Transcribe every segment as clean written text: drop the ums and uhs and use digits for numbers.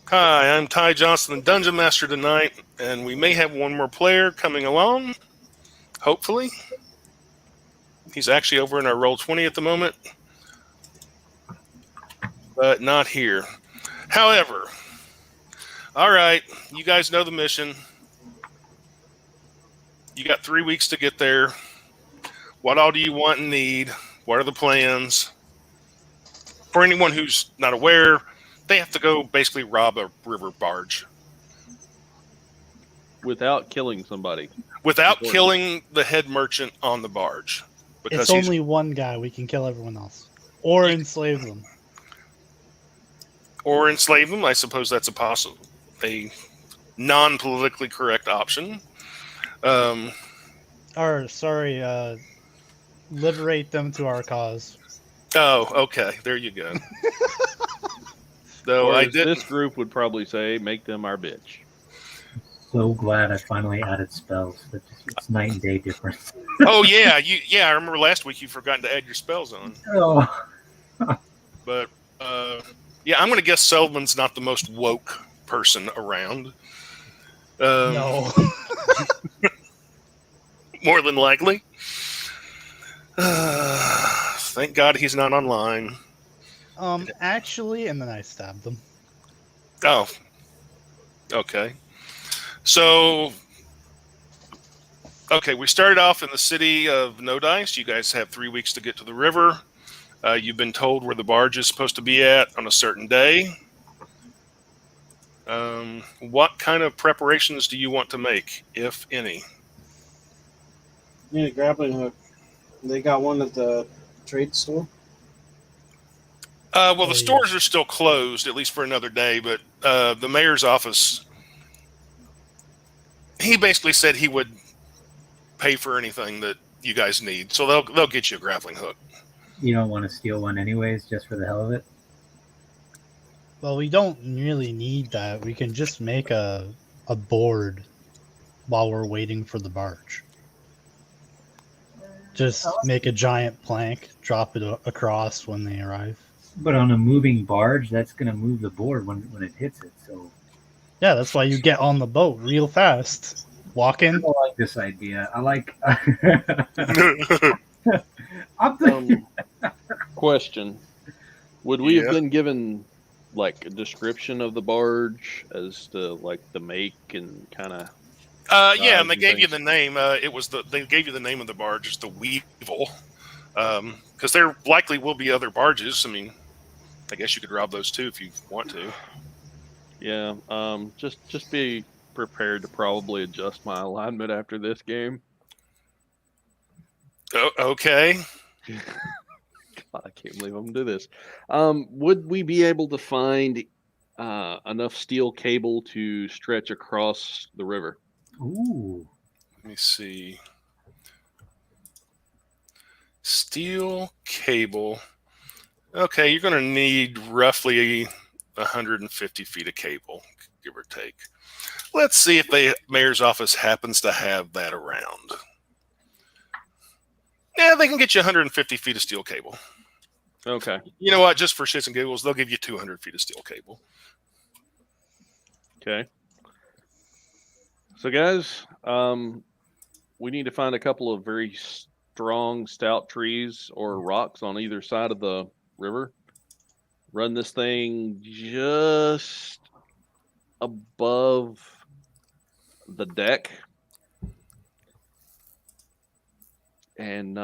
Hi, I'm Ty Johnson, the Dungeon Master tonight, and we may have one more player coming along, hopefully. He's actually over in our Roll20 at the moment, but not here. However, all right, you guys know the mission. You got 3 weeks to get there. What all do you want and need? What are the plans? For anyone who's not aware, they have to go basically rob a river barge. Without killing somebody. Without killing the head merchant on the barge. It's only one guy. We can kill everyone else. Or enslave them. Or enslave them. I suppose that's a non-politically correct option. Liberate them to our cause. Oh, okay. There you go. No, this group would probably say, make them our bitch. So glad I finally added spells. It's night and day difference. Oh yeah, I remember last week you forgot to add your spells on. Oh. But yeah, I'm going to guess Selman's not the most woke person around. No. More than likely. Thank God he's not online. Actually, and then I stabbed them. Oh. Okay. So, we started off in the city of No Dice. You guys have 3 weeks to get to the river. You've been told where the barge is supposed to be at on a certain day. What kind of preparations do you want to make, if any? Need a grappling hook. They got one at the trade store? Well, the stores are still closed, at least for another day, but the mayor's office... He basically said he would pay for anything that you guys need, so they'll get you a grappling hook. You don't want to steal one anyways, just for the hell of it? Well, we don't really need that. We can just make a board while we're waiting for the barge. Just make a giant plank, drop it across when they arrive. But on a moving barge, that's going to move the board when it hits it, so... Yeah, that's why you get on the boat real fast. Walk in. I like this idea. I like... Question. Would we have been given, like, a description of the barge as to, like, the make and kind of... yeah, and they gave you the name. They gave you the name of the barge. It's the Weevil. Because there likely will be other barges. I mean, I guess you could rob those too if you want to. Yeah, just be prepared to probably adjust my alignment after this game. Oh, okay. God, I can't believe I'm doing this. Would we be able to find enough steel cable to stretch across the river? Ooh. Let me see. Steel cable. Okay, you're going to need roughly 150 feet of cable, give or take. Let's see if the mayor's office happens to have that around. Yeah, they can get you 150 feet of steel cable. Okay. You know what? Just for shits and giggles, they'll give you 200 feet of steel cable. Okay. So, guys, we need to find a couple of very strong, stout trees or rocks on either side of the river. Run this thing just above the deck. And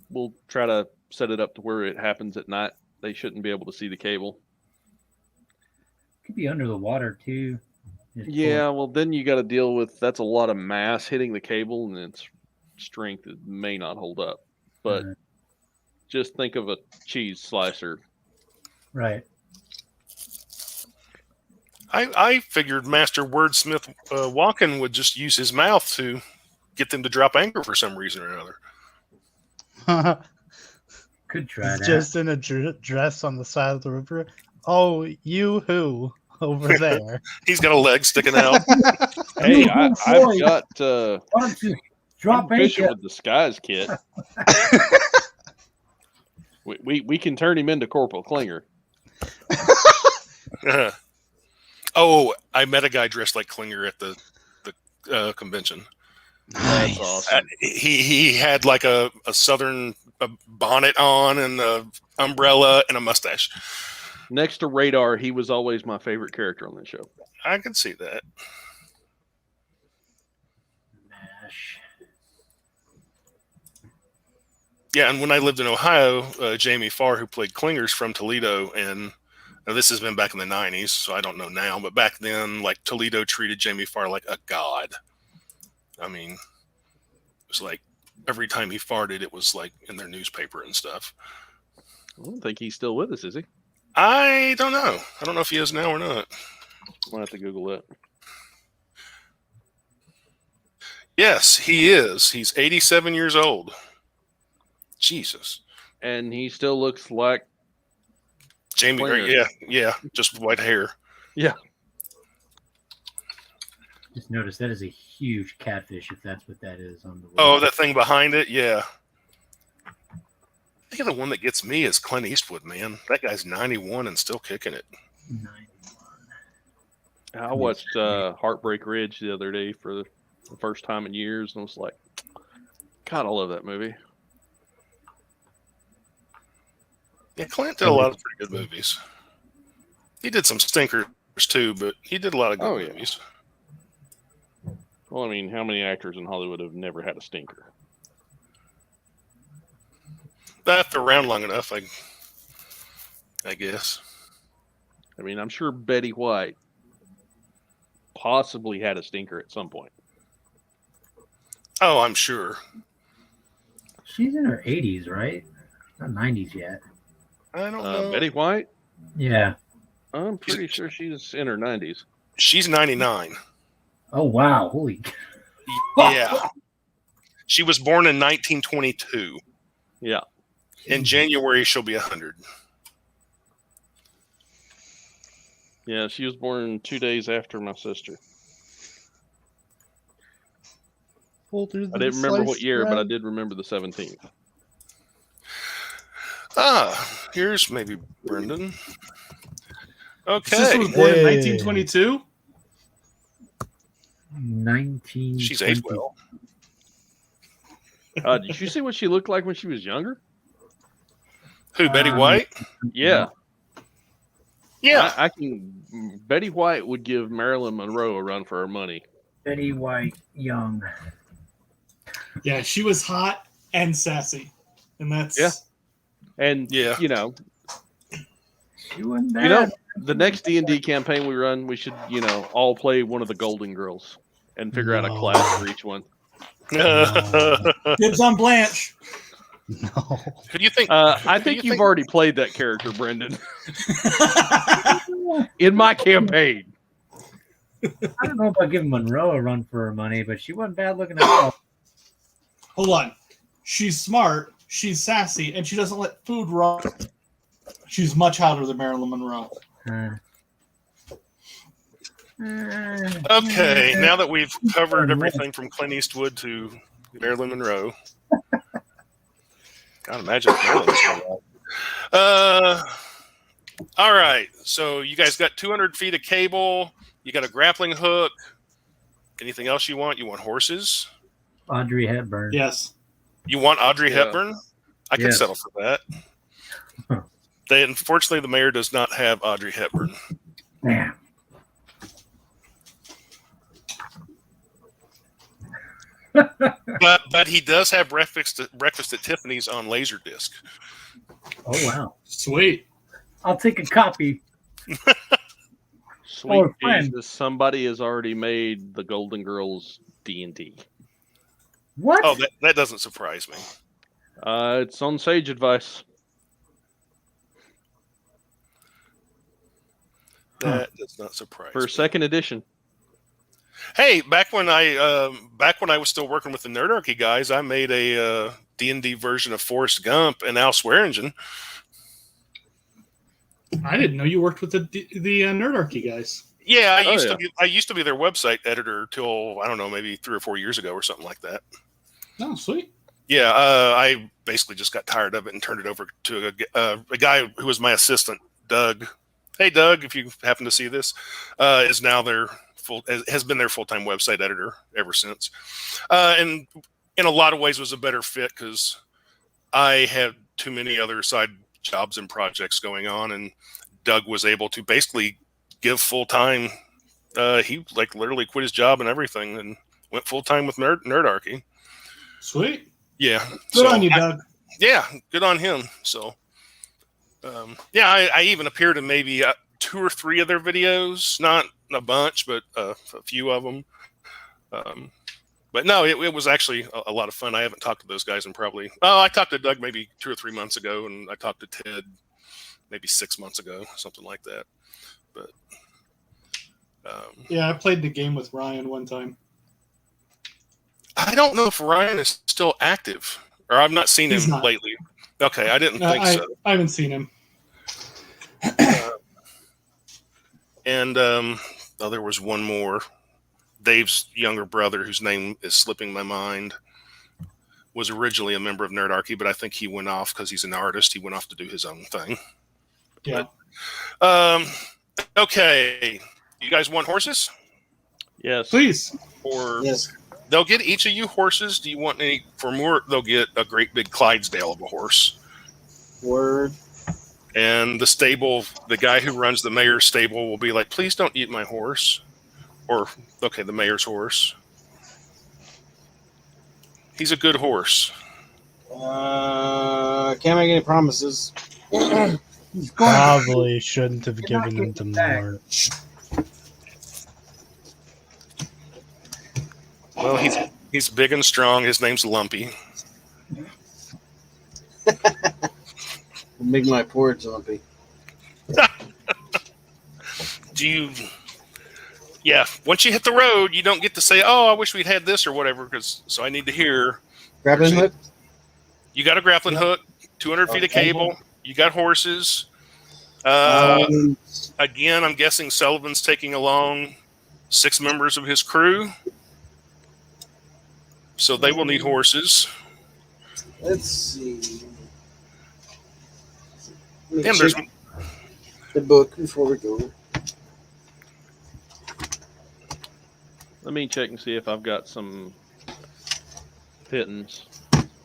we'll try to set it up to where it happens at night. They shouldn't be able to see the cable. Could be under the water, too. Yeah, well, then you got to deal with, that's a lot of mass hitting the cable, and its strength may not hold up. But just think of a cheese slicer. Right. I figured Master Wordsmith Walken would just use his mouth to get them to drop anchor for some reason or another. Could try that. Just in a dress on the side of the river. Oh, you who over there? He's got a leg sticking out. Hey, I've got why don't you drop fishing anchor? with disguise kit. we can turn him into Corporal Klinger. Oh, I met a guy dressed like Klinger at the convention. Nice. That's awesome. He had like a southern bonnet on and a umbrella and a mustache. Next to Radar, he was always my favorite character on that show. I could see that. Mash. Yeah, and when I lived in Ohio, Jamie Farr, who played Klingers from Toledo, and now this has been back in the 90s, so I don't know now, but back then, like, Toledo treated Jamie Farr like a god. I mean, it was like every time he farted, it was like in their newspaper and stuff. I don't think he's still with us, is he? I don't know. I don't know if he is now or not. I'll have to Google it. Yes, he is. He's 87 years old. Jesus. And he still looks like Jamie, Klinger. yeah, just white hair. Just noticed that is a huge catfish, if that's what that is on the. Oh, that thing behind it, yeah. I think the one that gets me is Clint Eastwood, man. That guy's 91 and still kicking it. 91. I watched Heartbreak Ridge the other day for the first time in years, and I was like, God, I love that movie. Yeah, Clint did a lot of pretty good movies. He did some stinkers too, but he did a lot of good movies. Well, I mean, how many actors in Hollywood have never had a stinker? If they're around long enough, I guess. I mean, I'm sure Betty White possibly had a stinker at some point. Oh, I'm sure. She's in her 80s, right? Not 90s yet. I don't know. Betty White? Yeah. I'm pretty sure she's in her 90s. She's 99. Oh, wow. Holy. Yeah. She was born in 1922. Yeah. In January, she'll be 100. Yeah, she was born 2 days after my sister. I didn't remember what year, but I did remember the 17th. Here's maybe Brendan. Okay. Sister was born in 1922. 19. She's aged well. Did you see what she looked like when she was younger? Who, Betty White? Yeah. Yeah. I can. Betty White would give Marilyn Monroe a run for her money. Betty White Young. Yeah, she was hot and sassy, and that's And Yeah. you know, She wasn't bad. the next D&D campaign we run, we should all play one of the Golden Girls and figure out a class for each one. dibs on Blanche. No. Who do you think? I think you've already played that character, Brendan, in my campaign. I don't know about giving Monroe a run for her money, but she wasn't bad looking at all. Hold on. She's smart, she's sassy, and she doesn't let food rot. She's much hotter than Marilyn Monroe. Okay, now that we've covered everything from Clint Eastwood to Marilyn Monroe. God, imagine if Marilyn was going all right, so you guys got 200 feet of cable. You got a grappling hook. Anything else you want? You want horses? Audrey Hepburn. Yes. You want Audrey Yeah. Hepburn? I could Yes. settle for that. Unfortunately, the mayor does not have Audrey Hepburn. Yeah. But he does have breakfast at Tiffany's on Laserdisc. Oh, wow. Sweet. I'll take a copy. Sweet friend. Jesus, somebody has already made the Golden Girls D&D. What? Oh, that doesn't surprise me. It's on Sage Advice. That does not surprise For me. second edition. Hey, back when I was still working with the Nerdarchy guys, I made a D&D version of Forrest Gump and Al Swearingen. I didn't know you worked with the Nerdarchy guys. Yeah, Oh, I used to be their website editor till I don't know, maybe 3 or 4 years ago or something like that. Oh, sweet. Yeah, I basically just got tired of it and turned it over to a guy who was my assistant, Doug. hey Doug, if you happen to see this, is now their has been their full-time website editor ever since, and in a lot of ways was a better fit because I had too many other side jobs and projects going on, and Doug was able to basically give full-time. He like literally quit his job and everything and went full-time with Nerdarchy. Sweet. Yeah. Good on you, Doug. Yeah, good on him. So, I even appeared in maybe 2 or 3 of their videos, not a bunch, but a few of them. But no, it was actually a lot of fun. I haven't talked to those guys in I talked to Doug maybe 2 or 3 months ago, and I talked to Ted maybe 6 months ago, something like that. But yeah, I played the game with Ryan one time. I don't know if Ryan is still active, or I've not seen He's him not. lately. Okay, I didn't think so. I haven't seen him. And there was one more. Dave's younger brother, whose name is slipping my mind, was originally a member of Nerdarchy, but I think he went off because he's an artist. He went off to do his own thing. Yeah. But, okay. You guys want horses? Yes. Please. Or Yes. they'll get each of you horses. Do you want any for more? They'll get a great big Clydesdale of a horse. Word. And the stable, the guy who runs the mayor's stable will be like, please don't eat my horse. Or, okay, the mayor's horse. He's a good horse. Can't make any promises. Probably shouldn't have given him to Mort. Well, he's big and strong. His name's Lumpy. Make my porridge lumpy. Yeah, once you hit the road, you don't get to say, oh, I wish we'd had this or whatever, so I need to hear. Grappling hook? You got a grappling hook, 200 feet of cable. You got horses. Again, I'm guessing Sullivan's taking along 6 members of his crew. So they will need horses. Let's see. Damn, there's the book before we go. Let me check and see if I've got some pittance.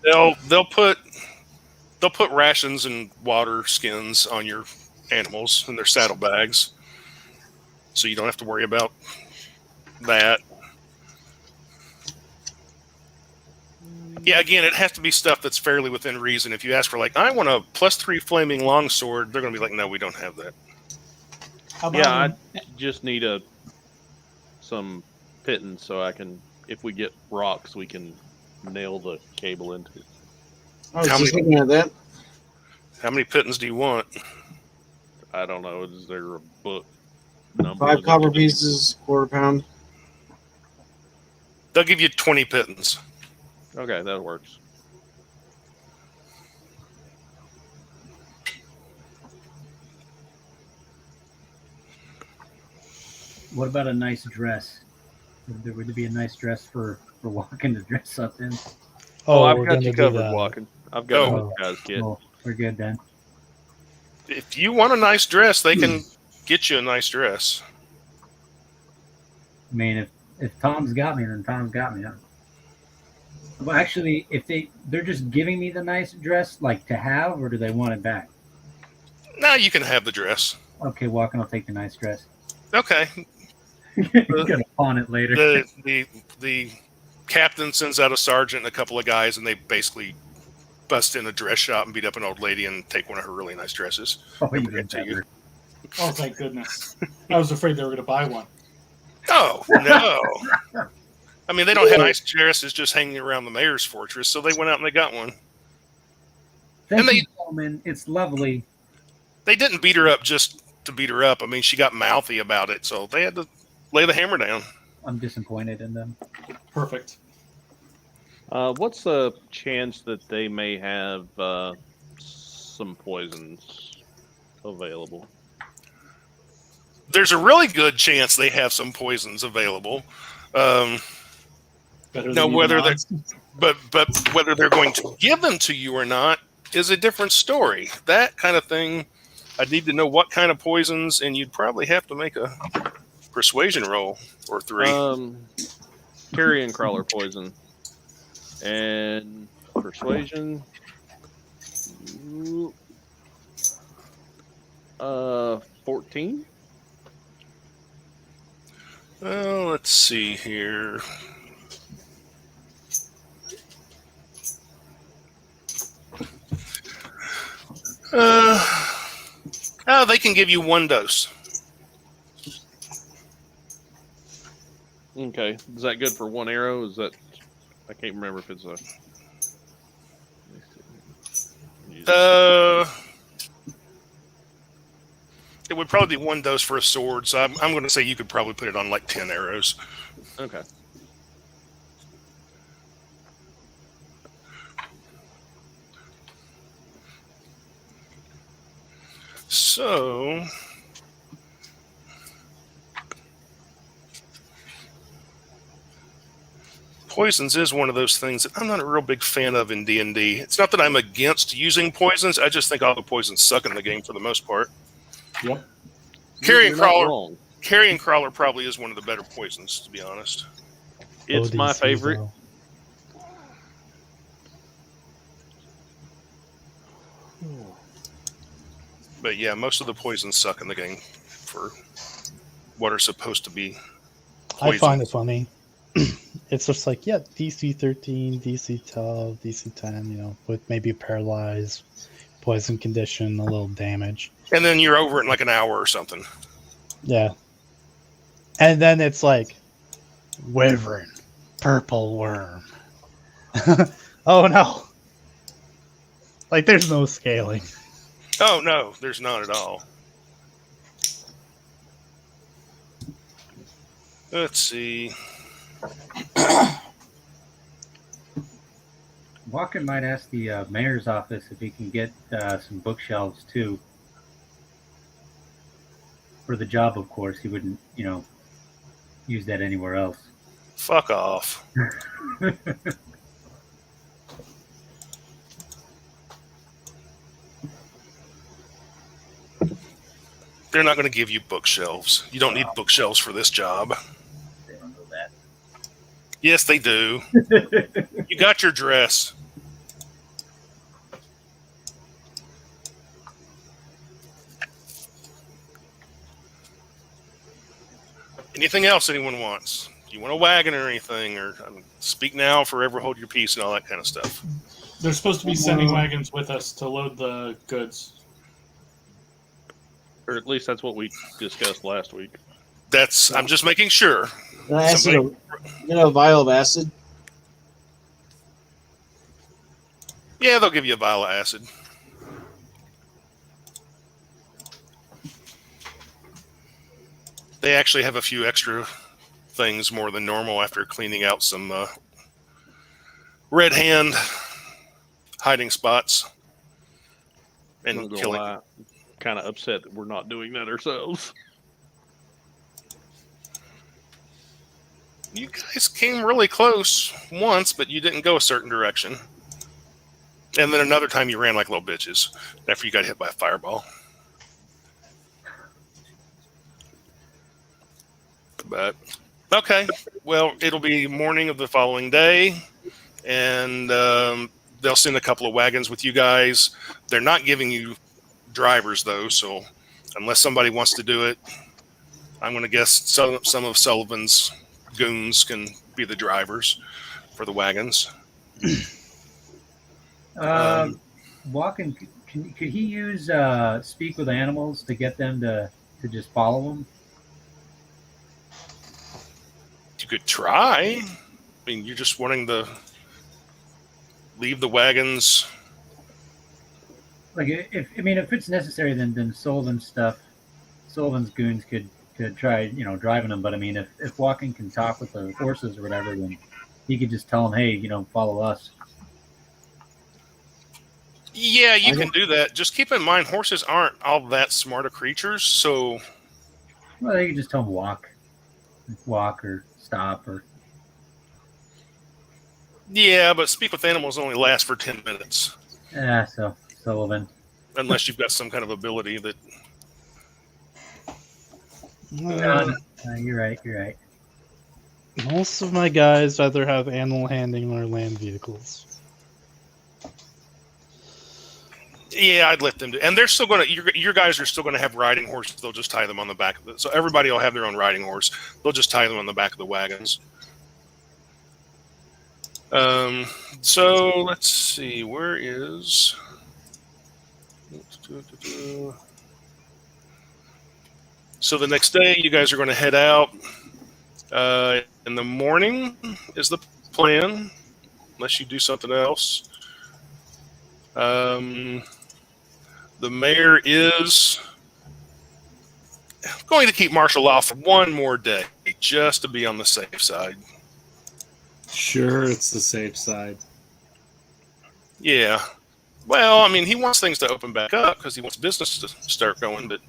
they'll put rations and water skins on your animals in their saddlebags, so you don't have to worry about that. Yeah, again, it has to be stuff that's fairly within reason. If you ask for like, I want a +3 flaming longsword, they're going to be like, no, we don't have that. How about Yeah, I just need some pittance so I can, if we get rocks, we can nail the cable into. I was just looking at that. How many pittance do you want? I don't know. Is there a book number? 5 copper pieces, quarter pound. They'll give you 20 pittance. Okay, that works. What about a nice dress? Would there be a nice dress for walking to dress up in? Oh, I've we're got you gonna do covered, that. walking. I've got Oh. one guy's kit. Oh, we're good then. If you want a nice dress, they can get you a nice dress. I mean, if Tom's got me, then Tom's got me. Well, actually, if they're just giving me the nice dress, like to have, or do they want it back? Now you can have the dress. Okay, Walken, I'll take the nice dress. Okay. You're gonna pawn it later. The captain sends out a sergeant and a couple of guys, and they basically bust in a dress shop and beat up an old lady and take one of her really nice dresses. Oh, and you bring it to you. better. Oh, thank goodness. I was afraid they were going to buy one. Oh, no. I mean, they don't have nice dresses just hanging around the mayor's fortress, so they went out and they got one. Thank And they- you, gentlemen. It's lovely. They didn't beat her up just to beat her up. I mean, she got mouthy about it, so they had to lay the hammer down. I'm disappointed in them. Perfect. What's the chance that they may have some poisons available? There's a really good chance they have some poisons available. Better No, than whether even they're odds. but whether they're going to give them to you or not is a different story. That kind of thing I'd need to know what kind of poisons, and you'd probably have to make a persuasion roll or 3. Carrion crawler poison and persuasion. 14. Well, let's see here. They can give you 1 dose. Okay, is that good for 1 arrow? Is that? I can't remember if it's a. It would probably be 1 dose for a sword, so I'm going to say you could probably put it on like 10 arrows. Okay. So, poisons is one of those things that I'm not a real big fan of in D&D. It's not that I'm against using poisons. I just think all the poisons suck in the game for the most part. Yep. Carrion You're not crawler. wrong. Carrion crawler probably is one of the better poisons, to be honest. It's my ODC, favorite. though. But yeah, most of the poisons suck in the game for what are supposed to be I find it poisons. funny. It's just like, yeah, DC 13, DC 12, DC 10, you know, with maybe paralyzed, poison condition, a little damage. And then you're over it in like an hour or something. Yeah. And then it's like, wyvern, purple worm. Oh no. Like, there's no scaling. Oh, no, there's none at all. Let's see. Walken might ask the mayor's office if he can get some bookshelves too. For the job, of course. He wouldn't, use that anywhere else. Fuck off. They're not going to give you bookshelves. You don't need bookshelves for this job. They don't know that. Yes, they do. You got your dress. Anything else anyone wants? Do you want a wagon or anything? Or speak now, forever hold your peace, and all that kind of stuff. They're supposed to be sending wagons with us to load the goods. Or at least that's what we discussed last week. I'm just making sure. Acid, Somebody- a vial of acid. Yeah, they'll give you a vial of acid. They actually have a few extra things more than normal after cleaning out some red hand hiding spots and killing. Kind of upset that we're not doing that ourselves. You guys came really close once, but you didn't go a certain direction. And then another time you ran like little bitches after you got hit by a fireball. But, okay. Well, it'll be morning of the following day, and they'll send a couple of wagons with you guys. They're not giving you drivers, though, so unless somebody wants to do it, I'm going to guess some of Sullivan's goons can be the drivers for the wagons. Walken, could he use speak with animals to get them to just follow him? You could try. I mean, you're just wanting to leave the wagons. Like, if it's necessary, then Sullivan's goons could try, driving them. But I mean, if Walken can talk with the horses or whatever, then he could just tell them, hey, follow us. Yeah, you can do that. Just keep in mind, horses aren't all that smart of creatures, so... Well, they could just tell them walk or stop or... Yeah, but speak with animals only lasts for 10 minutes. Yeah, so Sullivan. unless you've got some kind of ability that. No, you're right. You're right. Most of my guys either have animal handling or land vehicles. Yeah, I'd let them do, and they're still going to. Your guys are still going to have riding horses. They'll just tie them on the back of it. So everybody will have their own riding horse. They'll just tie them on the back of the wagons. So let's see. Where is? So the next day, you guys are going to head out. In the morning is the plan, unless you do something else. The mayor is going to keep martial law for one more day, just to be on the safe side. Sure, it's the safe side. Yeah. Well, I mean, he wants things to open back up because he wants business to start going, but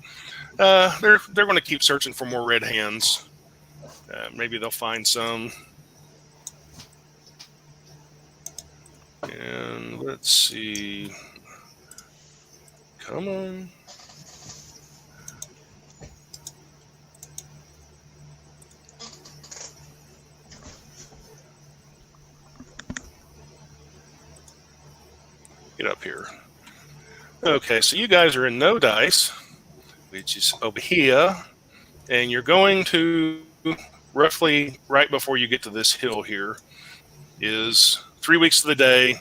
they're going to keep searching for more red hands. Maybe they'll find some. And let's see. Come on. Get up here. Okay, so you guys are in No Dice, which is over here, and you're going to roughly right before you get to this hill here is 3 weeks of the day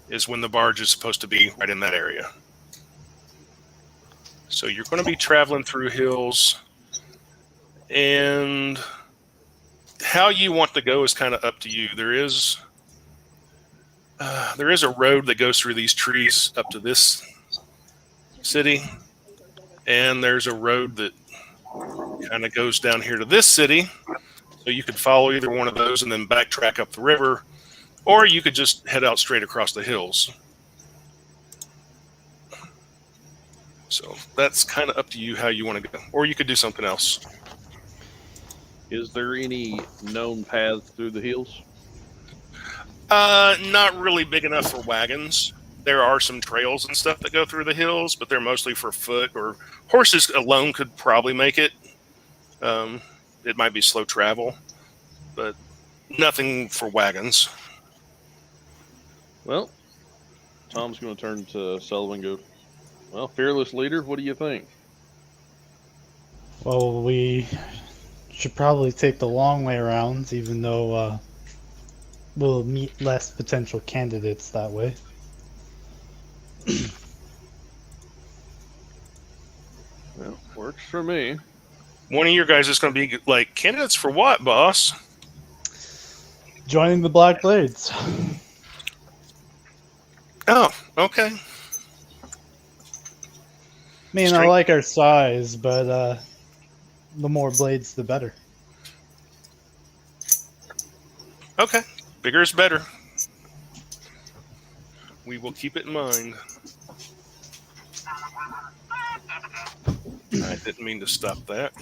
is when the barge is supposed to be right in that area. So you're going to be traveling through hills, and how you want to go is kind of up to you. There is a road that goes through these trees up to this city, and there's a road that kind of goes down here to this city. So you could follow either one of those and then backtrack up the river, or you could just head out straight across the hills. So that's kind of up to you how you want to go, or you could do something else. Is there any known paths through the hills? Not really big enough for wagons. There are some trails and stuff that go through the hills, but they're mostly for foot, or horses alone could probably make it. It might be slow travel, but nothing for wagons. Well, Tom's going to turn to Sullivan and go, well, fearless leader, what do you think? Well, we should probably take the long way around, even though we'll meet less potential candidates that way. Well, works for me. One of your guys is going to be like, candidates for what, boss? Joining the Black Blades. Oh, okay. I mean, I like our size, but the more blades, the better. Okay. Bigger is better. We will keep it in mind. I didn't mean to stop that.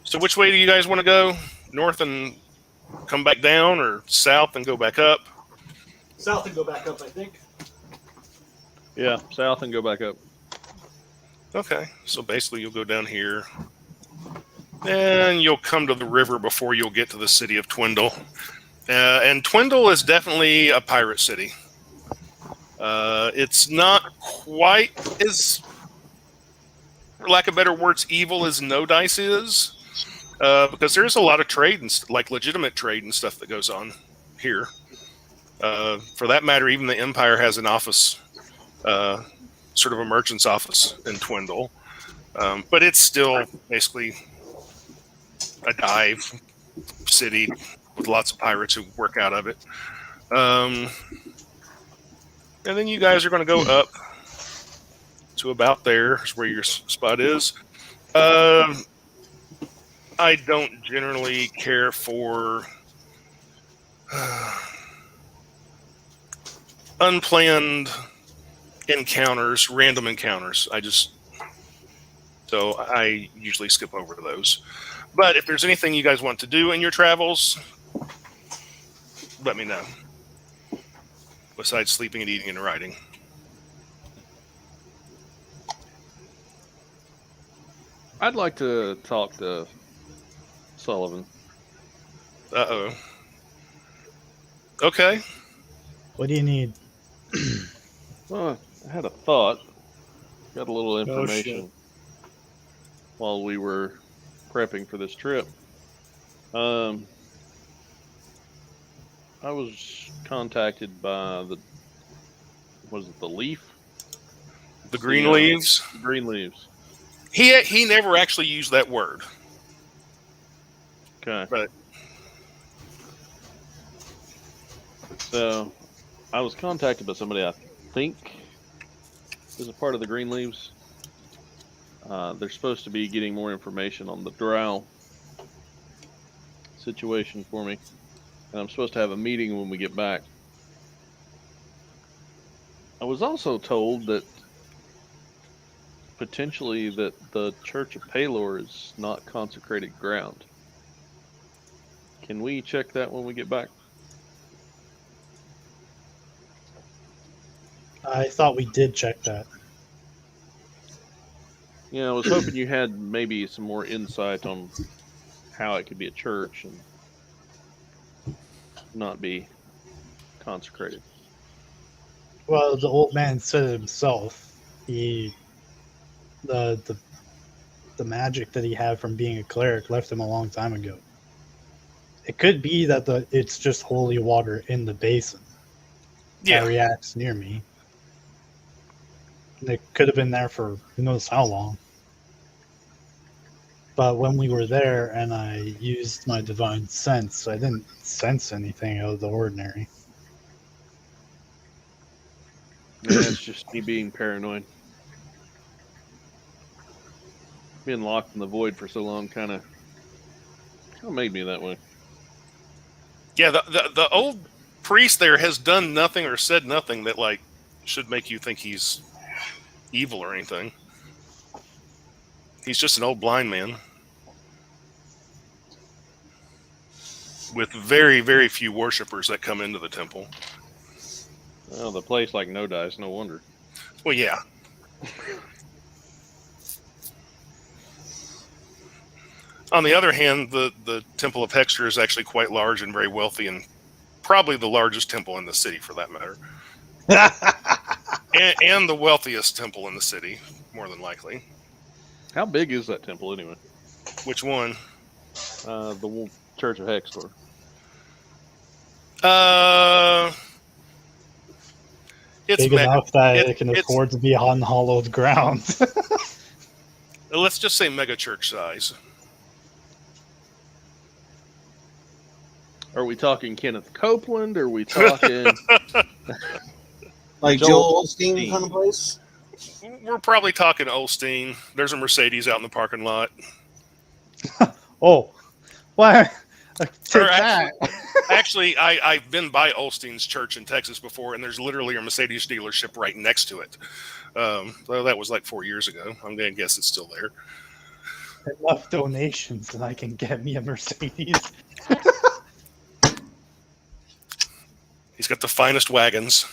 So which way do you guys want to go? North and come back down, or south and go back up? South and go back up, I think. Yeah, south and go back up. Okay. So basically you'll go down here. And you'll come to the river before you'll get to the city of Twindle. And Twindle is definitely a pirate city. It's not quite as, for lack of better words, evil as No Dice is. Because there's a lot of trade, and like legitimate trade and stuff that goes on here. For that matter, even the Empire has an office, sort of a merchant's office in Twindle. But it's still basically a dive city with lots of pirates who work out of it. And then you guys are going to go up to about there is where your spot is. I don't generally care for unplanned encounters, random encounters. So I usually skip over those. But if there's anything you guys want to do in your travels, let me know. besides sleeping and eating and writing? I'd like to talk to Sullivan. Uh-oh. Okay. What do you need? Well, I had a thought. Got a little shit. information while we were prepping for this trip. I was contacted by the Leaf? The green leaves. Green Leaves. He never actually used that word. Okay. But So I was contacted by somebody I think is a part of the Green Leaves. They're supposed to be getting more information on the drow situation for me. And I'm supposed to have a meeting when we get back. I was also told that potentially that the Church of Palor is not consecrated ground. Can we check that when we get back? I thought we did check that. Yeah, I was hoping you had maybe some more insight on how it could be a church and not be consecrated. Well, the old man said it himself. The magic that he had from being a cleric left him a long time ago. It could be that it's just holy water in the basin that reacts near me. And it could have been there for who knows how long. But when we were there and I used my divine sense, I didn't sense anything out of the ordinary. Yeah, it's just me being paranoid. Being locked in the void for so long kind of made me that way. yeah, the old priest there has done nothing or said nothing that like should make you think he's evil or anything. He's just an old blind man with very, very few worshippers that come into the temple. Well, the place like No Dice, no wonder. Well, yeah. On the other hand, the Temple of Hexter is actually quite large and very wealthy, and probably the largest temple in the city, for that matter. and the wealthiest temple in the city, more than likely. How big is that temple anyway? Which one? The Church of Hextor. It's big enough that it can afford to be on hollowed ground. Let's just say mega church size. Are we talking Kenneth Copeland? Or are we talking like Joel Osteen kind of place? We're probably talking Osteen. There's a Mercedes out in the parking lot. Oh, what? Take that. Actually, I've been by Osteen's church in Texas before, and there's literally a Mercedes dealership right next to it. Well, that was like 4 years ago. I'm going to guess it's still there. Enough donations, and I can get me a Mercedes. He's got the finest wagons.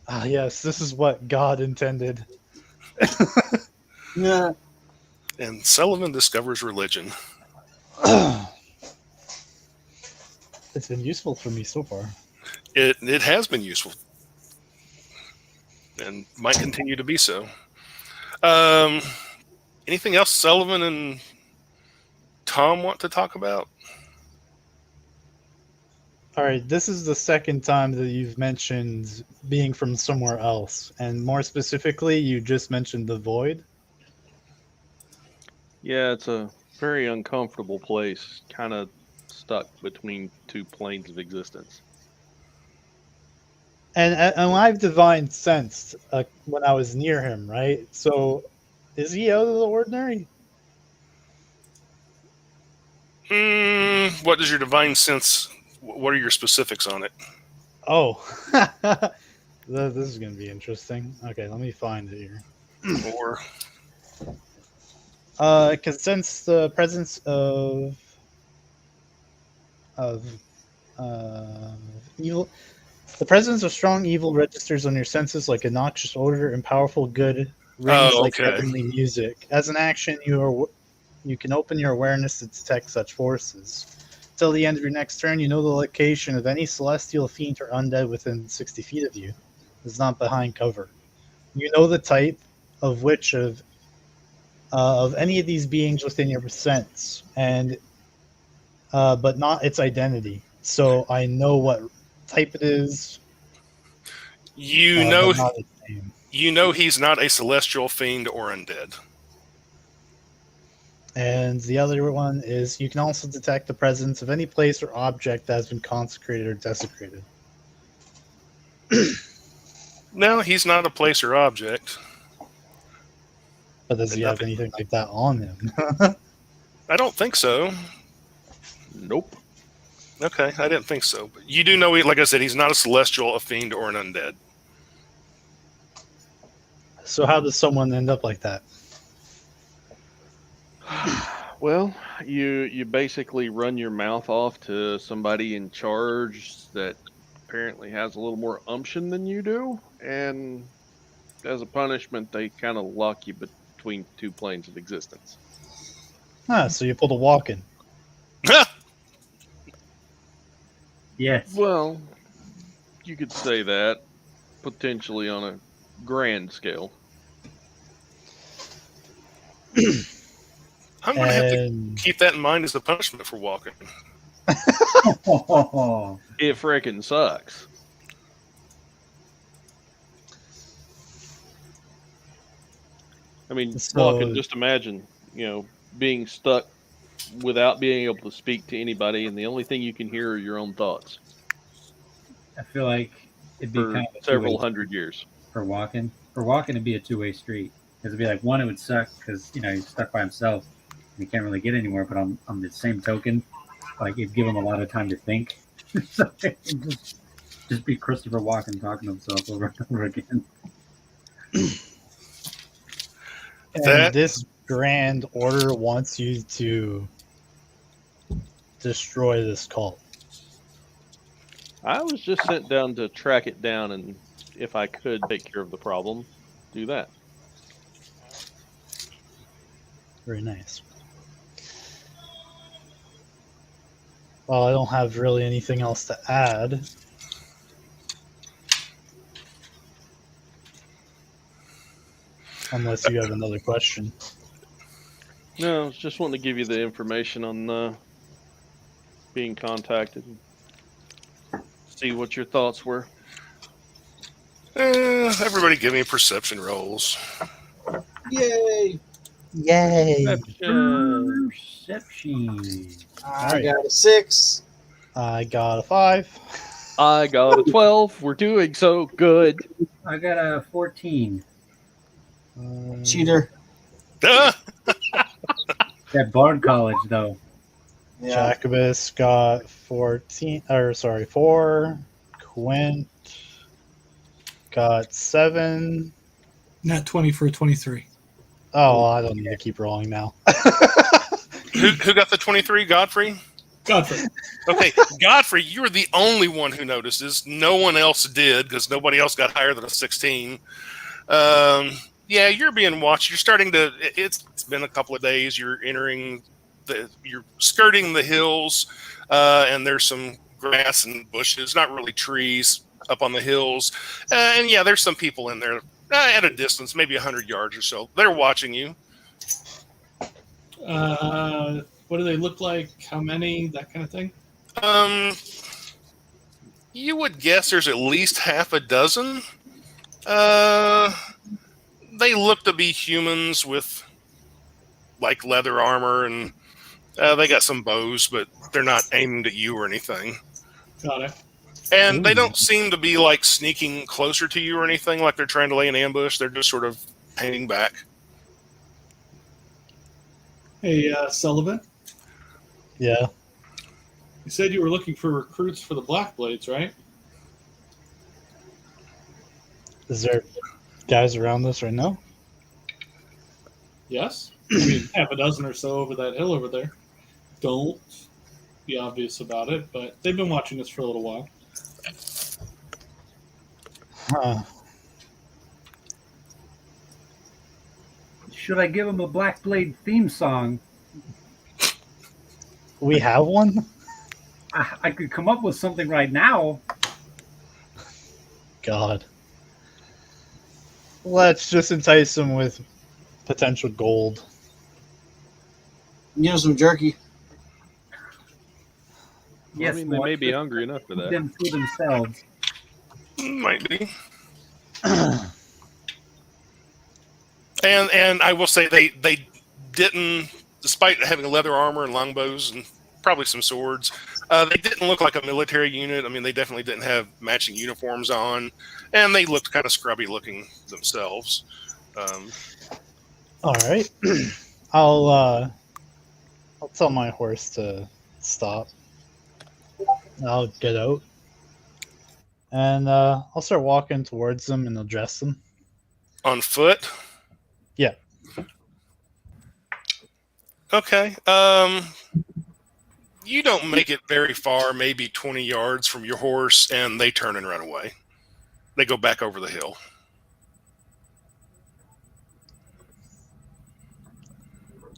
Ah, yes, this is what God intended. Yeah. And Sullivan discovers religion. It's been useful for me so far. It has been useful. And might continue to be so. Anything else Sullivan and Tom want to talk about? All right, this is the second time that you've mentioned being from somewhere else. And more specifically, you just mentioned the void. Yeah, it's a very uncomfortable place. Kind of stuck between two planes of existence. And I've divine sensed when I was near him, right? So is he out of the ordinary? What does your divine sense... What are your specifics on it? Oh, this is going to be interesting. Okay, let me find it here. Or I can sense the presence of evil. The presence of strong evil registers on your senses like a noxious odor, and powerful good rings Oh, like okay. heavenly music. As an action, you can open your awareness to detect such forces. Till the end of your next turn, you know the location of any celestial fiend or undead within 60 feet of you. It's not behind cover. You know the type of which of any of these beings within your sense, and but not its identity. So I know what type it is, You know, but not its name. you know he's not a celestial fiend or undead. And the other one is you can also detect the presence of any place or object that has been consecrated or desecrated. No, he's not a place or object. But does And he have nothing- anything like that on him? I don't think so. Nope. Okay, I didn't think so. But you do know, like I said, he's not a celestial, a fiend, or an undead. So how does someone end up like that? Well, you basically run your mouth off to somebody in charge that apparently has a little more umption than you do, and as a punishment, they kind of lock you between two planes of existence. So you pulled a walk-in. Yes. Well, you could say that, potentially on a grand scale. I'm going to have to And keep that in mind as the punishment for walking. It frickin' sucks. I mean, So- walking, just imagine, being stuck without being able to speak to anybody, and the only thing you can hear are your own thoughts I feel like it'd be for kind of a several two-way hundred years. for walking. For walking, it'd be a two-way street. Because it'd be like, one, it would suck because he's stuck by himself and he can't really get anywhere. But on the same token, like it'd give him a lot of time to think. So it'd just be Christopher Walken talking to himself over and over again. That- this grand order wants you to destroy this cult. I was just sent down to track it down, and if I could take care of the problem, do that. Very nice. Well, I don't have really anything else to add. Unless you have another question. No, I was just wanting to give you the information on being contacted. See what your thoughts were. Everybody give me perception rolls. Yay! Yay! Perception. I Alright. got a 6. I got a 5. I got a 12. We're doing so good. I got a 14. Cheater. Ah! That Bard College, though. Yeah. Jacobus got 4. Quint got 7. Not 20 for 23. Oh, I don't need to keep rolling now. Who got the 23? Godfrey? Godfrey. Okay, Godfrey, you were the only one who notices. No one else did because nobody else got higher than a 16. Yeah, you're being watched. You're starting to. It's been a couple of days. You're you're skirting the hills, and there's some grass and bushes, not really trees, up on the hills. And yeah, there's some people in there at a distance, maybe 100 yards or so. They're watching you. What do they look like? How many? That kind of thing? You would guess there's at least half a dozen. They look to be humans with like leather armor, and they got some bows, but they're not aimed at you or anything. Got it. And they don't seem to be like sneaking closer to you or anything like they're trying to lay an ambush. They're just sort of hanging back. Hey, Sullivan, Yeah. you said you were looking for recruits for the Black Blades, right? Is there guys around us right now? Yes. I mean, half a dozen or so over that hill over there. Don't be obvious about it, but they've been watching us for a little while. Huh. Should I give him a Black Blade theme song? We have one? I could come up with something right now. God. Let's just entice him with potential gold. You know, some jerky. Well, I mean, they may be hungry enough for that. Them for themselves. Might be. And I will say they didn't, despite having leather armor and longbows and probably some swords, they didn't look like a military unit. I mean, they definitely didn't have matching uniforms on, and they looked kind of scrubby looking themselves. All right. I'll tell my horse to stop. I'll get out. And I'll start walking towards them and address them. On foot? Yeah. Okay. You don't make it very far, maybe 20 yards from your horse, and they turn and run away. They go back over the hill.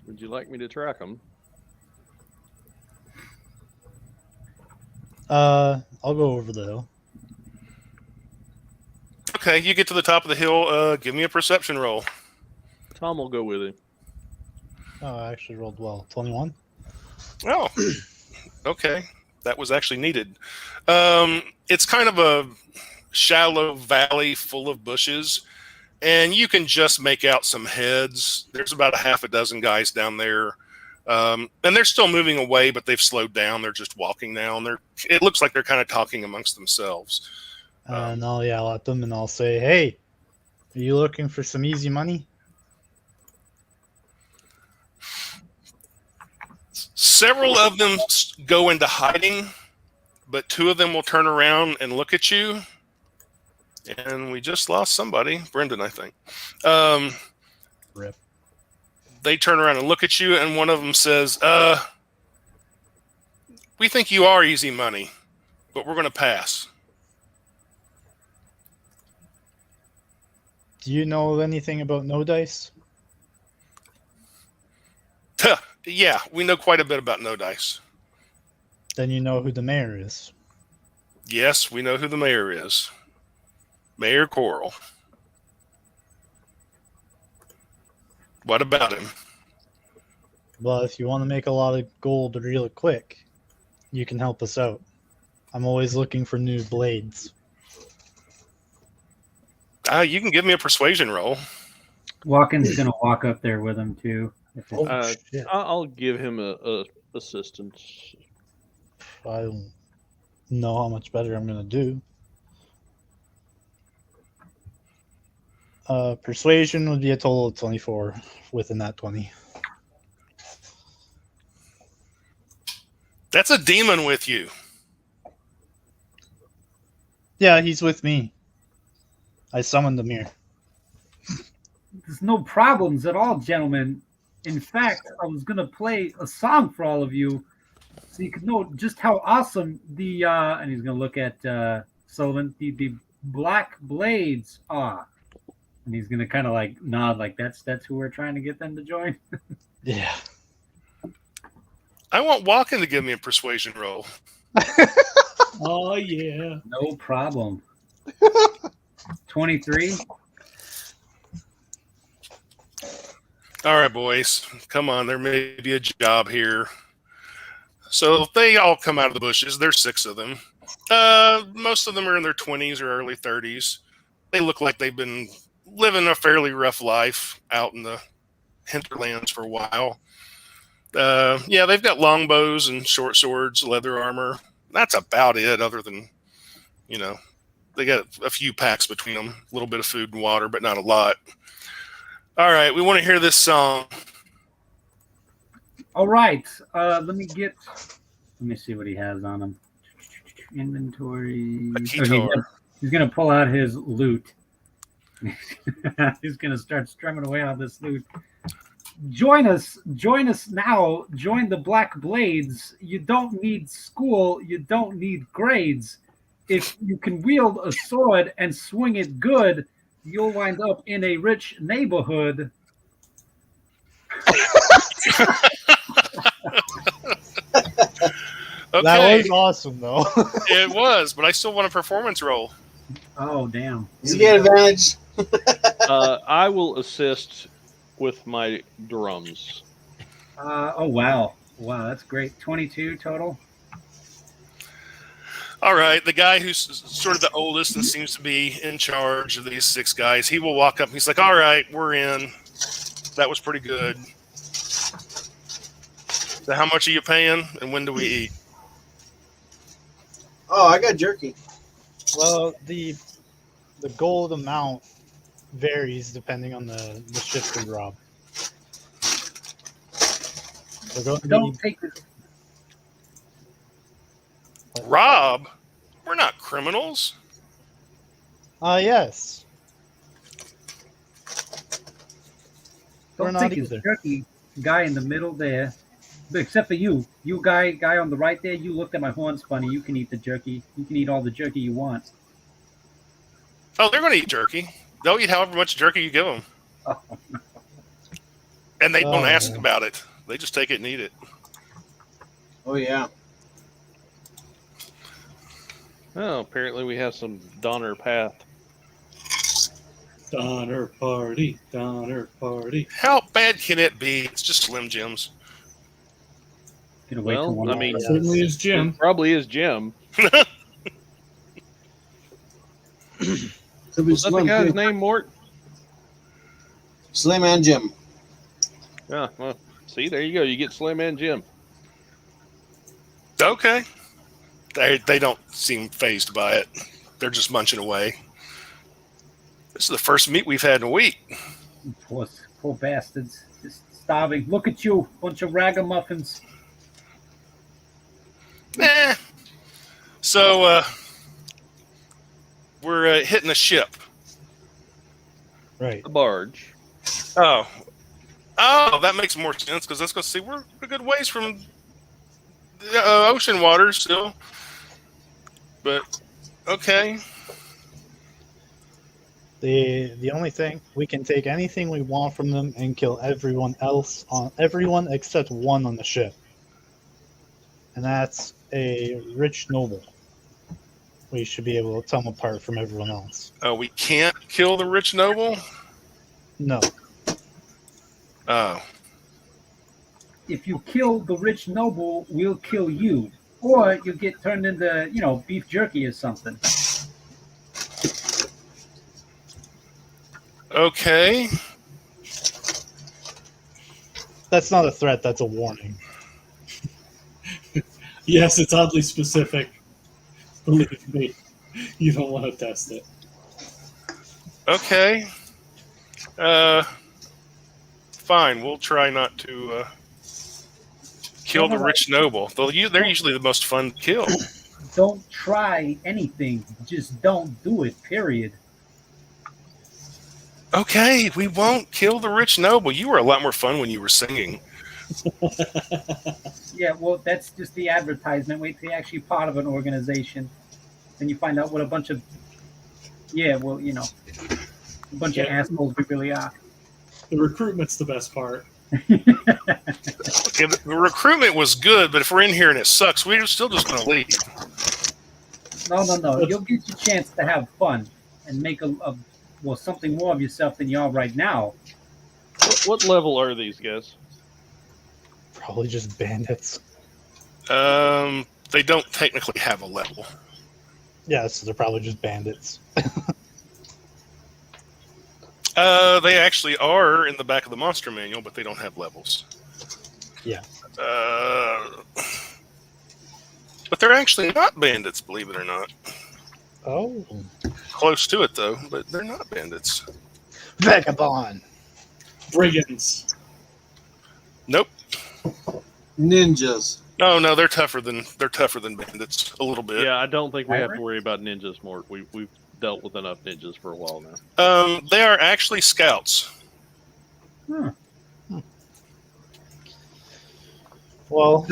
Would you like me to track them? I'll go over the hill. Okay, you get to the top of the hill. Give me a perception roll. Tom will go with him. Oh, I actually rolled well. 21. Oh, okay. That was actually needed. It's kind of a shallow valley full of bushes, and you can just make out some heads. There's about a half a dozen guys down there, and they're still moving away, but they've slowed down. They're just walking now, and it looks like they're kind of talking amongst themselves. And I'll yell at them and I'll say, "Hey, are you looking for some easy money?" Several of them go into hiding, but two of them will turn around and look at you. And we just lost somebody. Brendan, I think. Rip. They turn around and look at you, and one of them says, we think you are easy money, but we're going to pass. Do you know anything about No Dice? Yeah, we know quite a bit about No Dice. Then you know who the mayor is. Yes, we know who the mayor is. Mayor Coral. What about him? Well, if you want to make a lot of gold real quick, you can help us out. I'm always looking for new blades. You can give me a persuasion roll. Walken's gonna walk up there with him too. Shit. I'll give him a assistance. I don't know how much better I'm going to do. Persuasion would be a total of 24 within that 20. That's a demon with you. Yeah, he's with me. I summoned him here. There's no problems at all, gentlemen. In fact, I was gonna play a song for all of you, so you could know just how awesome the and he's gonna look at Sullivan, the Black Blades are, and he's gonna kind of like nod, like that's who we're trying to get them to join. Yeah. I want Walken to give me a persuasion roll. Oh yeah. No problem. 23. All right, boys. Come on. There may be a job here. So they all come out of the bushes. There's 6 of them. Most of them are in their 20s or early 30s. They look like they've been living a fairly rough life out in the hinterlands for a while. Yeah, they've got longbows and short swords, leather armor. That's about it, other than, they got a few packs between them, a little bit of food and water, but not a lot. All right, we want to hear this song. All right. Let me see what he has on him. Inventory. He's gonna pull out his loot. He's gonna start strumming away on this loot. Join us now. Join the Black Blades. You don't need school. You don't need grades. if you can wield a sword and swing it good, you'll wind up in a rich neighborhood. Okay, That was awesome, though. it was, but I still want a performance roll. Oh, damn. Does he get advantage? I will assist with my drums. Oh, wow. Wow, that's great. 22 total. All right, the guy who's sort of the oldest and seems to be in charge of these 6 guys, he will walk up and he's like, all right, we're in. That was pretty good. So how much are you paying and when do we eat? Oh, I got jerky. Well, the gold amount varies depending on the ship we rob. We're going to Don't be, take this. Rob, we're not criminals. yes. We're Don't not take his either. jerky guy in the middle there. Except for you. You guy on the right there, you looked at my horns funny. You can eat the jerky. You can eat all the jerky you want. Oh, they're going to eat jerky. They'll eat however much jerky you give them. Oh, And they don't ask Oh. about it. They just take it and eat it. Oh yeah. Oh, apparently we have some Donner Path. Donner party, Donner party. How bad can it be? It's just Slim Jims. Get away Well, from one. I mean, Yeah. Certainly is Jim. It probably is Jim. Could be Was that the Slim, guy's too. name, Mort? Slim and Jim. Yeah, well, see, there you go. You get Slim and Jim. Okay. They don't seem phased by it. They're just munching away. This is the first meat we've had in a week. Poor bastards. Just starving. Look at you, bunch of ragamuffins. So we're hitting a ship. Right. The barge. Oh, that makes more sense because let's go see. We're a good ways from the ocean waters still. But okay. The only thing, we can take anything we want from them and kill everyone except one on the ship. And that's a rich noble. We should be able to tell them apart from everyone else. We can't kill the rich noble. No. Oh, If you kill the rich noble, we'll kill you. Or you get turned into, beef jerky or something. okay. That's not a threat, that's a warning. Yes, it's oddly specific. Believe me, you don't want to test it. Okay. Fine. We'll try not to kill the rich noble. They're usually the most fun to kill. Don't try anything. Just don't do it, period. Okay, we won't kill the rich noble. You were a lot more fun when you were singing. Yeah, well, that's just the advertisement. Wait till you're actually part of an organization. Then you find out what a bunch of, a bunch of assholes we really are. The recruitment's the best part. Okay, the recruitment was good, but if we're in here and it sucks, we're still just going to leave. No. You'll get your chance to have fun and make something more of yourself than you are right now. What level are these guys? Probably just bandits. They don't technically have a level. Yeah, so they're probably just bandits. They actually are in the back of the monster manual, but they don't have levels. Yeah. But they're actually not bandits, believe it or not. Oh. Close to it, though, but they're not bandits. Vagabond! Brigands. Nope. Ninjas. No, they're tougher than bandits a little bit. Yeah, I don't think we have to worry about ninjas, Mort. We've dealt with enough ninjas for a while now. They are actually scouts. Well,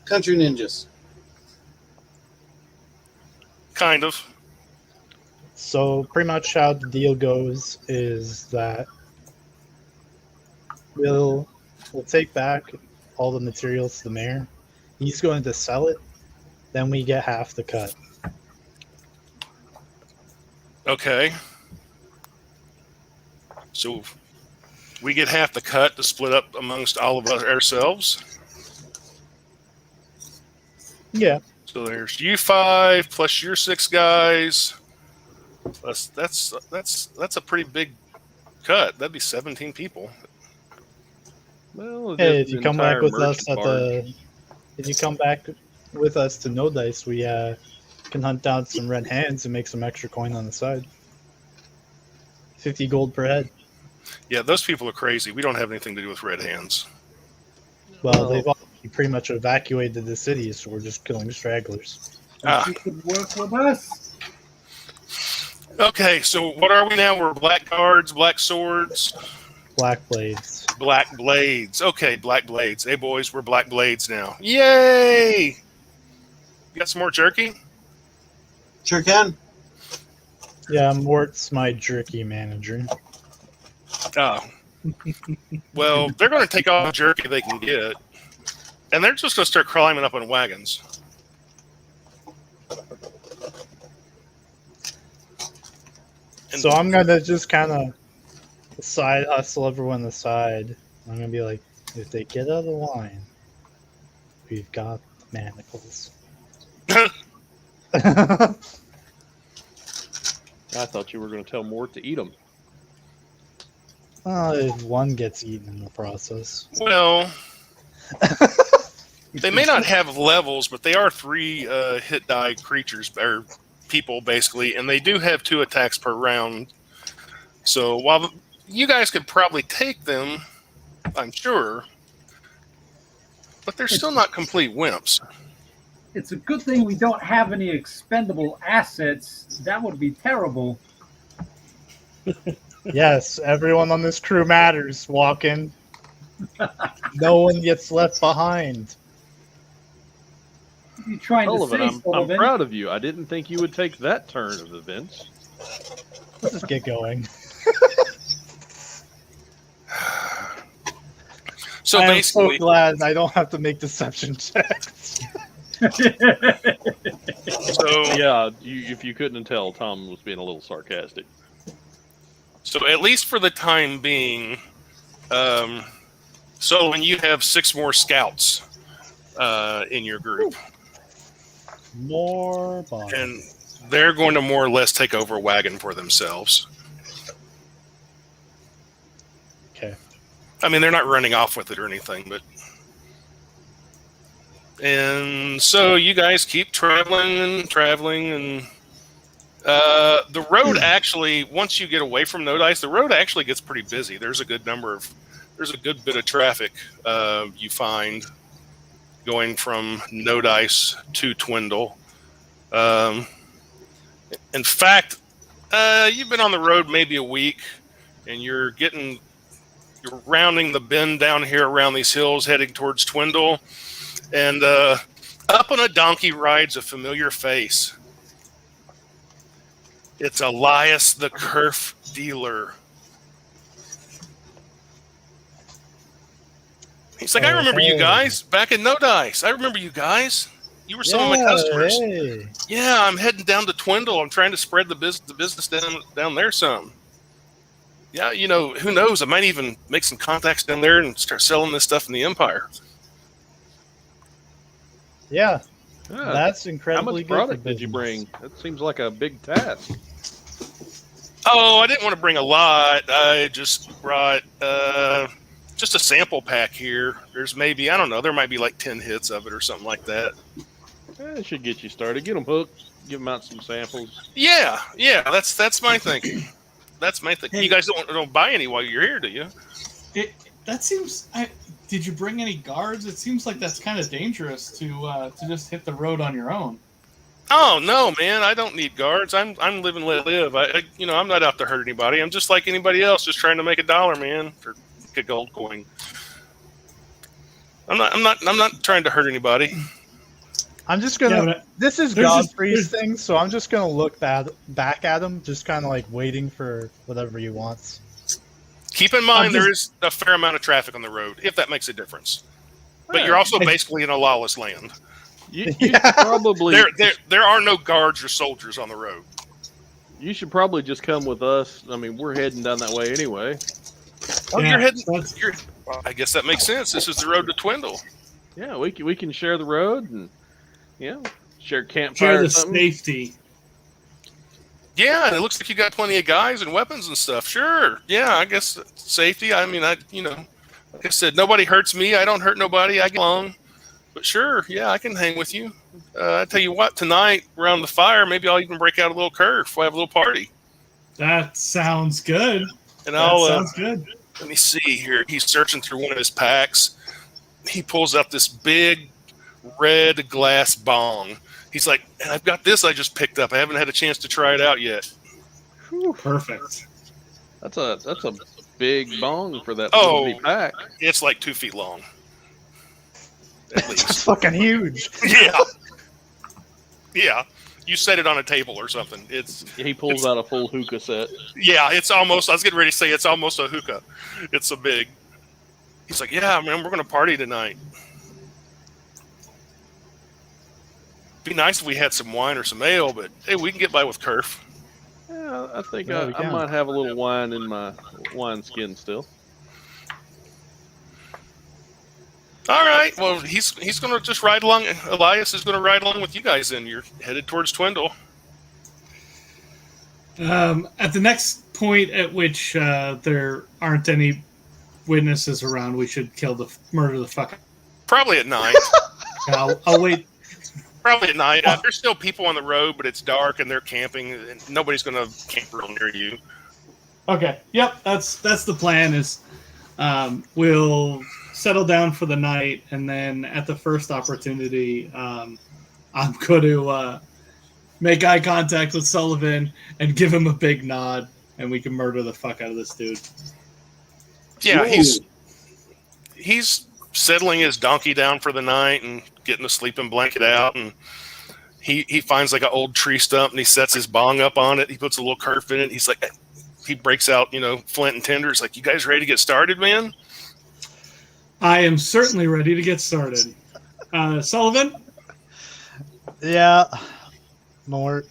Country ninjas. kind of. So pretty much how the deal goes is that we'll take back all the materials to the mayor. He's going to sell it. Then we get half the cut. Okay. So we get half the cut to split up amongst all of us ourselves. Yeah. So there's you 5 plus your 6 guys. Plus that's a pretty big cut. That'd be 17 people. Well, Hey, just if you the come back entire with us merchant at barge. if you come back with us to No Dice, we can hunt down some red hands and make some extra coin on the side. 50 gold per head. Yeah, those people are crazy. We don't have anything to do with red hands. Well, they've all pretty much evacuated the city, so we're just killing stragglers. Ah. You could work with us. Okay, so what are we now? We're black guards, black swords, Black blades. black blades. Okay, black blades. Hey, boys, we're black blades now. Yay! You got some more jerky? Sure can. Yeah, Mort's my jerky manager. Oh. Well, they're going to take all the jerky they can get, and they're just going to start climbing up on wagons. And So I'm gonna just kind of side hustle everyone aside. I'm gonna be like, if they get out of line, we've got the manacles. I thought you were going to tell Mort to eat them. If one gets eaten in the process. Well, they may not have levels, but they are 3 hit die creatures, or people, basically, and they do have 2 attacks per round. So while you guys could probably take them, I'm sure, but they're still not complete wimps. It's a good thing we don't have any expendable assets. That would be terrible. Yes, everyone on this crew matters. Walk in. No one gets left behind. You're trying Sullivan, to say, I'm Sullivan. proud of you. I didn't think you would take that turn of events. Let's just get going. So I am basically, so glad I don't have to make deception checks. so Yeah, if you couldn't tell, Tom was being a little sarcastic. So at least for the time being, Sullivan, you have 6 more scouts in your group, More bombs. and they're going to more or less take over a wagon for themselves. Okay. I mean, they're not running off with it or anything, but... And so you guys keep traveling, and the road actually, once you get away from No Dice, the road actually gets pretty busy. There's a good bit of traffic you find going from No Dice to Twindle. In fact, you've been on the road maybe a week, and you're rounding the bend down here around these hills, heading towards Twindle, and up on a donkey rides a familiar face. It's Elias the Kerf dealer. He's like, I remember you guys back in No Dice. I remember you guys. You were some of my customers. Hey. Yeah, I'm heading down to Twindle. I'm trying to spread the business down there some. Yeah, who knows? I might even make some contacts down there and start selling this stuff in the Empire. Yeah, Yeah. that's How incredibly much good. product for did you business. bring? That seems like a big task. Oh, I didn't want to bring a lot. I just brought just a sample pack here. There's maybe, I don't know, there might be like 10 hits of it or something like that. It should get you started. Get them hooked. Give them out some samples. Yeah, that's my thinking. That's my thinking. Hey. You guys don't buy any while you're here, do you? That seems. Did you bring any guards? It seems like that's kind of dangerous to just hit the road on your own. Oh no, man! I don't need guards. I'm living let live. I'm not out to hurt anybody. I'm just like anybody else, just trying to make $1, man, or a gold coin. I'm not trying to hurt anybody. I'm just gonna This is There's just- Godfrey's there's- thing, so I'm just gonna look back at him, just kind of like waiting for whatever he wants. Keep in mind I'm there just- is a fair amount of traffic on the road, if that makes a difference. But Yeah. you're also I- basically in a lawless land. You Yeah. should probably There are no guards or soldiers on the road. you should probably just come with us. I mean, we're heading down that way anyway. Oh, Yeah, you're heading. that's- Well, I guess that makes sense. This is the road to Twindle. Yeah, we can share the road and share campfire share or the something. safety. Yeah, and it looks like you got plenty of guys and weapons and stuff. Sure. Yeah, I guess safety. I mean, like I said, nobody hurts me. I don't hurt nobody. I get along. But sure, yeah, I can hang with you. I tell you what, tonight around the fire, maybe I'll even break out a little curve. We'll have a little party. That sounds good. And That I'll sounds good. let me see here. He's searching through one of his packs. He pulls out this big red glass bong. He's like, and I've got this I just picked up. I haven't had a chance to try it out yet. Perfect. That's a big bong for that Oh. little bitty pack. It's like 2 feet long. At It's least. fucking huge. Yeah. Yeah. You set it on a table or something. He pulls out a full hookah set. Yeah, it's almost, I was getting ready to say it's almost a hookah. It's so big. He's like, yeah, man, we're going to party tonight. Be nice if we had some wine or some ale, but hey, we can get by with Kerf. Yeah, I think Yeah, we I can. might have a little wine in my wine skin still. All right. Well, he's going to just ride along. Elias is going to ride along with you guys then. You're headed towards Twindle. At the next point at which there aren't any witnesses around, we should murder the fuck. Probably at night. I'll wait. Probably at night. There's still people on the road, but it's dark and they're camping. And nobody's going to camp real near you. Okay. Yep. That's the plan. Is we'll settle down for the night, and then at the first opportunity, I'm going to make eye contact with Sullivan and give him a big nod, and we can murder the fuck out of this dude. Yeah, he's settling his donkey down for the night and getting the sleeping blanket out, and he finds like an old tree stump and he sets his bong up on it. He puts a little kerf in it. He's like, he breaks out, flint and tinder. It's like, you guys ready to get started, man? I am certainly ready to get started. Sullivan? Yeah. Mort.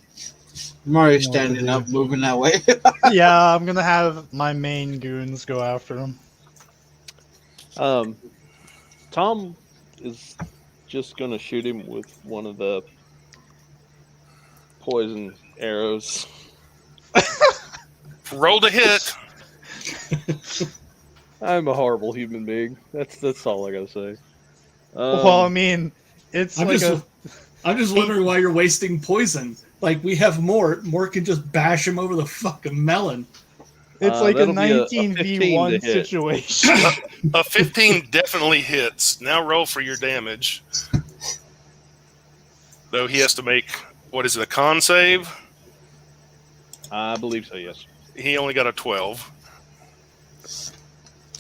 I'm already standing up, moving that way. Yeah, I'm gonna have my main goons go after him. Tom is just gonna shoot him with one of the poison arrows. Roll to hit. I'm a horrible human being. That's all I gotta say. Well, I mean, it's I'm like just wondering why you're wasting poison. Like, we have Mort. Mort can just bash him over the fucking melon. it's like a that'll be a 19v1 15 to hit. situation. A 15 definitely hits. Now roll for your damage. Though he has to make, what is it, a con save? I believe so. Yes. He only got a 12.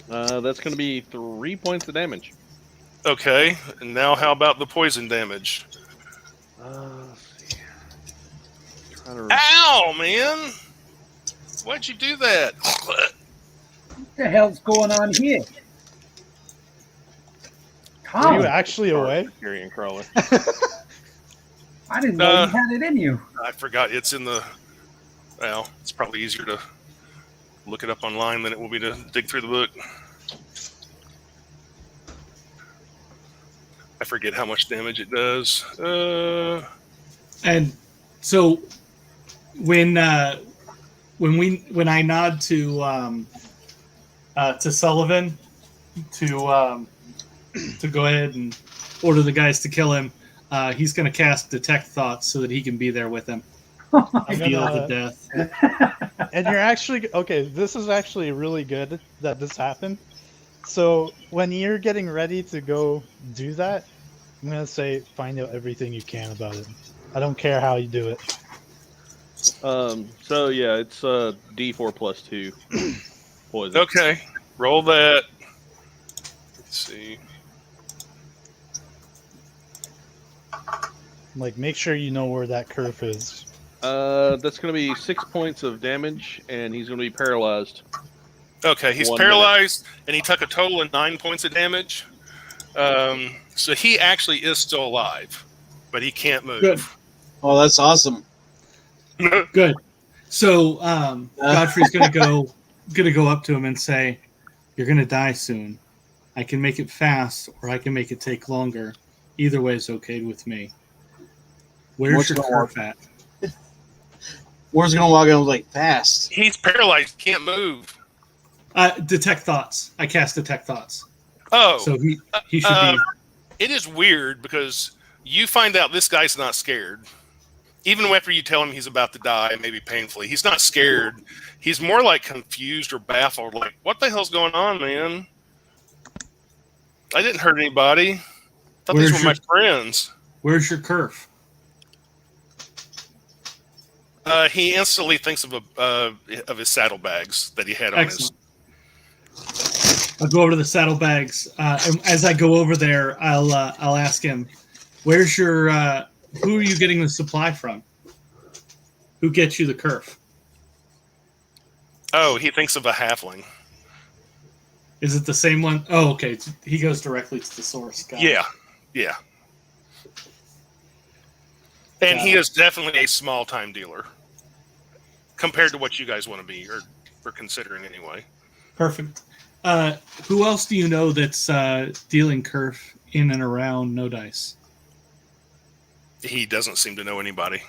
That's gonna be 3 points of damage. Okay, and now how about the poison damage? Let's see. Trying to Ow, man! Why'd you do that? What the hell's going on here? Are Tom, you actually away? Carrion crawler. I didn't know you had it in you. I forgot it's in the. Well, it's probably easier to look it up online than it will be to dig through the book. I forget how much damage it does. And so when I nod to Sullivan to go ahead and order the guys to kill him, he's going to cast Detect Thoughts so that he can be there with him. I'm Deal the gonna, death. and you're actually okay. This is actually really good that this happened. So when you're getting ready to go do that, I'm gonna say find out everything you can about it. I don't care how you do it. So yeah, it's D4 plus 2 poison. Okay, roll that. Let's see. Like, make sure you know where that curve is. That's going to be 6 points of damage, and he's going to be paralyzed. Okay, he's 1 minute. paralyzed, and he took a total of 9 points of damage. So he actually is still alive, but he can't move. Good. Oh, that's awesome. Good. So Godfrey's gonna go up to him and say, "You're gonna die soon. I can make it fast, or I can make it take longer. Either way is okay with me. Where's What's your going curve at?" Where's gonna walk in like fast? He's paralyzed, can't move. Detect thoughts. I cast detect thoughts. Oh, So he should be. it is weird because you find out this guy's not scared. Even after you tell him he's about to die, maybe painfully, he's not scared. He's more like confused or baffled, like, what the hell's going on, man? I didn't hurt anybody. Thought these were my friends. Where's your curve? He instantly thinks of his saddlebags that he had on his. Excellent. I'll go over to the saddlebags. And as I go over there, I'll ask him, "Where's your? Who are you getting the supply from? Who gets you the curve?" Oh, he thinks of a halfling. Is it the same one? Oh, okay. He goes directly to the source. Got it. Yeah. And he is definitely a small-time dealer compared to what you guys want to be or considering anyway. Perfect. Who else do you know that's dealing curve in and around No Dice? He doesn't seem to know anybody.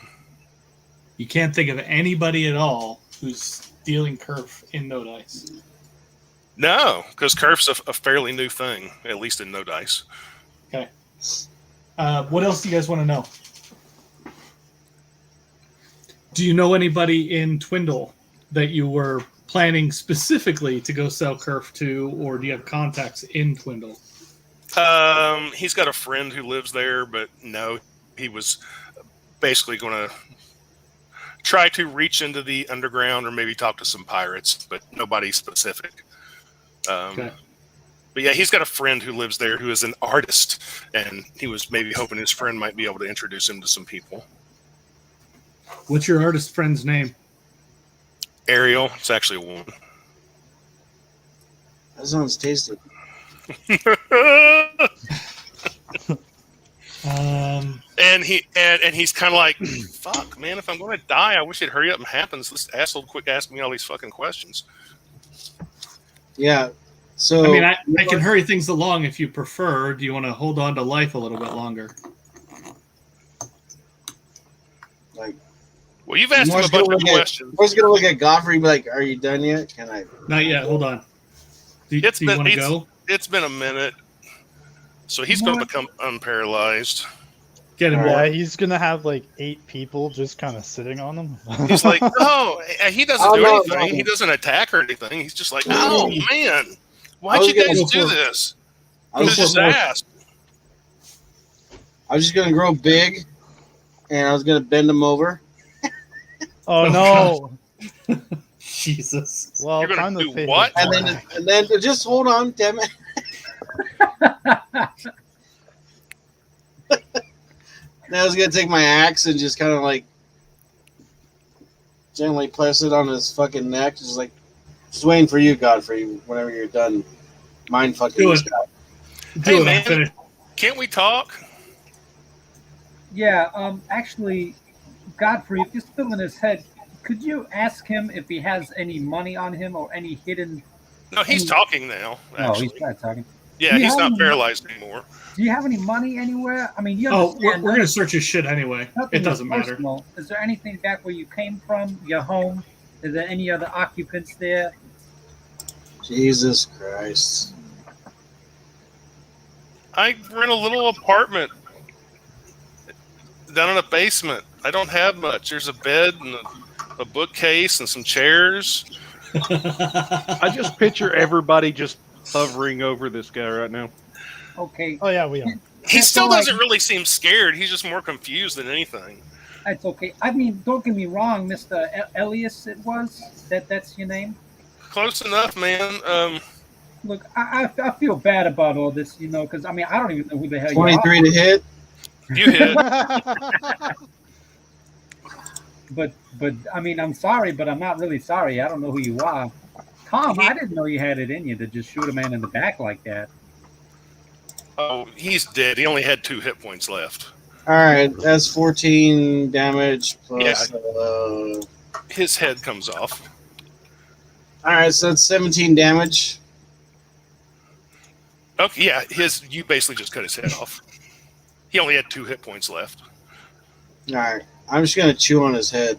You can't think of anybody at all who's dealing curve in No Dice. No, because Curve's a fairly new thing, at least in No Dice. Okay. What else do you guys want to know? Do you know anybody in Twindle that you were planning specifically to go sell curve to, or do you have contacts in Twindle? He's got a friend who lives there, but no, he was basically going to try to reach into the underground or maybe talk to some pirates, but nobody specific. Okay. But yeah, he's got a friend who lives there who is an artist, and he was maybe hoping his friend might be able to introduce him to some people. What's your artist friend's name? Ariel, it's actually a woman. That sounds tasty. And he's kind of like, fuck, man, if I'm going to die, I wish it'd hurry up and happen. So this asshole quit asking me all these fucking questions. Yeah. So I mean, I can hurry things along if you prefer. Do you want to hold on to life a little bit longer? like, Well, you've asked him a bunch of questions. I was gonna look at Godfrey and be like, "Are you done yet? Can I?" Not yet. Hold on. Do you want to go? It's been a minute. So he's going to become unparalyzed. Get him. Yeah, he's gonna have like 8 people just kind of sitting on him. He's like, no, he doesn't do no, anything. no. He doesn't attack or anything. He's just like, oh man, I why'd was you gonna guys go do for- this? I was He just gonna- asked. I was just gonna grow big, and I was gonna bend him over. Oh no! Jesus. Well, You're gonna time to do fade what? it. And then just hold on, damn it. Then I was gonna take my axe and just kind of like gently press it on his fucking neck, just waiting for you, Godfrey. Whenever you're done, mind fucking Do this it. guy. Hey, Good, man. I'm finished. Can't we talk? Yeah, actually, Godfrey, if you're still in his head, could you ask him if he has any money on him or any hidden... No, he's talking now. Oh, Actually, he's not talking. yeah, Do you he's have not any- paralyzed anymore. Do you have any money anywhere? I mean, you Oh, understand... we're going to search his shit anyway. nothing It doesn't is matter. personal. Is there anything back where you came from, your home? Is there any other occupants there? Jesus Christ. I rent a little apartment down in a basement. I don't have much. There's a bed and a bookcase and some chairs. I just picture everybody just hovering over this guy right now. Okay, Oh yeah, we are. He That's still all I- doesn't really seem scared. He's just more confused than anything. that's okay. I mean, don't get me wrong, Mr. Elias, it was? That's your name? Close enough, man. Look, I feel bad about all this, because, I mean, I don't even know who the hell you are. 23 to hit. You hit. But I mean, I'm sorry, but I'm not really sorry. I don't know who you are. Tom, I didn't know you had it in you to just shoot a man in the back like that. Oh, he's dead. He only had 2 hit points left. All right, that's 14 damage plus. His head comes off. All right, so that's 17 damage. Okay, yeah, you basically just cut his head off. He only had 2 hit points left. All right, I'm just gonna chew on his head.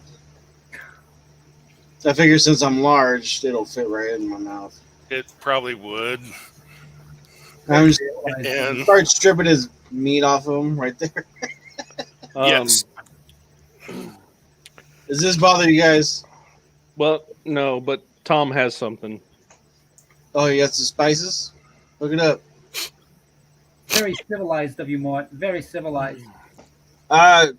I figure since I'm large, it'll fit right in my mouth. It probably would. I'm just And start stripping his meat off of him right there. yes, Does this bother you guys? Well, no, but Tom has something. Oh, you got some spices? Look it up. Very civilized of you, Mort. Very civilized. I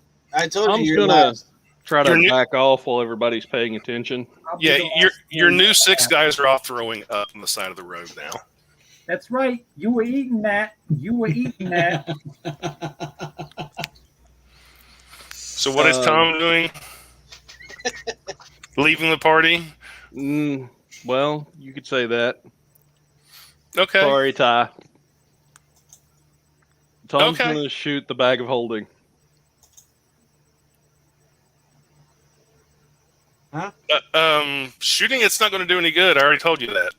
told Tom's you you're gonna last. try to You're new- back off while everybody's paying attention. I'll be yeah, the last your one. new 6 guys are all throwing up on the side of the road now. That's right. You were eating that. You were eating that. So what is Tom doing? Leaving the party? Well, you could say that. Okay. Sorry, Ty. Tom's Okay. going to shoot the bag of holding. Shooting it's not going to do any good. I already told you that.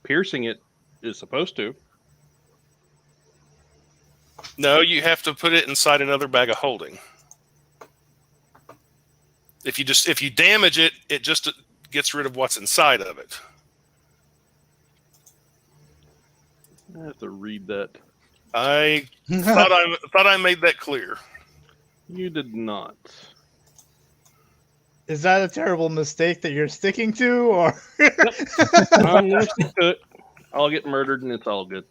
Piercing it is supposed to. No, you have to put it inside another bag of holding. If you damage it, it just gets rid of what's inside of it. I have to read that. I thought I made that clear. You did not. Is that a terrible mistake that you're sticking to, or? I'm going to stick to it. I'll get murdered and it's all good.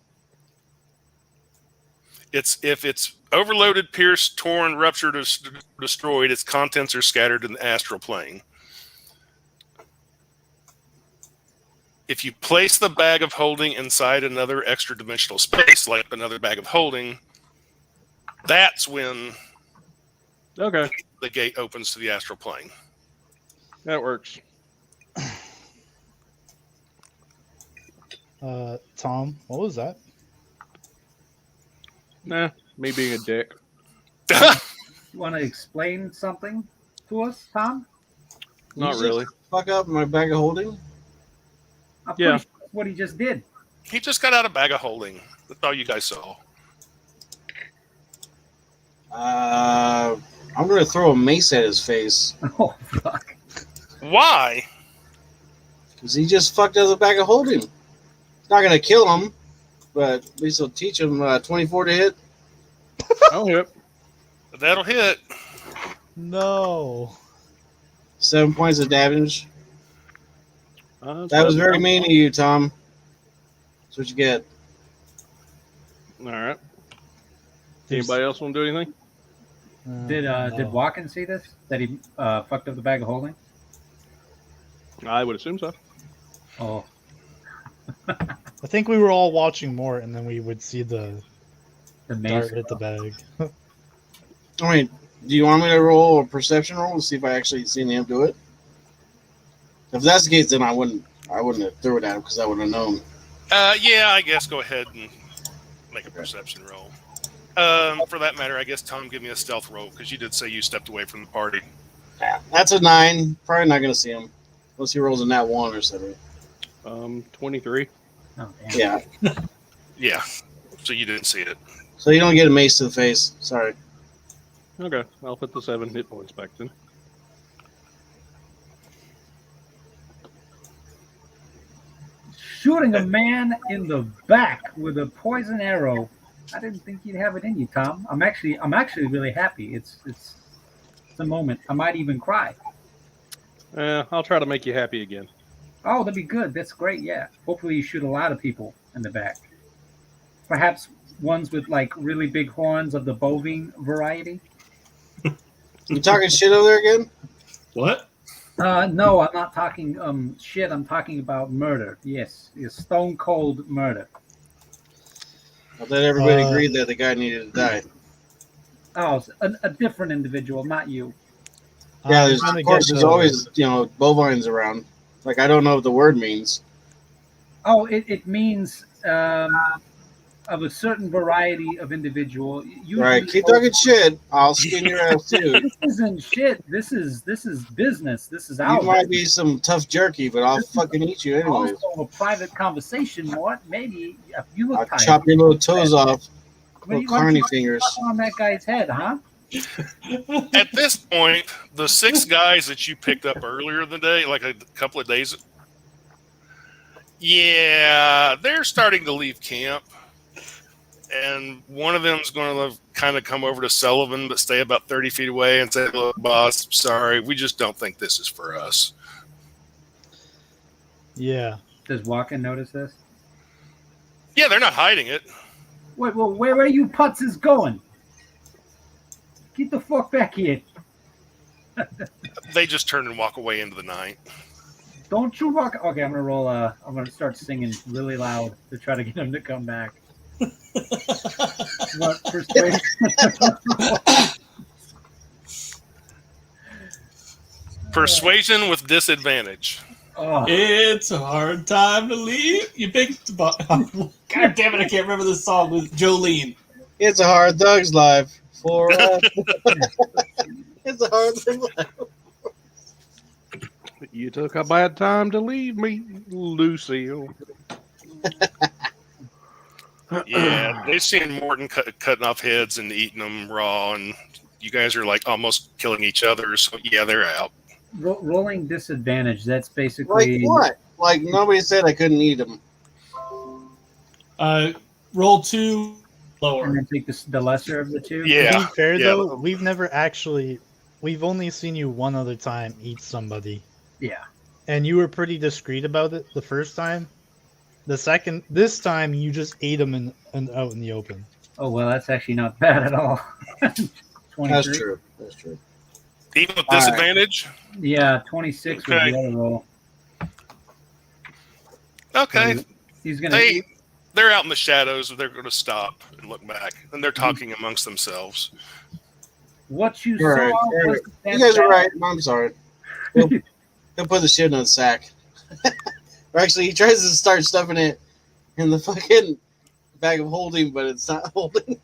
If it's overloaded, pierced, torn, ruptured, or destroyed, its contents are scattered in the astral plane. If you place the bag of holding inside another extra dimensional space, like another bag of holding, that's when Okay, the gate opens to the astral plane. that works. Tom, what was that? Nah, me being a dick. You want to explain something to us, Tom? Not You really. just Fuck up my bag of holding. I'm Yeah. pretty sure that's what he just did. He just got out a bag of holding. That's all you guys saw. I'm gonna throw a mace at his face Oh, fuck. Why? because he just fucked up the bag of holding. It's not gonna kill him, but at least it'll teach him 24 to hit. Oh, yep. That'll hit. No. 7 points of damage. That was very mean of you, Tom. That's what you get. All right. Anybody else want to do anything? Did no. Watkins see this? That he fucked up the bag of holding? I would assume so. Oh, I think we were all watching more, and then we would see the the mace. dart hit the bag. I mean, do you want me to roll a perception roll to see if I actually seen him do it? If that's the case, then I wouldn't have threw it at him because I would have known. Yeah, I guess go ahead and make a perception roll. For that matter, I guess Tom, give me a stealth roll because you did say you stepped away from the party. Yeah, that's a 9. Probably not gonna see him unless he rolls a nat 1 or something. 23. Oh, damn. Yeah, Yeah, so you didn't see it. so you don't get a mace to the face. Sorry. Okay, I'll put the 7 hit points back then. Shooting a man in the back with a poison arrow. I didn't think you'd have it in you, Tom. I'm actually really happy. It's a moment. I might even cry. I'll try to make you happy again. Oh, that'd be good. That's great. Yeah. Hopefully, you shoot a lot of people in the back. Perhaps ones with like really big horns of the bovine variety. You talking shit over there again? What? No, I'm not talking shit. I'm talking about murder. Yes, stone cold murder. I thought everybody agreed that the guy needed to die. Oh, a different individual, not you. Yeah, I'm of gonna course, get there's the- always bovines around. Like I don't know what the word means. Oh, it means of a certain variety of individual. Usually, Right? Keep talking shit. I'll skin your ass too. This isn't shit. This is business. This is You our might business. be some tough jerky, but I'll This is fucking eat you anyways. Also a private conversation, Mort. Maybe if you look I'll tired. chop your little toes off. What do Little you want carny to fingers. on that guy's head, huh? At this point, the 6 guys that you picked up earlier in the day, like a couple of days, yeah, they're starting to leave camp. And one of them's going to kind of come over to Sullivan, but stay about 30 feet away and say, "Look, boss, sorry, we just don't think this is for us." Yeah. Does Walken notice this? Yeah, they're not hiding it. Wait, well, where are you putz is going? Get the fuck back here. They just turn and walk away into the night. Don't you walk. Okay, I'm gonna roll. I'm gonna start singing really loud to try to get him to come back. What persuasion? Persuasion with disadvantage. Oh, It's a hard time to leave. You picked the God damn it, I can't remember the song with Jolene. It's a hard thug's life for us. It's a hard thug's life. You took a bad time to leave me, Lucille. Yeah, they've seen Morton cutting off heads and eating them raw, and you guys are like almost killing each other. So yeah, they're out. rolling disadvantage. That's basically Like what? Like nobody said I couldn't eat them. Roll 2 and lower. then take the lesser of the two. To Yeah, be fair yeah. though, we've only seen you one other time eat somebody. Yeah. And you were pretty discreet about it the first time. This time you just ate them out in the open. Oh well, that's actually not bad at all. 23. That's true. That's true. Even with All right. disadvantage. Yeah, 26 was Okay. the other roll. Okay, He's gonna. they're out in the shadows. They're going to stop and look back, and they're talking amongst themselves. What you All right, saw all was right. You guys are right. I'm sorry. He'll put the shit in a sack. Or actually, he tries to start stuffing it in the fucking bag of holding, but it's not holding.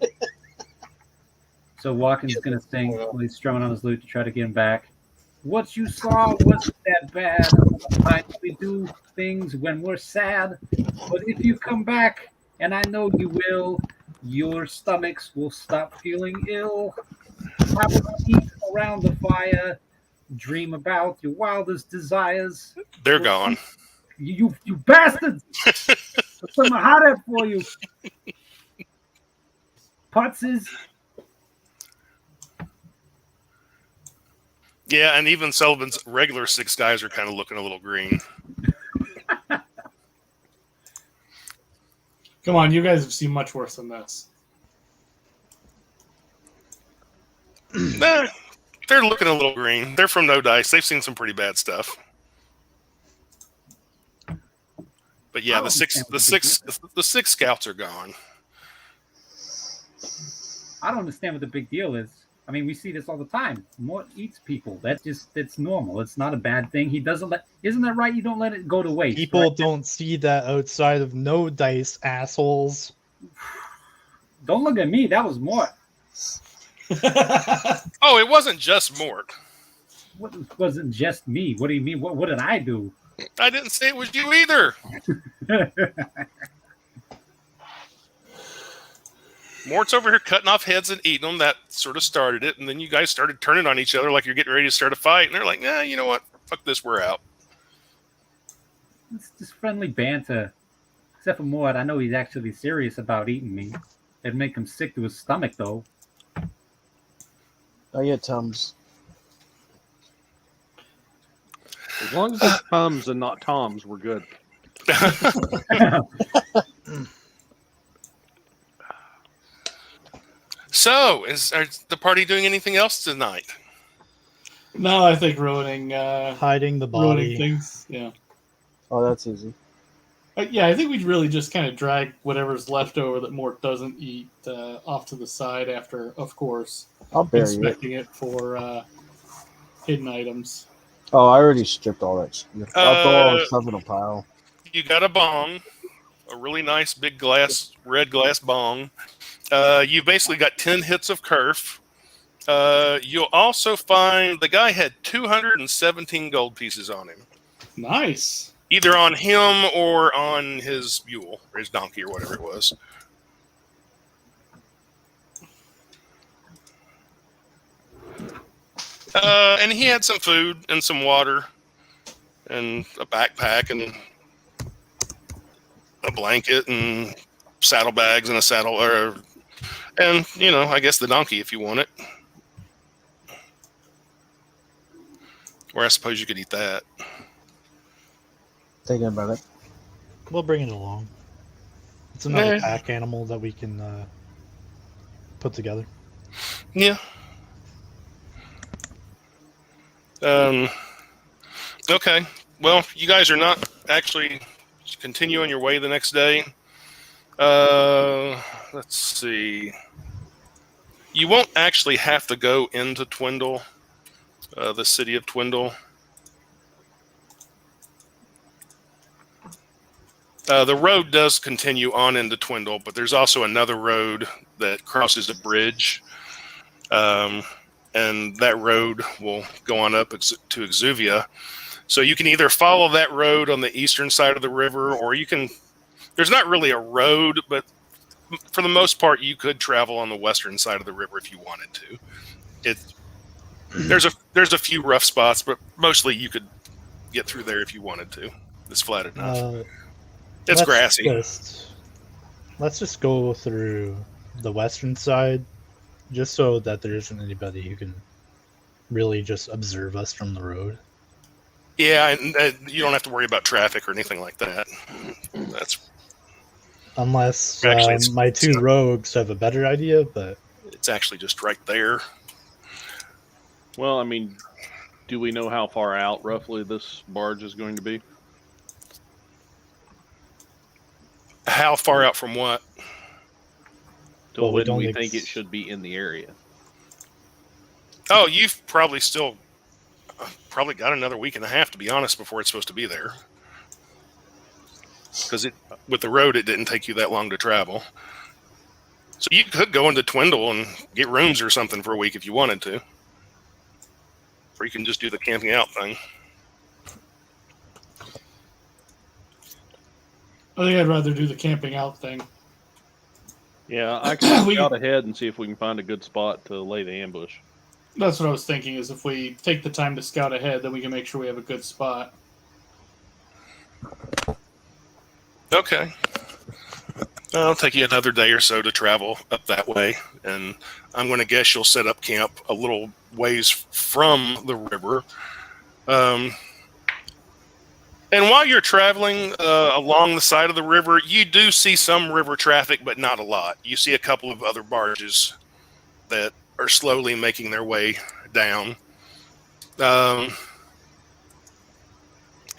So Walken's gonna sing while he's strumming on his lute to try to get him back. What you saw wasn't that bad. Sometimes we do things when we're sad, but if you come back, and I know you will, your stomachs will stop feeling ill. Have a seat around the fire. Dream about your wildest desires. They're gone. You bastards! Put some hot up for you. Putzes. Yeah, and even Sullivan's regular 6 guys are kind of looking a little green. Come on, you guys have seen much worse than this. Nah, they're looking a little green. They're from No Dice. They've seen some pretty bad stuff. But yeah, the six scouts are gone. I don't understand what the big deal is. I mean, we see this all the time. Mort eats people. That's normal. It's not a bad thing. He doesn't let. Isn't that right? You don't let it go to waste. People right? don't see that outside of No Dice, assholes. Don't look at me. That was Mort. Oh, it wasn't just Mort. What wasn't just me? What do you mean? What did I do? I didn't say it was you either. Mort's over here cutting off heads and eating them. That sort of started it. And then you guys started turning on each other like you're getting ready to start a fight. And they're like, nah, you know what? Fuck this. We're out. It's just friendly banter. Except for Mort, I know he's actually serious about eating me. It'd make him sick to his stomach, though. I get Tums. As long as it's Tums and not Toms, we're good. So, is the party doing anything else tonight? No, I think ruining Hiding the body. things. Yeah. Oh, that's easy. Yeah, I think we'd really just kind of drag whatever's left over that Mort doesn't eat off to the side after, of course, I'll bury it. inspecting it for hidden items. Oh, I already stripped all that shit. I'll throw all the stuff in a pile. You got a bong, a really nice big red glass bong. You've basically got 10 hits of kerf. You'll also find the guy had 217 gold pieces on him. Nice. Either on him or on his mule, or his donkey, or whatever it was. And he had some food and some water and a backpack and a blanket and saddlebags and a saddle, and I guess the donkey if you want it. Or I suppose you could eat that. Thinking about it. We'll bring it along. It's another Nah. pack animal that we can put together. Yeah. Okay. Well, you guys are not actually continuing your way the next day. Let's see. You won't actually have to go into Twindle, the city of Twindle. The road does continue on into Twindle, but there's also another road that crosses a bridge. And that road will go on up to Exuvia. So you can either follow that road on the eastern side of the river, or you can... There's not really a road, but for the most part, you could travel on the western side of the river if you wanted to. There's a few rough spots, but mostly you could get through there if you wanted to. It's flat enough. It's grassy. Let's just go through the western side, just so that there isn't anybody who can really just observe us from the road. Yeah, and you don't have to worry about traffic or anything like that. That's Unless Actually, my two rogues have a better idea, but it's actually just right there. Well, I mean, do we know how far out roughly this barge is going to be? How far out from what? To Well, we when don't we ex- think it should be in the area? Oh, you've probably got another week and a half, to be honest, before it's supposed to be there. Because with the road, it didn't take you that long to travel. So you could go into Twindle and get rooms or something for a week if you wanted to. Or you can just do the camping out thing. I think I'd rather do the camping out thing. Yeah, I can We- scout ahead and see if we can find a good spot to lay the ambush. That's what I was thinking, is if we take the time to scout ahead, then we can make sure we have a good spot. Okay. It'll take you another day or so to travel up that way, and I'm going to guess you'll set up camp a little ways from the river. And while you're traveling along the side of the river, you do see some river traffic, but not a lot. You see a couple of other barges that are slowly making their way down.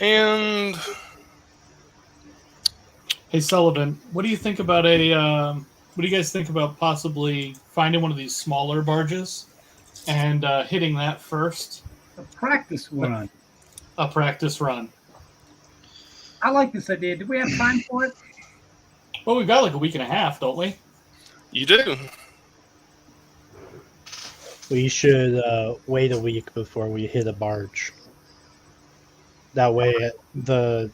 And Hey Sullivan, what do you think about what do you guys think about possibly finding one of these smaller barges and hitting that first? A practice run. A practice run. I like this idea. Do we have time for it? Well, we've got like a week and a half, don't we? you do. we should wait a week before we hit a barge. That way, the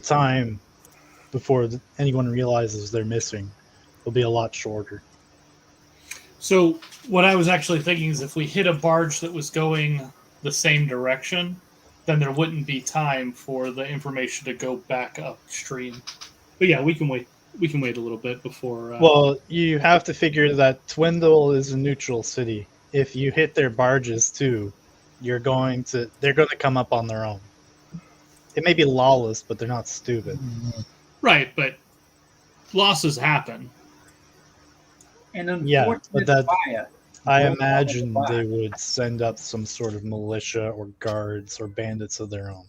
time before anyone realizes they're missing will be a lot shorter. So what I was actually thinking is if we hit a barge that was going the same direction, then there wouldn't be time for the information to go back upstream. But yeah, we can wait. We can wait a little bit before. Well, you have to figure that Twindle is a neutral city. If you hit their barges too, they're going to come up on their own. It may be lawless, but they're not stupid. right, but losses happen. And Yeah, unfortunately, but I Well, imagine why? they would send up some sort of militia or guards or bandits of their own.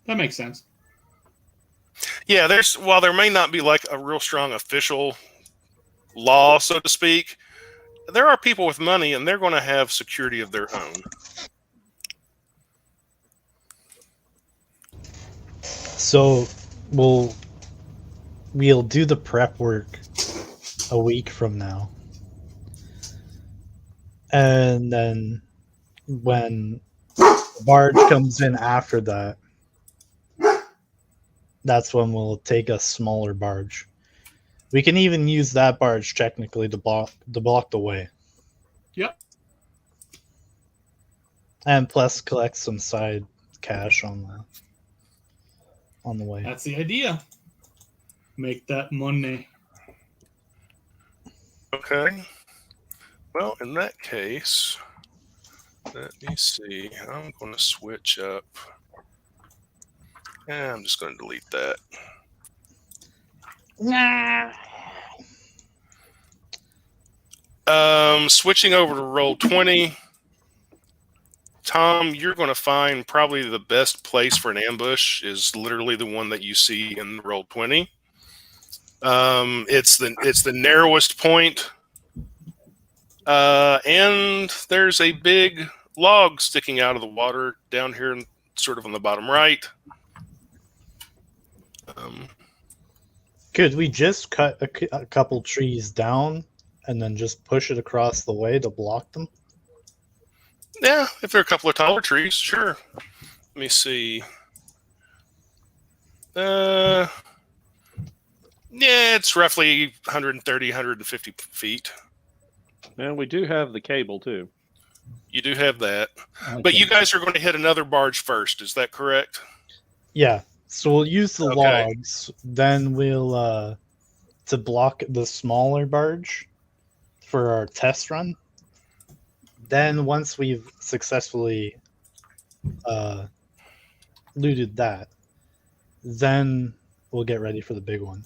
That makes sense. Yeah, while there may not be like a real strong official law, so to speak, there are people with money and they're going to have security of their own. So we'll do the prep work a week from now. And then when the barge comes in after that, that's when we'll take a smaller barge. We can even use that barge technically to block the way. Yep. And plus collect some side cash on the way. That's the idea. Make that money. Okay. Well, in that case, let me see. I'm going to switch up. And I'm just going to delete that. Switching over to Roll20. Tom, you're going to find probably the best place for an ambush is literally the one that you see in Roll20. It's the narrowest point. And there's a big log sticking out of the water down here, sort of on the bottom right. Could we just cut a couple trees down and then just push it across the way to block them? Yeah, if there are a couple of taller trees, sure. Let me see. Yeah, it's roughly 130, 150 feet. And we do have the cable too. You do have that. Okay. But you guys are going to hit another barge first, is that correct? Yeah. So we'll use the Okay. logs, then we'll to block the smaller barge for our test run. Then once we've successfully looted that, then we'll get ready for the big one.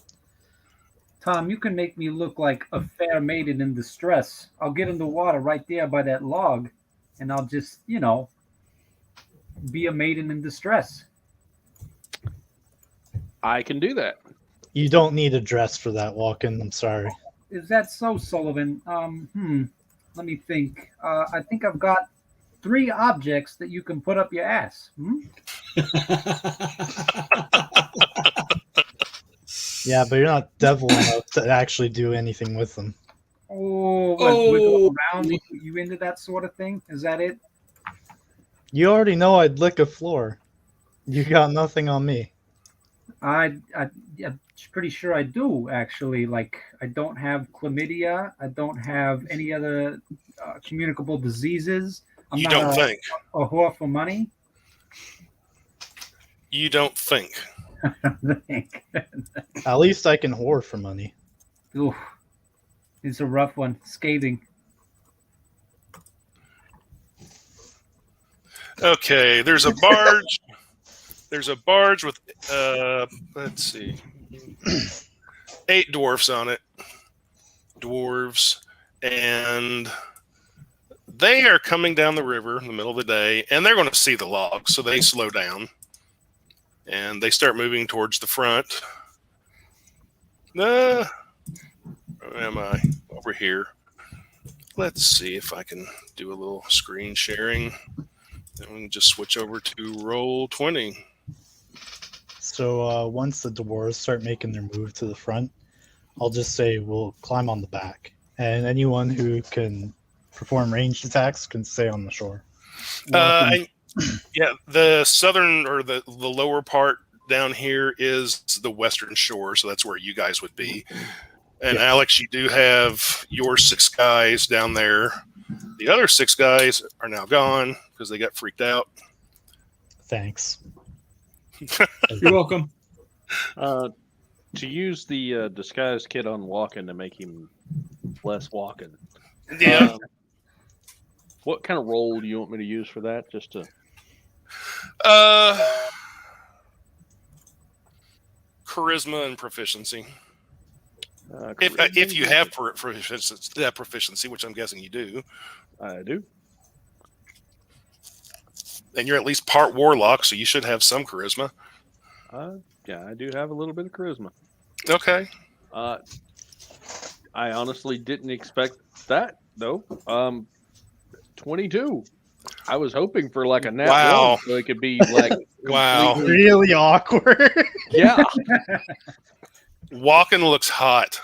Tom, you can make me look like a fair maiden in distress. I'll get in the water right there by that log, and I'll just, be a maiden in distress. I can do that. You don't need a dress for that, Walken. I'm sorry. Is that so, Sullivan? Let me think. I think I've got 3 objects that you can put up your ass. Yeah, but you're not devil enough to actually do anything with them. Oh, Oh. wiggle around? You into that sort of thing? Is that it? You already know I'd lick a floor. You got nothing on me. I'm pretty sure I do, actually. Like, I don't have chlamydia. I don't have any other communicable diseases. I'm You not don't a, think. a whore for money. You don't think. At least I can whore for money. Oof. It's a rough one. Scathing. Okay, there's a barge. There's a barge with, let's see, 8 dwarfs on it. Dwarves. And they are coming down the river in the middle of the day, and they're going to see the log, so they slow down. And they start moving towards the front. Where am I? Over here. Let's see if I can do a little screen sharing. And we can just switch over to Roll20. So once the dwarves start making their move to the front, I'll just say we'll climb on the back. And anyone who can perform ranged attacks can stay on the shore. And, yeah, the southern or the lower part down here is the western shore, so that's where you guys would be. And Yeah. Alex, you do have your 6 guys down there. The other 6 guys are now gone because they got freaked out. Thanks. You're welcome. To use the disguise kit on Walken to make him less Walken. Yeah. What kind of roll do you want me to use for that? Just to Charisma and proficiency. charisma? If you have proficiency, which I'm guessing you do, I do. and you're at least part warlock, so you should have some charisma. Yeah, I do have a little bit of charisma. Okay. I honestly didn't expect that though. 22. I was hoping for like a nat Wow. one, so it could be like Wow. completely. Really awkward. Yeah. Walking looks hot.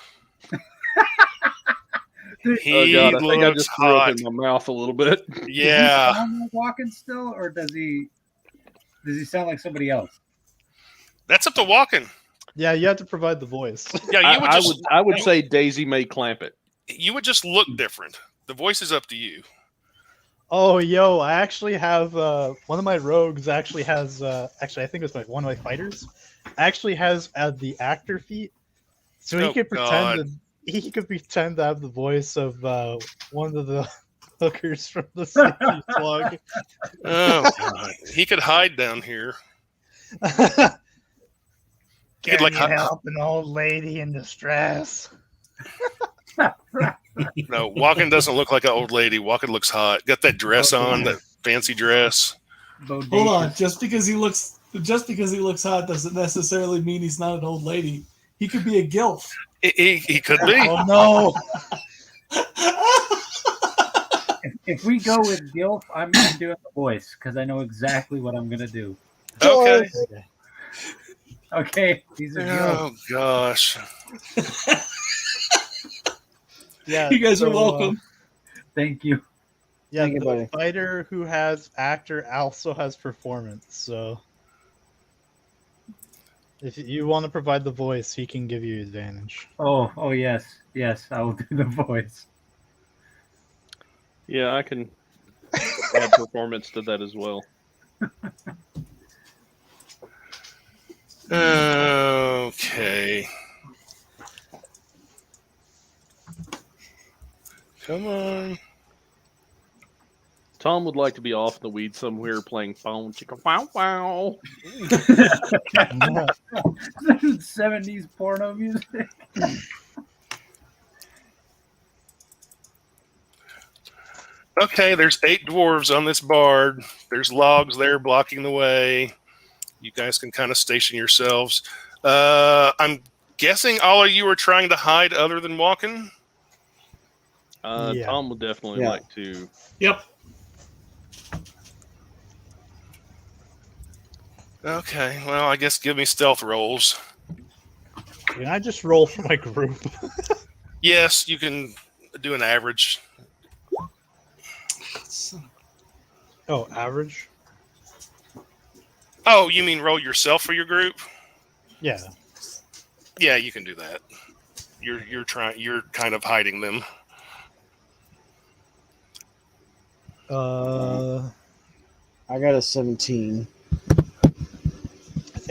He Oh god, I think I looks just threw up hot. in my mouth a little bit. Yeah. Does he sound like Walken still, or does he sound like somebody else? That's up to Walking. Yeah, you have to provide the voice. Yeah, I would say Daisy may clamp it. you would just look different. The voice is up to you. Oh, yo, I actually have one of my rogues actually has actually I think it's one of my fighters actually has the actor feat, so he Oh, could God. pretend to have the voice of one of the hookers from the city slug. Oh, God. He could hide down here. He could, like, help an old lady in distress? no, Walking doesn't look like an old lady. Walking looks hot. Got that dress on, that fancy dress. Hold on, just because he looks hot doesn't necessarily mean he's not an old lady. He could be a gilf. He could be. Oh no! If we go with Gilf, I'm doing the voice because I know exactly what I'm gonna do. Okay. Okay, these are Gilf. Oh, gosh. Yeah, You guys are so, welcome. Thank you. Yeah, Thank you, the buddy. fighter who has actor also has performance. So if you want to provide the voice, he can give you advantage. Oh yes, I will do the voice. Yeah, I can add performance to that as well. Okay. Come on. Tom would like to be off in the weeds somewhere playing phone chicka wow wow. 70s porno music. Okay, there's 8 dwarves on this barge. There's logs there blocking the way. You guys can kind of station yourselves. I'm guessing all of you are trying to hide other than Walking? Yeah. Tom would definitely Yeah. like to. Yep. Okay, well, I guess give me stealth rolls. Can I just roll for my group? Yes, you can do an average. Oh, average? Oh, you mean roll yourself for your group? Yeah. Yeah, you can do that. You're kind of hiding them. I I got a 17.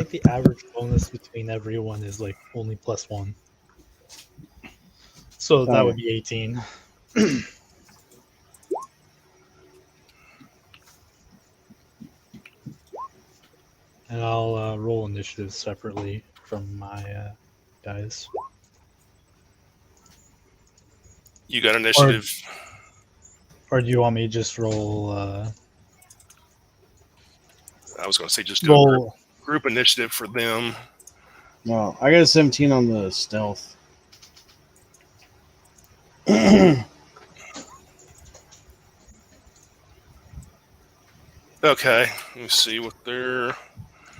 think the average bonus between everyone is like only +1. So that would be 18. And I'll roll initiative separately from my guys. You got initiative. Or do you want me to just roll? I was going to say just do a Roll. group initiative for them. No, I got a 17 on the stealth. Okay, let me see what they're.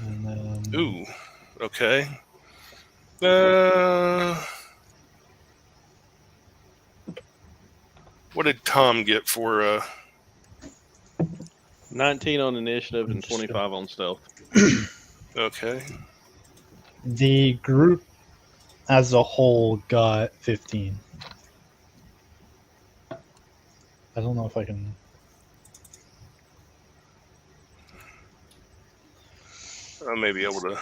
And then, Ooh, okay. What did Tom get for? 19 on initiative and 25 on stealth. Okay. the group as a whole got 15. I don't know if I can. I may be able to.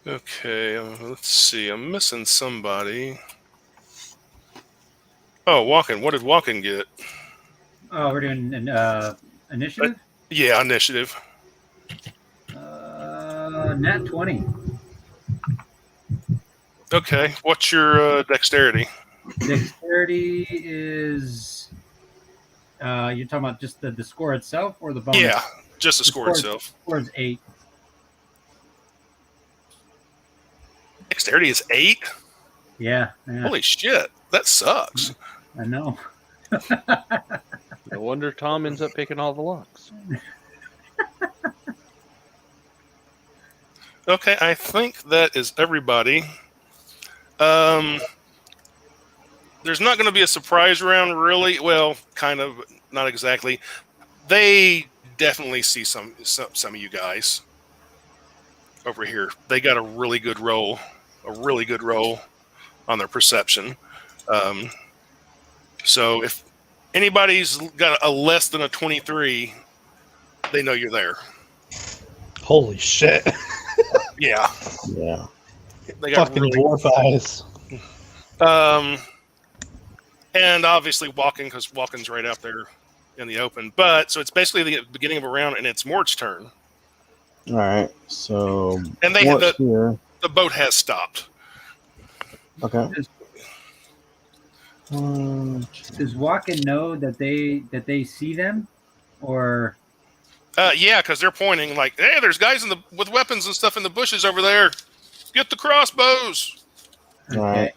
Okay, let's see. I'm missing somebody. Oh, Walken. What did Walken get? Oh, we're doing an initiative. Yeah, initiative. Nat 20. Okay. What's your dexterity? Dexterity is. You're talking about just the score itself or the bonus? Yeah, just the score itself. Score is 8. Dexterity is 8? Yeah. Holy shit. That sucks. I know. No wonder Tom ends up picking all the locks. Okay, I think that is everybody. There's not going to be a surprise round, really. Well, kind of, not exactly. They definitely see some of you guys over here. They got a really good roll on their perception. So if anybody's got a less than a 23, they know you're there. Holy shit. Yeah. Yeah. They got Fucking really, dwarf eyes. and obviously because walking's right out there in the open. But so it's basically the beginning of a round, and it's Mort's turn. All right. So And they Mort's here. the boat has stopped. Okay. Does Walken know that they see them, or? Yeah, because they're pointing like, "Hey, there's guys with weapons and stuff in the bushes over there. Get the crossbows." All right.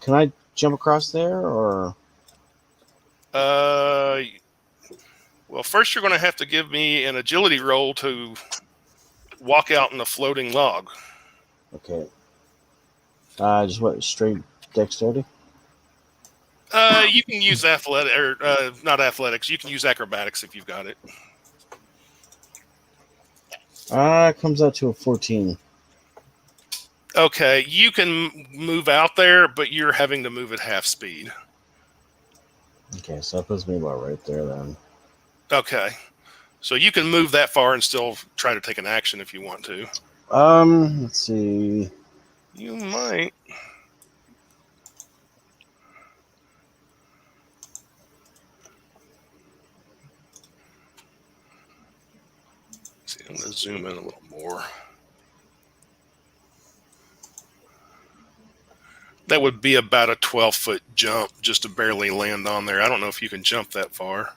Can I jump across there, or? Well, first you're going to have to give me an agility roll to walk out in a floating log. Okay. Just what? Straight dexterity? You can use not athletics. You can use acrobatics if you've got it. It comes out to a 14. Okay, you can move out there, but you're having to move at half speed. Okay, so that puts me about right there then. Okay, so you can move that far and still try to take an action if you want to. Let's see. You might. See, I'm going to zoom in a little more. That would be about a 12-foot jump just to barely land on there. I don't know if you can jump that far.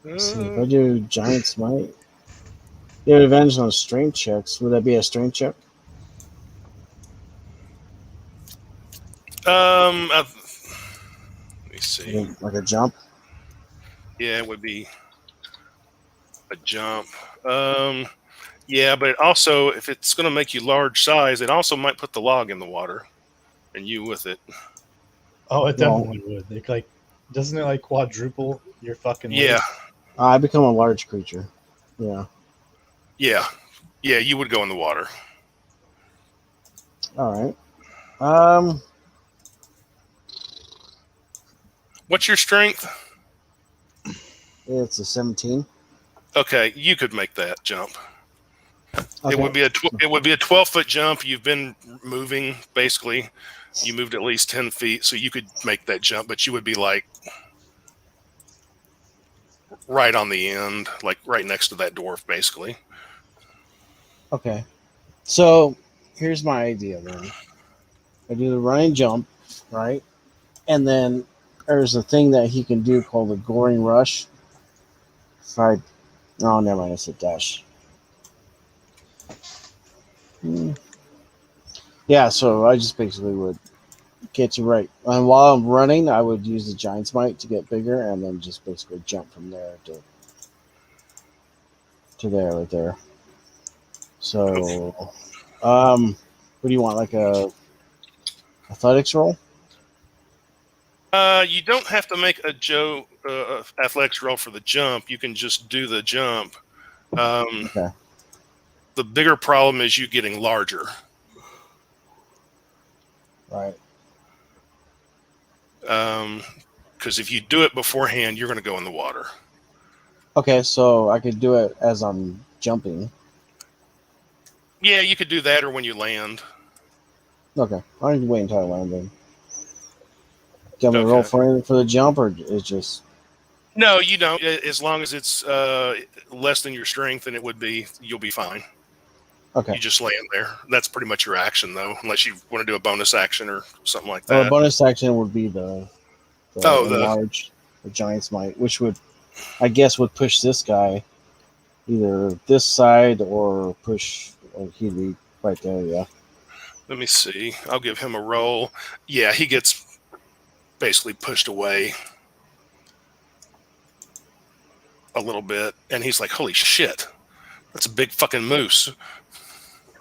Let's see, if I do giant smite, you have advantage on strength checks. Would that be a strength check? Let me see. Like a jump? Yeah, it would be a jump. Yeah, but it also, if it's going to make you large size, it also might put the log in the water, and you with it. Oh, it definitely would. Doesn't it like quadruple your fucking weight? Yeah. I become a large creature. Yeah. Yeah, you would go in the water. All right. What's your strength? It's a 17. Okay, you could make that jump. Okay. It would be a 12-foot jump. You've been moving basically. You moved at least 10 feet, so you could make that jump, but you would be like right on the end, like right next to that dwarf, basically. Okay. So here's my idea then. I do the running jump, right? And then there's a thing that he can do called the goring rush. Oh, never mind. It's a dash. Yeah, so I just basically would get to right. And while I'm running, I would use the giant smite to get bigger and then just basically jump from there to there, right there. So, what do you want? Like a athletics roll? You don't have to make a athletics roll for the jump. You can just do the jump. Okay. The bigger problem is you getting larger. Right. Because if you do it beforehand, you're going to go in the water. Okay, so I could do it as I'm jumping. Yeah, you could do that or when you land. Okay, I need to wait until I land then. Do you want me to roll for the jump, or it's just... No, you don't. As long as it's less than your strength, then it would be. You'll be fine. Okay. You just land there. That's pretty much your action, though, unless you want to do a bonus action or something like Or that. a bonus action would be the Oh, enlarge, the giant's might, which would, I guess, would push this guy either this side or push. Or he'd be right there. Yeah. Let me see. I'll give him a roll. Yeah, he gets basically pushed away a little bit, and he's like, "Holy shit, that's a big fucking moose."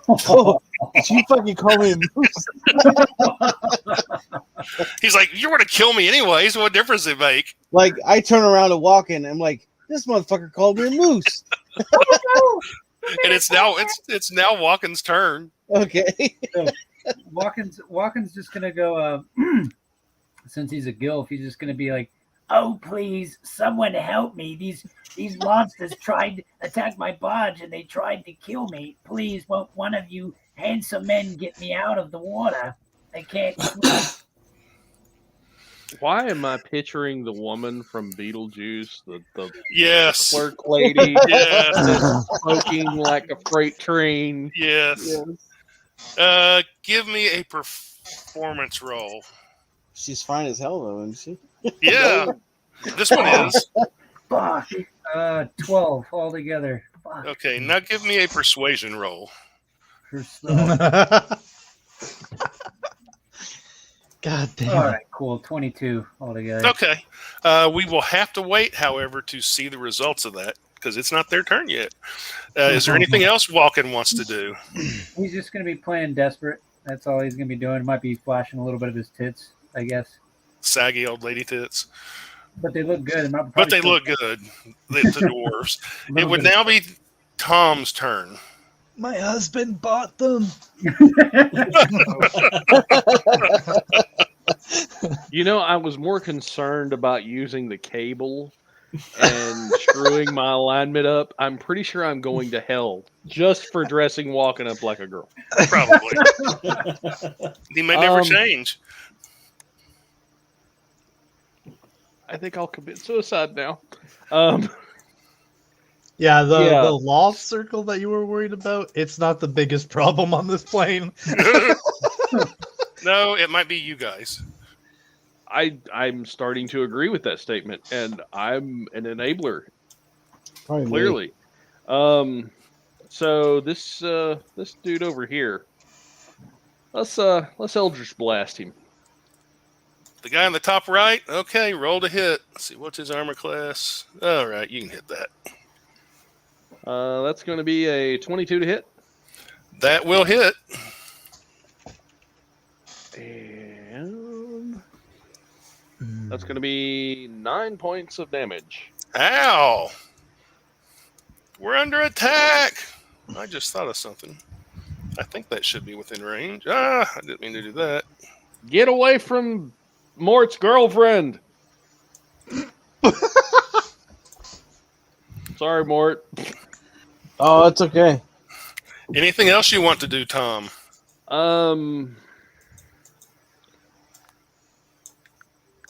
Oh, you fucking call me a moose. He's like, "You want to kill me anyways? What difference does it make?" Like, I turn around and walk in, and I'm like, this motherfucker called me a moose. And it's now Walken's turn. Okay. So, Walken's just gonna go. Since he's a gilf, he's just gonna be like, "Oh, please, someone help me! These monsters tried to attack my barge, and they tried to kill me. Please, won't one of you handsome men get me out of the water? I can't swim." Why am I picturing the woman from Beetlejuice, the Yes. clerk lady, Yes. smoking like a freight train? Yes. Give me a performance roll. She's fine as hell, though, isn't she? Yeah. This one is. Fuck. 12 altogether. Fuck. Okay, now give me a persuasion roll. God damn. All right, cool. 22 altogether. Okay. We will have to wait, however, to see the results of that because it's not their turn yet. Is there anything else Walken wants to do? He's just going to be playing desperate. That's all he's going to be doing. Might be flashing a little bit of his tits, I guess. Saggy old lady tits. But they look good. But they look good, the dwarves. It would now be Tom's turn. My husband bought them. You know, I was more concerned about using the cable and screwing my alignment up. I'm pretty sure I'm going to hell just for dressing Walken up like a girl. Probably. He may never change. I think I'll commit suicide now. Yeah, the Yeah. loft circle that you were worried about, it's not the biggest problem on this plane. No, it might be you guys. I'm starting to agree with that statement, and I'm an enabler, Probably me. clearly. So this dude over here, let's Eldritch Blast him. The guy on the top right? Okay, roll to hit. Let's see, what's his armor class? All right, you can hit that. That's going to be a 22 to hit. That will hit. And that's going to be 9 points of damage. Ow! We're under attack! I just thought of something. I think that should be within range. I didn't mean to do that. Get away from Mort's girlfriend. Sorry, Mort. Oh, it's okay. Anything else you want to do, Tom?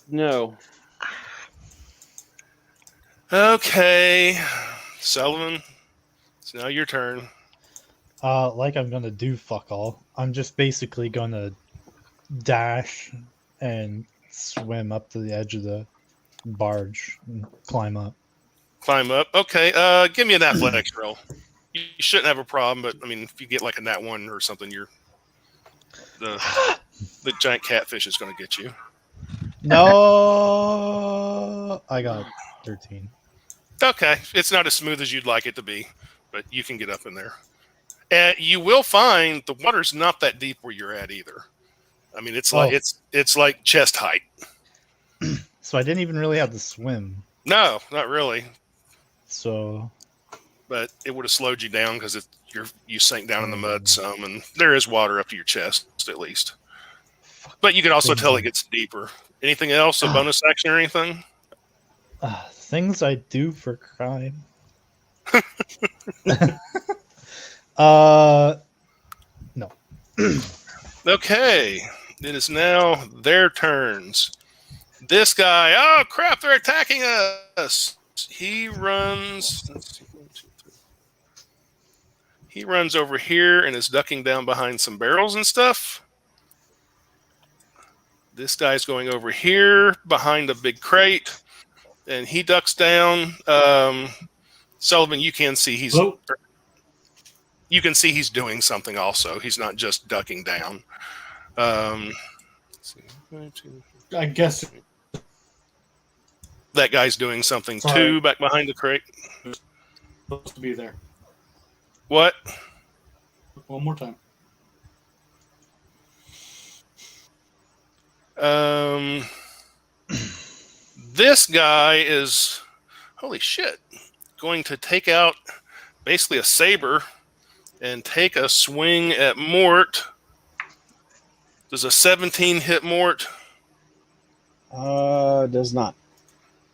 No. Okay. Sullivan, it's now your turn. Like I'm gonna do fuck all. I'm just basically gonna dash and swim up to the edge of the barge and climb up. Climb up. Okay, give me an athletics roll. You shouldn't have a problem, but I mean, if you get like a nat 1 or something, the giant catfish is going to get you. No, I got 13. Okay, it's not as smooth as you'd like it to be, but you can get up in there. And you will find the water's not that deep where you're at either. I mean, it's like it's like chest height. So I didn't even really have to swim. No, not really. So, But it would have slowed you down because you sank down in the mud some, and there is water up to your chest at least. But you can also tell it gets deeper. Anything else? A bonus action or anything? things I do for crime. No. Okay, it is now their turns. This guy, oh crap, they're attacking us. He runs. Let's see, 1, 2, 3. He runs over here and is ducking down behind some barrels and stuff. This guy's going over here behind a big crate, and he ducks down. Sullivan, you can see he's Oh, you can see he's doing something also. He's not just ducking down. Let's see. 1, 2, I guess that guy's doing something Sorry. too back behind the crate. it's supposed to be there. What? One more time. This guy is, holy shit, going to take out basically a saber and take a swing at Mort. Does a 17 hit Mort? Does not.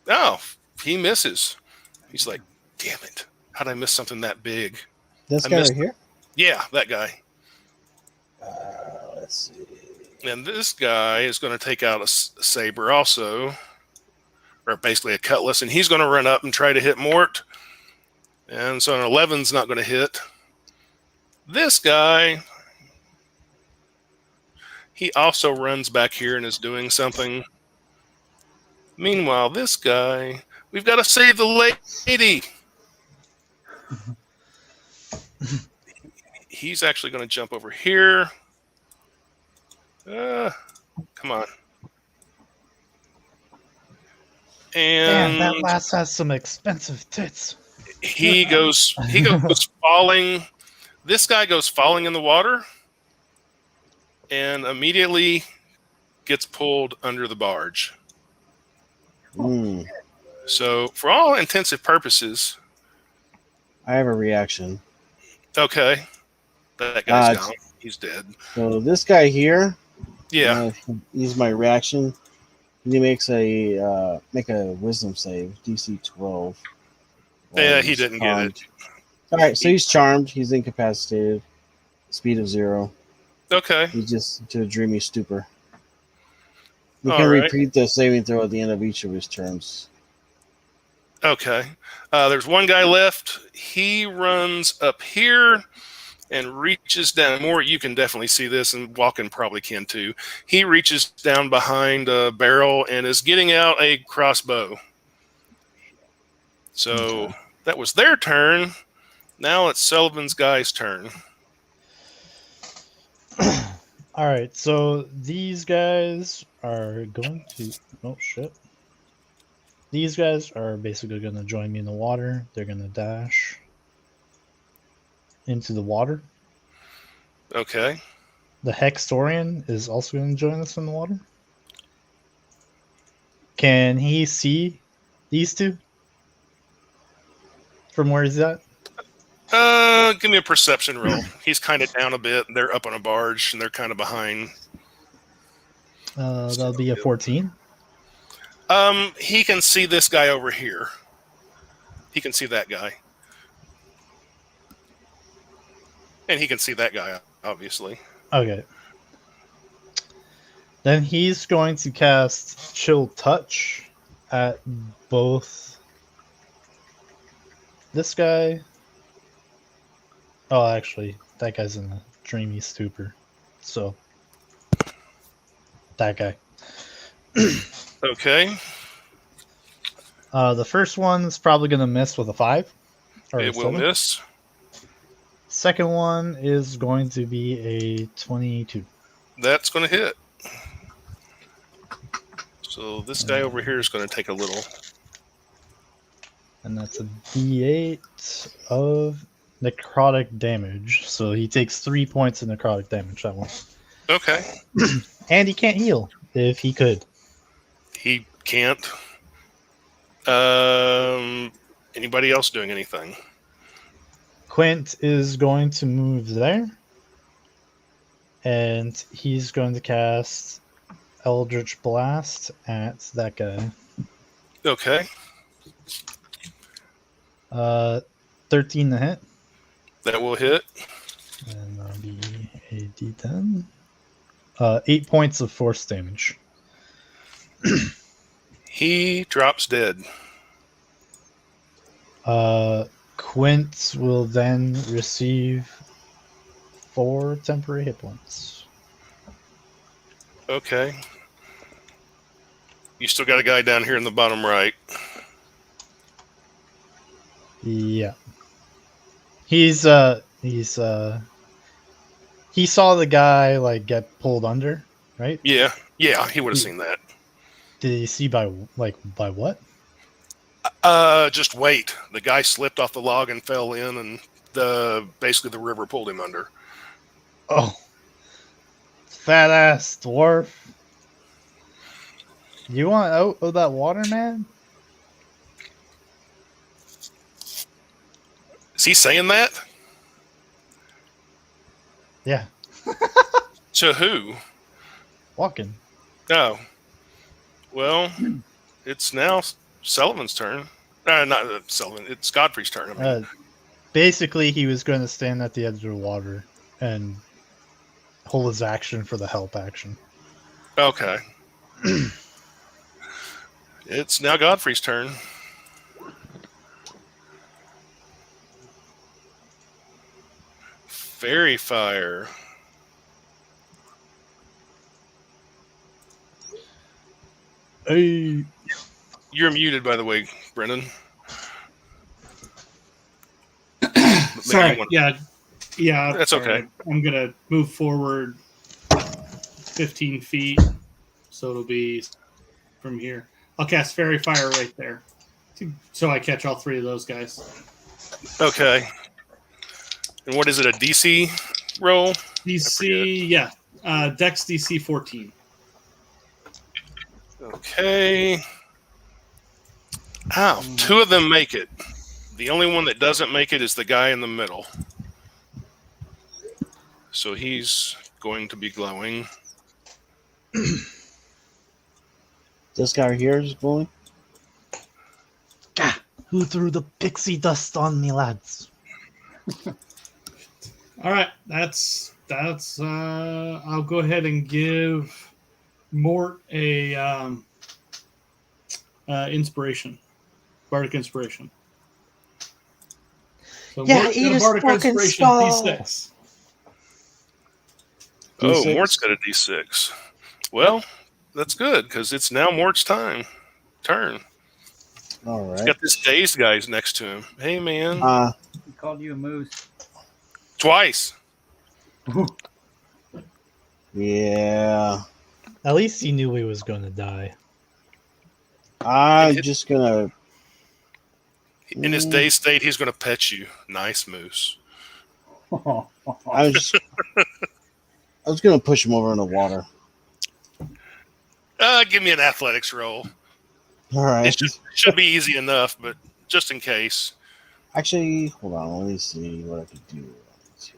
Oh, he misses. He's like, damn it. How'd I miss something that big? This I guy missed- right here. Yeah, that guy. Let's see. And this guy is going to take out a saber also, or basically a cutlass, and he's going to run up and try to hit Mort. And so an 11's not going to hit. This guy, he also runs back here and is doing something. Meanwhile, this guy, we've got to save the lady. He's actually going to jump over here. Come on. Damn, And that lass has some expensive tits. he goes falling. This guy goes falling in the water and immediately gets pulled under the barge. Mm, So for all intensive purposes, I have a reaction. okay, that guy's Uh, gone. He's dead. So this guy here, Yeah. use my reaction. He makes a wisdom save, DC 12. Yeah, While he he's didn't get charmed. it. All right, so he's charmed. He's incapacitated. Speed of 0. Okay. He's just to a dreamy stupor. He All can right. repeat the saving throw at the end of each of his turns. Okay. There's one guy left. He runs up here and reaches down. More, you can definitely see this, and Walken probably can too. He reaches down behind a barrel and is getting out a crossbow. So Okay. that was their turn. Now it's Sullivan's guy's turn. All right, so these guys are going to. Oh shit! These guys are basically going to join me in the water. They're going to dash into the water. Okay. The Hextorian is also going to join us in the water. Can he see these two from where he's at? Give me a perception roll. He's kind of down a bit. They're up on a barge, and they're kind of behind. That'll be a 14. He can see this guy over here. He can see that guy. And he can see that guy, obviously. Okay. Then he's going to cast Chill Touch at both this guy. Oh, actually, that guy's in a dreamy stupor. So, that guy. Okay. The first one is probably going to miss with a 5. Or a It will 7. miss. Second one is going to be a 22. That's going to hit. So this guy over here is going to take a little. And that's a d8 of necrotic damage. So he takes 3 points of necrotic damage, that one. Okay. And he can't heal if he could. He can't. Anybody else doing anything? Quint is going to move there. And he's going to cast Eldritch Blast at that guy. Okay. 13 to hit. That will hit. And that'll be a d10. 8 points of force damage. He drops dead. Quint will then receive 4 temporary hit points. Okay. You still got a guy down here in the bottom right. Yeah. He saw the guy like get pulled under, right? Yeah, he would have seen that. Did he see by what? Just wait. The guy slipped off the log and fell in, and basically the river pulled him under. Oh, fat ass dwarf! You want out of that water, man? Is he saying that? Yeah, To who? walking. Oh. Well, it's now Sullivan's turn. Not Sullivan. It's Godfrey's turn. I mean. Basically, he was going to stand at the edge of the water and hold his action for the help action. Okay. It's now Godfrey's turn. Fairy fire. Hey, You're muted, by the way, Brendan. Sorry. Yeah. That's okay. I'm gonna move forward 15 feet, so it'll be from here. I'll cast Fairy Fire right there, so I catch all 3 of those guys. Okay. And what is it? A DC roll? DC, yeah. Dex DC 14. Okay. Ow. 2 of them make it. The only one that doesn't make it is the guy in the middle. So he's going to be glowing. This guy here is glowing. Gah, who threw the pixie dust on me, lads? All right, that's. I'll go ahead and give Mort a inspiration, bardic inspiration. So Yeah, Mort's eat got a his bardic fucking inspiration skull. D6. Oh, D6. Mort's got a D6. Well, that's good because it's now Mort's turn. All He's right. got this dazed guy's next to him. Hey, man. He called you a moose. Twice. Yeah. At least he knew he was going to die. I'm just gonna. In his dazed state, he's going to pet you. Nice moose. I was gonna push him over in the water. Give me an athletics roll. All right. It should be easy enough, but just in case. Actually, hold on. Let me see what I could do. Let's see.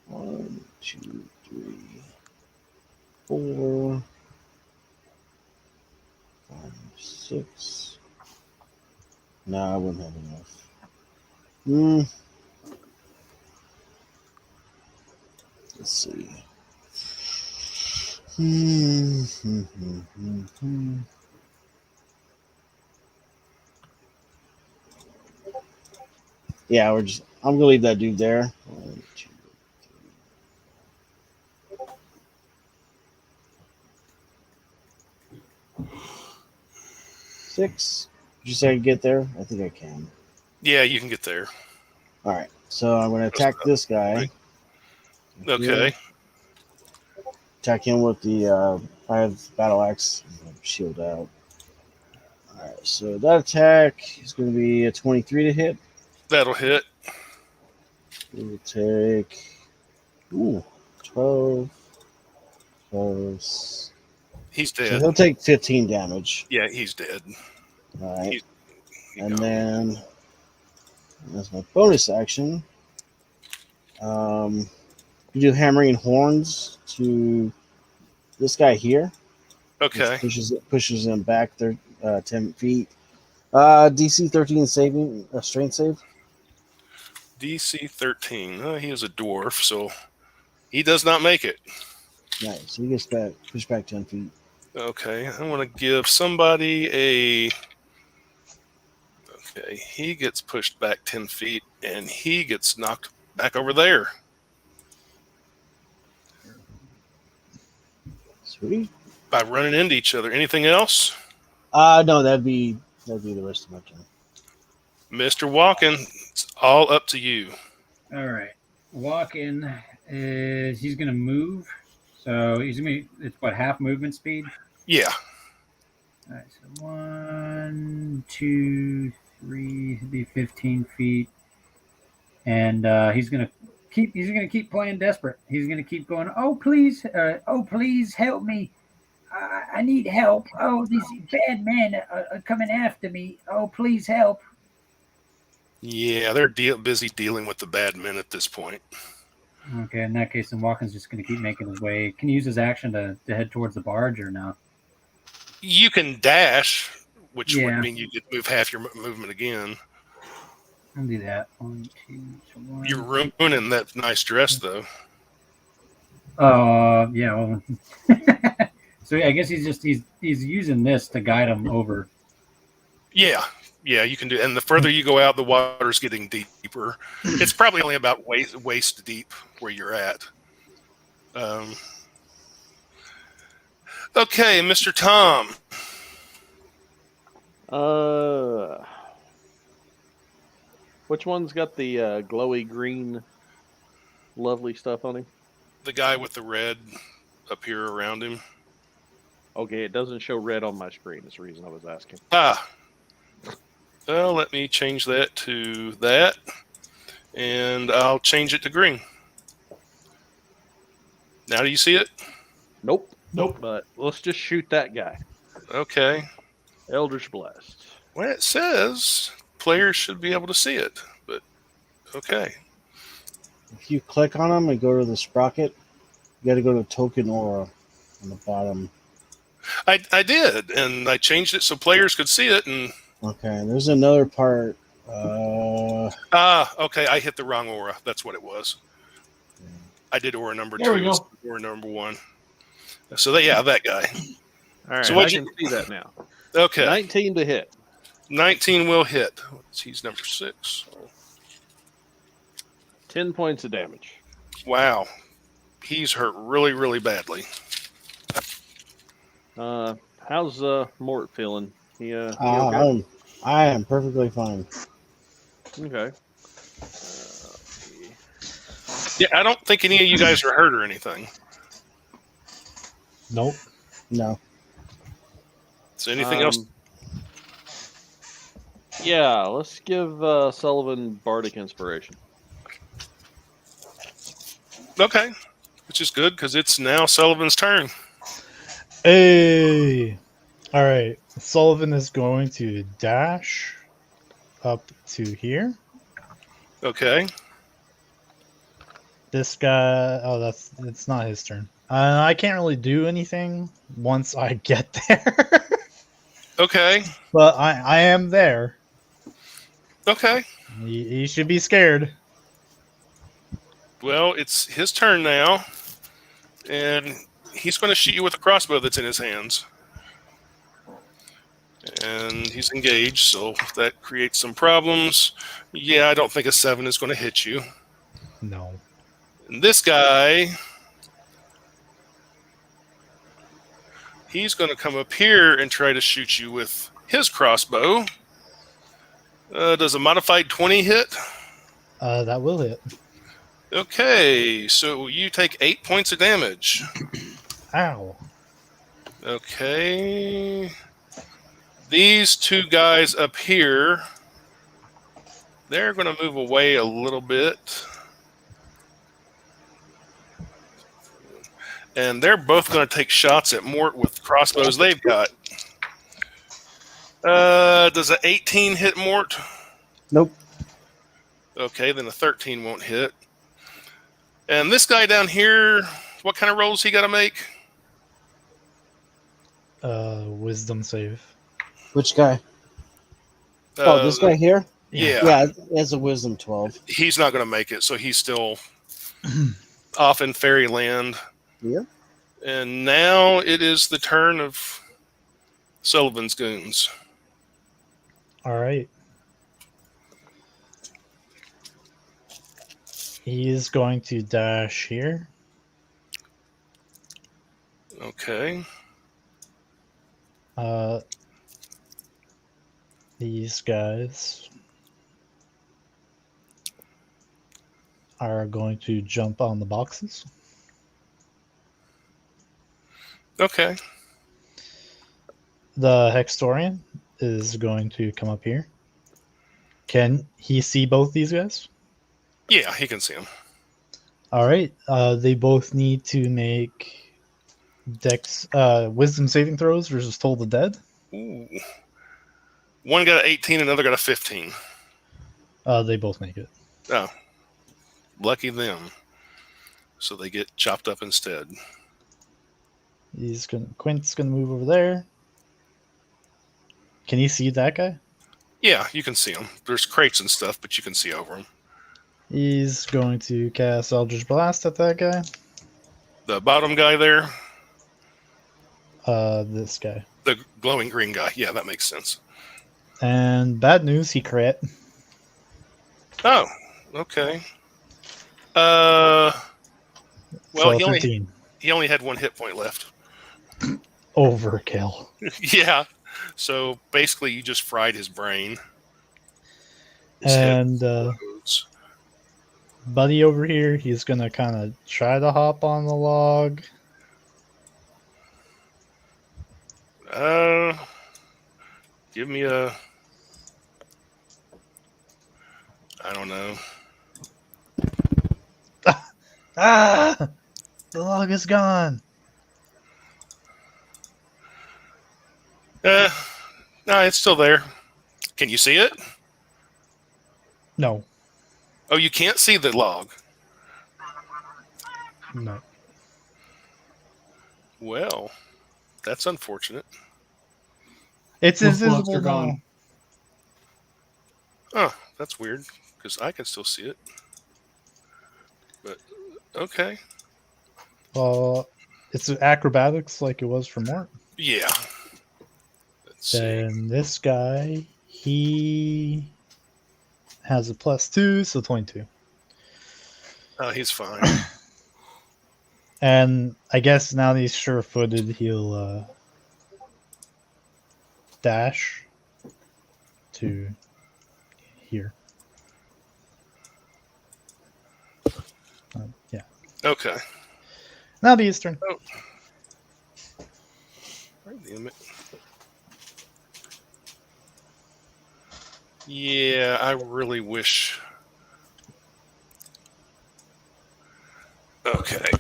1, 2, 3, 4, 5, 6. No, I wouldn't have enough. Let's see. Yeah, I'm gonna leave that dude there. 1, 2, 3. 6. Did you say I could get there? I think I can. Yeah, you can get there. All right. So I'm gonna attack this guy. Okay. Attack him with the I have battle axe. Shield out. All right. So that attack is going to be a 23 to hit. That'll hit. We'll take 12. 12. So He's dead. he'll take 15 damage. Yeah, he's dead. All right. He And gone. then that's my bonus action. You do hammering horns to this guy here. Okay. Pushes him back 10 feet. DC 13 saving strength save. DC 13. He is a dwarf, so he does not make it. Nice. So he gets pushed back 10 feet. Okay, I want to give somebody a. Okay, he gets pushed back 10 feet, and he gets knocked back over there. Sweet. By running into each other. Anything else? No, that'd be the rest of my turn. Mr. Walken, it's all up to you. All right. Walking is he's gonna move. So he's gonna be it's what, half movement speed? Yeah. All right, so 1, 2, 3, it'd be 15 feet. And he's gonna keep playing desperate. He's gonna keep going, oh please help me. I need help. Oh, these bad men are coming after me. Oh, please help. Yeah, they're busy dealing with the bad men at this point. Okay, in that case, then Walken's just going to keep making his way. Can he use his action to head towards the barge or no? You can dash, which Yeah. would mean you could move half your movement again. I'll do that. 1, 2, 1. You're ruining that nice dress, though. Yeah. Well, so I guess he's using this to guide him over. Yeah, you can do. And the further you go out, the water's getting deeper. It's probably only about waist deep where you're at. Okay, Mr. Tom. Which one's got the glowy green, lovely stuff on him? The guy with the red up here around him. Okay, it doesn't show red on my screen. That's the reason I was asking. Well, let me change that to that, and I'll change it to green. Now do you see it? Nope. Nope. But let's just shoot that guy. Okay. Eldritch Blast. Well, it says players should be able to see it, but okay. If you click on them and go to the sprocket, you got to go to Token Aura on the bottom. I did, and I changed it so players could see it, and Okay, there's another part. okay, I hit the wrong aura. That's what it was. I did aura number There we 2, go. aura number 1. So that guy. All right, So I what'd can see that now. Okay, 19 to hit. 19 will hit. He's number 6. 10 points of damage. Wow, he's hurt really, really badly. How's Mort feeling? He okay? I am perfectly fine. Okay. Yeah, I don't think any of you guys are hurt or anything. Nope. No. So anything else? Yeah, let's give Sullivan Bardic Inspiration. Okay, which is good because it's now Sullivan's turn. Hey. All right. Sullivan is going to dash up to here. Okay. This guy. Oh, it's not his turn. I can't really do anything once I get there. Okay. But I am there. Okay. He should be scared. Well, it's his turn now, and he's going to shoot you with a crossbow that's in his hands. And he's engaged, so that creates some problems. Yeah, I don't think a 7 is going to hit you. No. And this guy, he's going to come up here and try to shoot you with his crossbow. Does a modified 20 hit? That will hit. Okay, so you take 8 points of damage. Ow. Okay. These two guys up here, they're going to move away a little bit. And they're both going to take shots at Mort with crossbows they've got. Does an 18 hit Mort? Nope. Okay, then a 13 won't hit. And this guy down here, what kind of rolls he got to make? Wisdom save. Which guy? This guy here? Yeah. Yeah, it's a wisdom 12. He's not going to make it, so he's still off in fairyland. Yeah. And now it is the turn of Sullivan's goons. All right. He's going to dash here. Okay. These guys are going to jump on the boxes. Okay. The Hextorian is going to come up here. Can he see both these guys? Yeah, he can see him. All right. They both need to make wisdom saving throws versus Toll the Dead. Ooh. One got an 18, another got a 15. They both make it. Oh, lucky them. So they get chopped up instead. Quint's gonna move over there. Can you see that guy? Yeah, you can see him. There's crates and stuff, but you can see over him. He's going to cast Eldritch Blast at that guy. The bottom guy there, This guy. the glowing green guy. Yeah, that makes sense. And bad news, he crit. Oh, okay. Well, So he 13. only had 1 hit point left. Overkill. Yeah. So basically, you just fried his brain. His head And explodes. Buddy over here, he's gonna kind of try to hop on the log. Give me a. I don't know. Ah! The log is gone. No, it's still there. Can you see it? No. Oh, you can't see the log. No. Well, that's unfortunate. It's Both logs invisible are gone. Oh, that's weird because I can still see it. But okay. Well, it's acrobatics like it was for Mort. Yeah. Let's see. Then this guy, he has a +2, so 22. Oh, he's fine. And I guess now that he's sure-footed, he'll dash to here. Yeah. Okay. Now the Eastern. Damn it. Yeah, I really wish. Okay.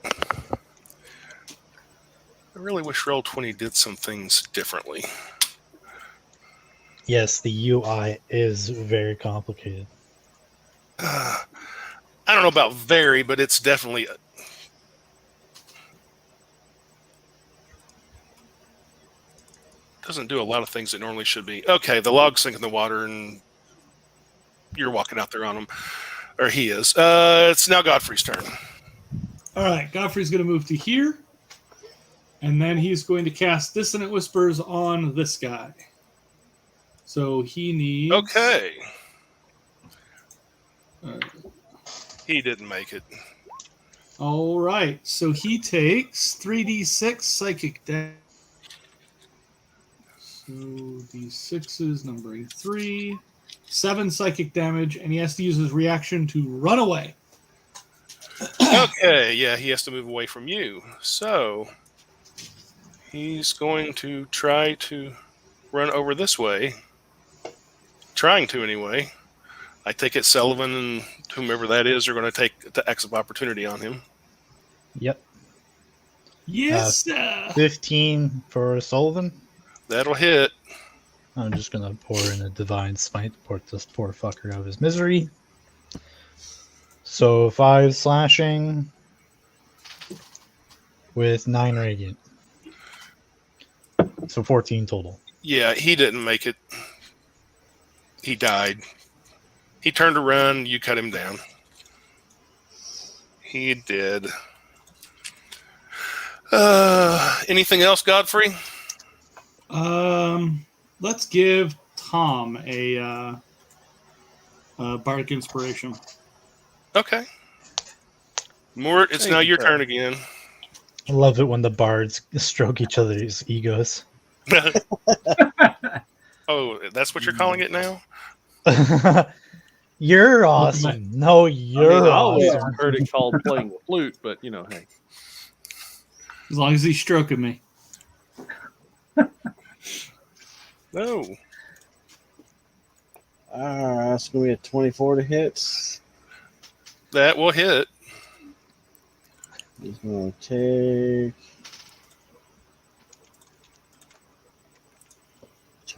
I really wish Roll20 did some things differently. Yes, the UI is very complicated. I don't know about very, but it's definitely. Doesn't do a lot of things it normally should be. Okay, the log's sink in the water, and you're walking out there on him. Or he is. It's now Godfrey's turn. All right, Godfrey's going to move to here, and then he's going to cast Dissonant Whispers on this guy. So he needs. Okay. He didn't make it. All right, so he takes 3d6 psychic damage. So d6s, numbering 3, 7 psychic damage, and he has to use his reaction to run away. Okay, yeah, he has to move away from you. So he's going to try to run over this way. Trying to, anyway. I take it Sullivan and whomever that is are going to take the exit opportunity on him. Yep. Yes, 15 for Sullivan. That'll hit. I'm just gonna pour in a divine smite to put this poor fucker out of his misery. So 5 slashing with 9 radiant. So 14 total. Yeah, he didn't make it. He died. He turned to run. You cut him down. He did. Anything else, Godfrey? Let's give Tom a bardic inspiration. Okay. Mort, it's Thank now you, your sir. turn again. I love it when the bards stroke each other's egos. Oh, that's what you're calling it now? You're Look at awesome. No, I mean, you're I always awesome. heard it called playing the flute, but you know, hey. As long as he's stroking me. No. It's gonna be a 24 to hit. That will hit. He's gonna take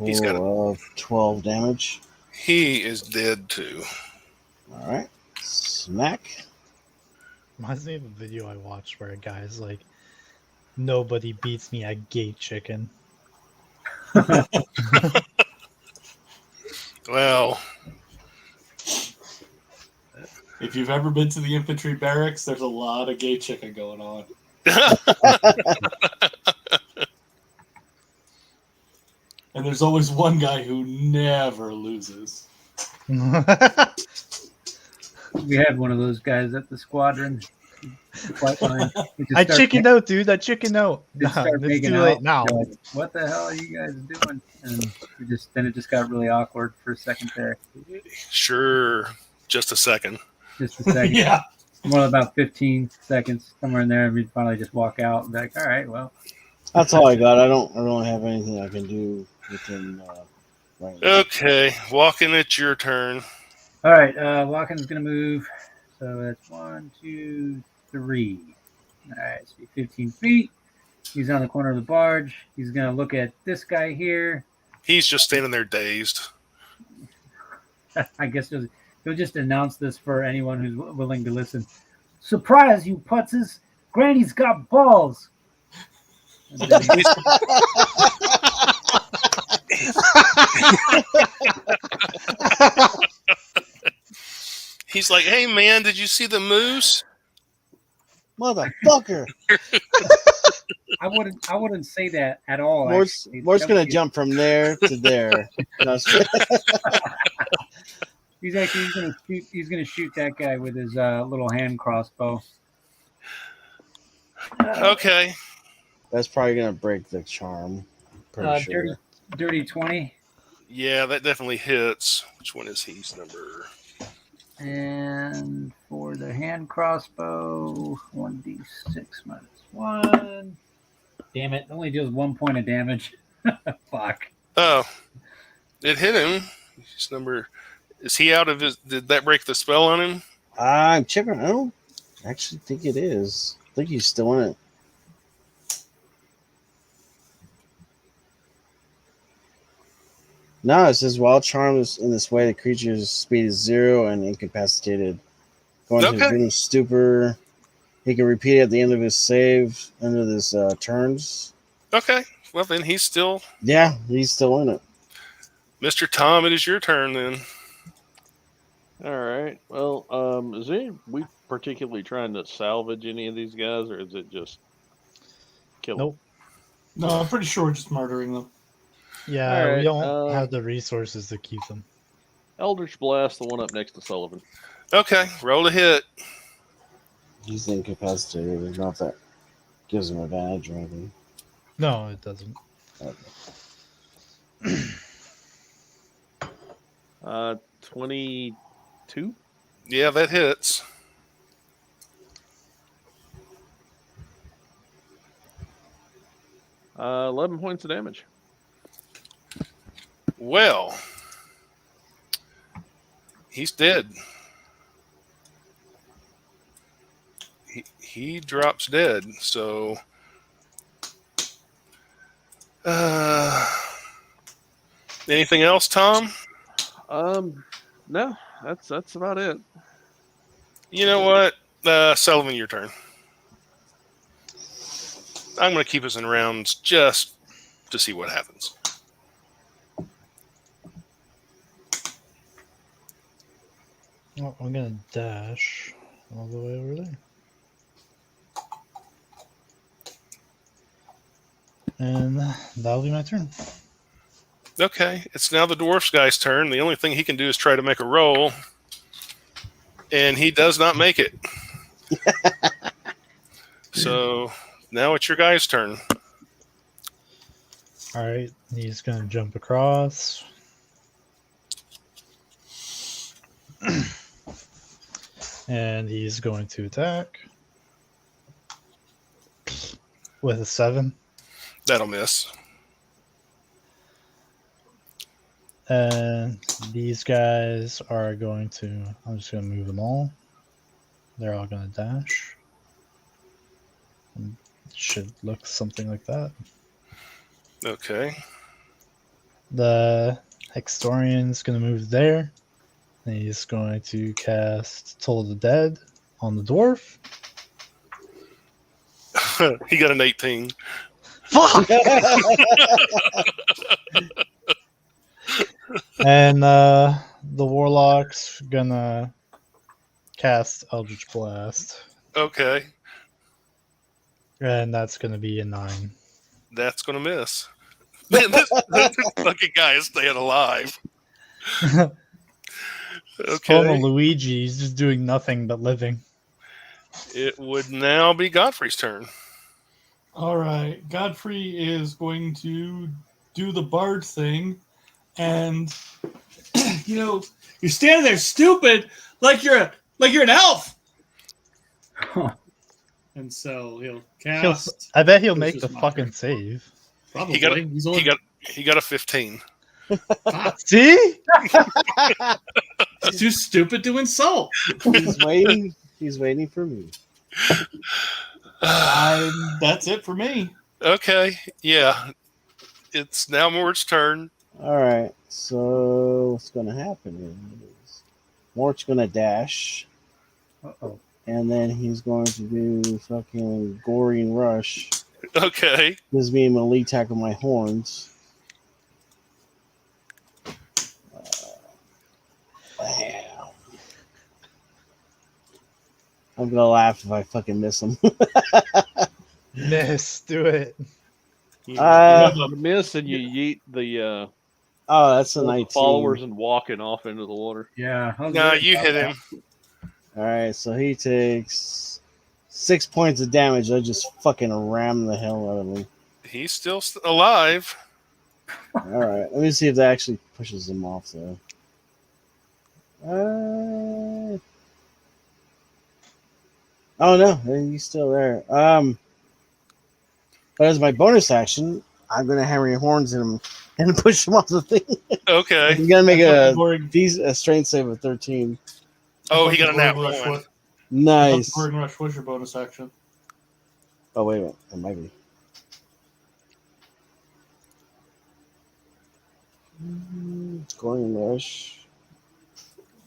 He's got total of 12 damage. He is dead too. All right, smack. Reminds me of a video I watched where a guy's like, "Nobody beats me at gate chicken." Well, If you've ever been to the infantry barracks, there's a lot of gay chicken going on. And there's always one guy who never loses. We had one of those guys at the squadron. Flight line. We just I start chickened out, dude. I chickened out. just start It's making too out. late now. We're like, what the hell are you guys doing? And then it just got really awkward for a second there. sure. Just a second. Just a second. Yeah. More about 15 seconds, somewhere in there, and we'd finally just walk out and be like, all right, well. That's all I got. I don't have anything I can do within right now. Okay, walking, it's your turn. All right, Walken's going to move. So that's 1, 2, 3. All right, so 15 feet. He's on the corner of the barge. He's going to look at this guy here. He's just standing there dazed. I guess he'll just announce this for anyone who's willing to listen. Surprise, you putzes! Granny's got balls! And then He's like, "Hey man, did you see the moose?" Motherfucker! I wouldn't say that at all. Mort's gonna jump from there to there. No, He's gonna shoot that guy with his little hand crossbow. Okay. that's probably gonna break the charm. Pretty sure. Dirty 20. Yeah, that definitely hits. Which one is he's number? And for the hand crossbow, 1d6 minus 1. Damn it, it only deals 1 point of damage. Fuck. Oh, it hit him. His number. Is he out of his? Did that break the spell on him? I'm checking. I don't actually think it is. I think he's still in it. No, it says while charmed in this way, the creature's speed is 0 and incapacitated. Going to Okay. his stupor. He can repeat it at the end of his save under this turns. Okay. Well, then he's still Yeah, he's still in it. Mr. Tom. It is your turn then. All right. Well, is we particularly trying to salvage any of these guys, or is it just kill them? Nope. No, I'm pretty sure we're just murdering them. Yeah, All right, we don't have the resources to keep them. Eldritch Blast, the one up next to Sullivan. Okay, roll a hit. He's incapacitated. There's not that gives him advantage or anything. No, it doesn't. Okay. 22. Yeah, that hits. Uh, 11 points of damage. Well, he's dead. He drops dead. So, anything else, Tom? No, that's about it. You know what, Sullivan, your turn. I'm going to keep us in rounds just to see what happens. Oh, I'm gonna dash all the way over there. And that'll be my turn. Okay, it's now the dwarf's guy's turn. The only thing he can do is try to make a roll, and he does not make it. So now it's your guy's turn. All right, he's gonna jump across. And he's going to attack with a 7. That'll miss. And these guys are going to... I'm just going to move them all. They're all going to dash. And it should look something like that. Okay. The Hextorian's going to move there. And he's going to cast Toll of the Dead on the dwarf. He got an 18. Fuck! And the Warlock's gonna cast Eldritch Blast. Okay, And that's gonna be a 9. that's going to miss. Man, this fucking guy is staying alive. Total Okay. Luigi, he's just doing nothing but living. It would now be Godfrey's turn. All right, Godfrey is going to do the barge thing, and you're standing there stupid, like you're an elf. And so he'll cast. I bet he'll make This the is my fucking turn. save. Probably. He got He's only He got a 15. See? he's too stupid to insult. He's waiting. He's waiting for me. That's it for me. Okay, yeah. It's now Mort's turn. All right. So what's going to happen is Mort's going to dash, Uh-oh. and then he's going to do fucking Goring Rush. Okay. Gives me a melee attack with my horns. Bam. I'm gonna laugh if I fucking miss him. Miss, do it. You Uh, miss and you yeet the Oh, that's a 19. followers and walking off into the water. Yeah. I was No, worried you about hit that. him. All right, so he takes 6 points of damage. I just fucking ram the hell out of him. He's still alive. All right, let me see if that actually pushes him off though. Oh no, he's still there. But as my bonus action, I'm gonna hammer your horns in him and push him off the thing. Okay. He's gonna make Goring- a strength save of 13. Oh, he got a nat Goring Rush, one. what- Nice. Goring Rush, what's your bonus action? Oh wait a minute, it might be. Goring Rush.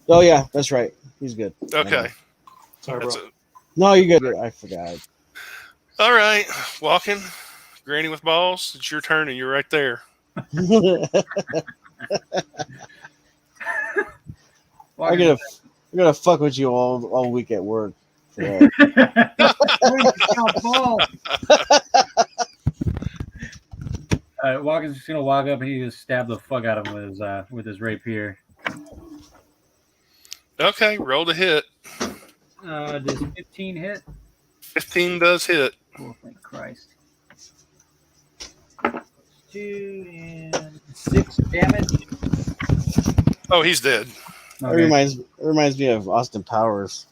Oh yeah, that's right. He's good. Okay. Sorry, That's bro. it. No, you're good. I forgot. All right. Walking. Granny with balls. It's your turn, and you're right there. I'm gonna fuck with you all week at work. for that. Walker's just gonna walk up and he just stab the fuck out of him with his rapier. Okay. Roll to hit. Does 15 hit? 15 does hit. Oh, thank Christ. 2 and 6 damage. Oh, he's dead. It Okay. reminds me of Austin Powers.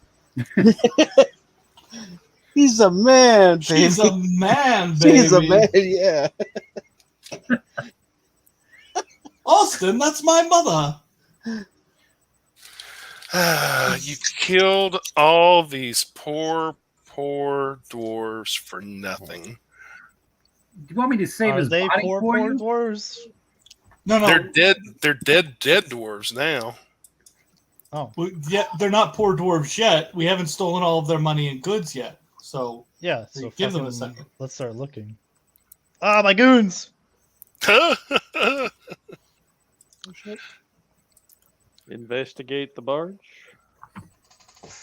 He's a man, baby. She's a man, baby. He's a man, yeah. Austin, that's my mother. You killed all these poor dwarves for nothing. Do you want me to save Are his they body poor for you? dwarves? No. They're dead. They're dead dwarves now. Oh, They're not poor dwarves yet. We haven't stolen all of their money and goods yet. So yeah. So Give them a fucking- second. Let's start looking. Ah, my goons! Investigate the barge.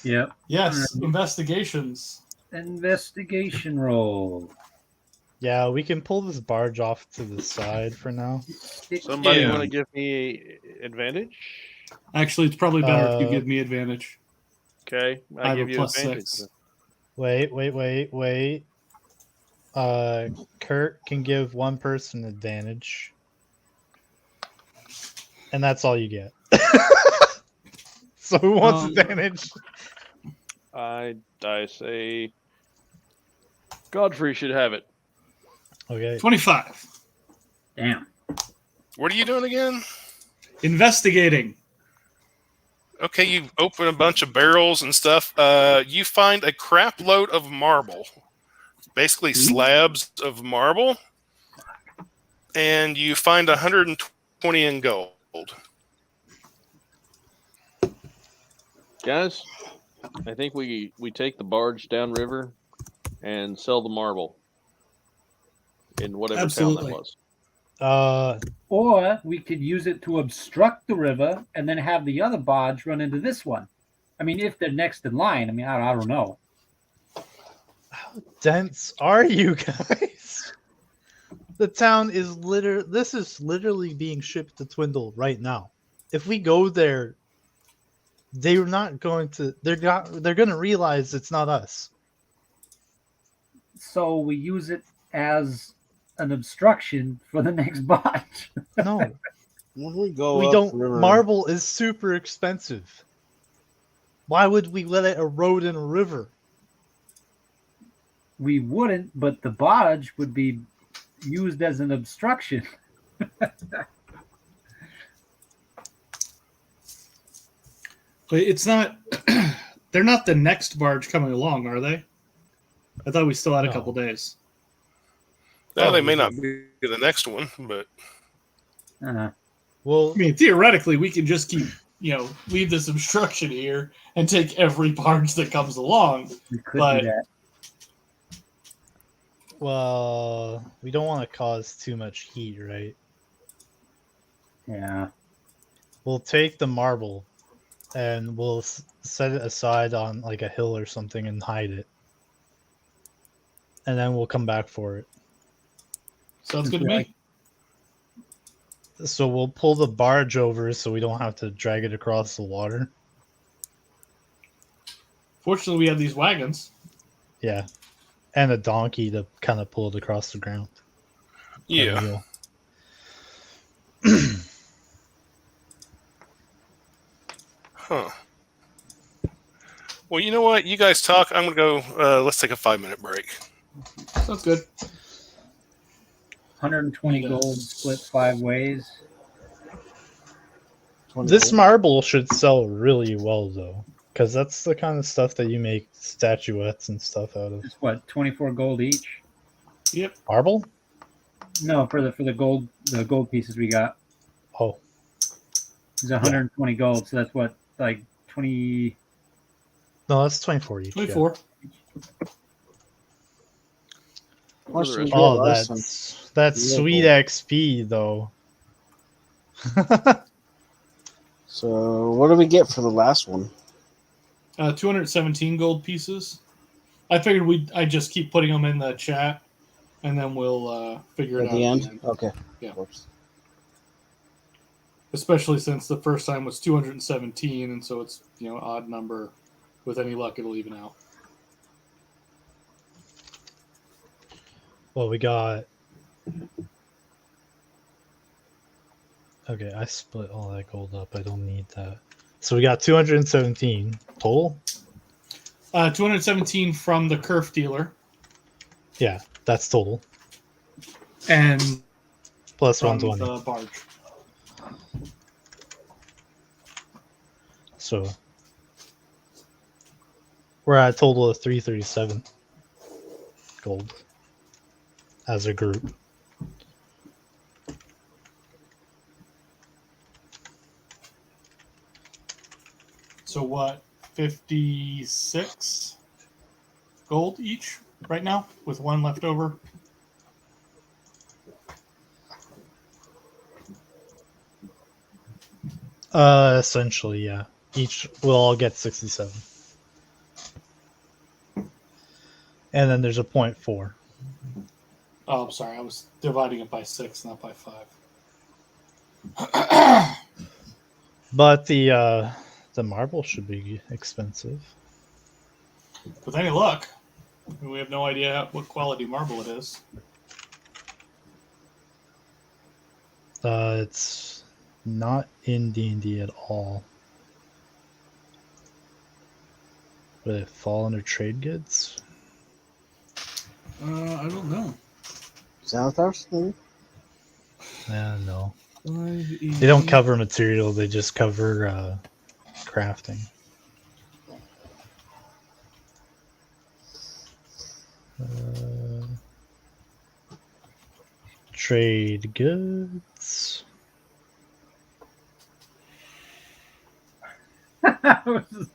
Yep. yes, Alright. investigations. Investigation roll. Yeah, we can pull this barge off to the side for now. Somebody Yeah. want to give me advantage? Actually, it's probably better if you Uh, give me advantage. Okay, I have give a you plus advantage. 6. Wait. Kurt can give one person advantage. And that's all you get. So who wants advantage? I say Godfrey should have it. Okay. 25. Damn. What are you doing again? Investigating. Okay, you open a bunch of barrels and stuff. You find a crap load of marble, basically slabs of marble, and you find 120 in gold. Guys, I think we take the barge downriver and sell the marble in whatever Absolutely. town that was. Or we could use it to obstruct the river and then have the other barge run into this one. I mean, if they're next in line. I mean, I don't know. How dense are you guys? The town is this is literally being shipped to Twindle right now. If we go there, they're not going to they're going to realize it's not us. So we use it as an obstruction for the next barge. No. When we go We up don't river, marble is super expensive. Why would we let it erode in a river? We wouldn't, but the barge would be used as an obstruction. But it's not. They're not the next barge coming along, are they? I thought we still had a No. couple days. Well, they may not be the next one, but Well, I mean, theoretically, we can just keep, leave this obstruction here and take every barge that comes along. We could But- do that. well, we don't want to cause too much heat, right? Yeah. We'll take the marble and we'll set it aside on like a hill or something and hide it. And then we'll come back for it. Sounds good to me. So we'll pull the barge over so we don't have to drag it across the water. Fortunately, we have these wagons. Yeah. And a donkey to kind of pull it across the ground. yeah. There Huh. Well, you know what? You guys talk. I'm going to go. Let's take a 5-minute break. Sounds good. 120 gold split 5 ways. This marble should sell really well, though. Because that's the kind of stuff that you make statuettes and stuff out of. It's what, 24 gold each? Yep. Marble? No, for the gold pieces we got. Oh. It's 120 gold, so that's what, like 20. No, that's 24 each. 24. What's the Yeah. deal Oh, last time? that's Yeah, sweet cool. XP, though. So what do we get for the last one? 217 gold pieces. I figured I just keep putting them in the chat, and then we'll figure it At out the end? Okay. Yeah. Of course. Especially since the first time was 217, and so it's odd number. With any luck, it'll even out. Well, we got. Okay, I split all that gold up. I don't need that. So we got 217 total. 217 from the Kerf dealer, Yeah, that's total. and Plus from 120. the barge. So we're at a total of 337 gold as a group. So what? 56 gold each right now, with one left over. Essentially, yeah. Each will all get 67. And then there's a 0.4. Oh, I'm sorry. I was dividing it by 6, not by 5. But the marble should be expensive. With any luck, we have no idea what quality marble it is. It's not in D&D at all. Would it fall under trade goods? I don't know. Xanathars? Maybe? No. 5E. They don't cover material, they just cover crafting. Trade goods.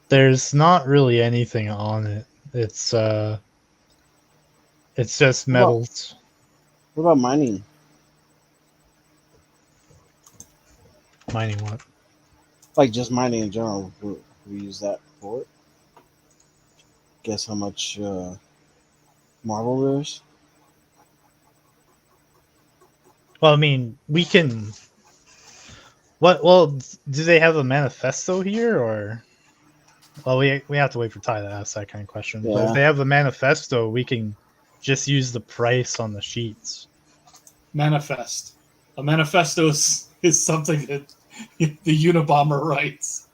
There's not really anything on it. It's just What about- metals. What about mining? Mining what? Like just mining in general. We use that for it. Guess how much marble there's? Well, I mean, we can. What? Well, do they have a manifesto here, or? Well, we have to wait for Ty to ask that kind of question. But Yeah. if they have a manifesto, we can just use the price on the sheets. Manifest. A manifesto is something that the Unabomber writes.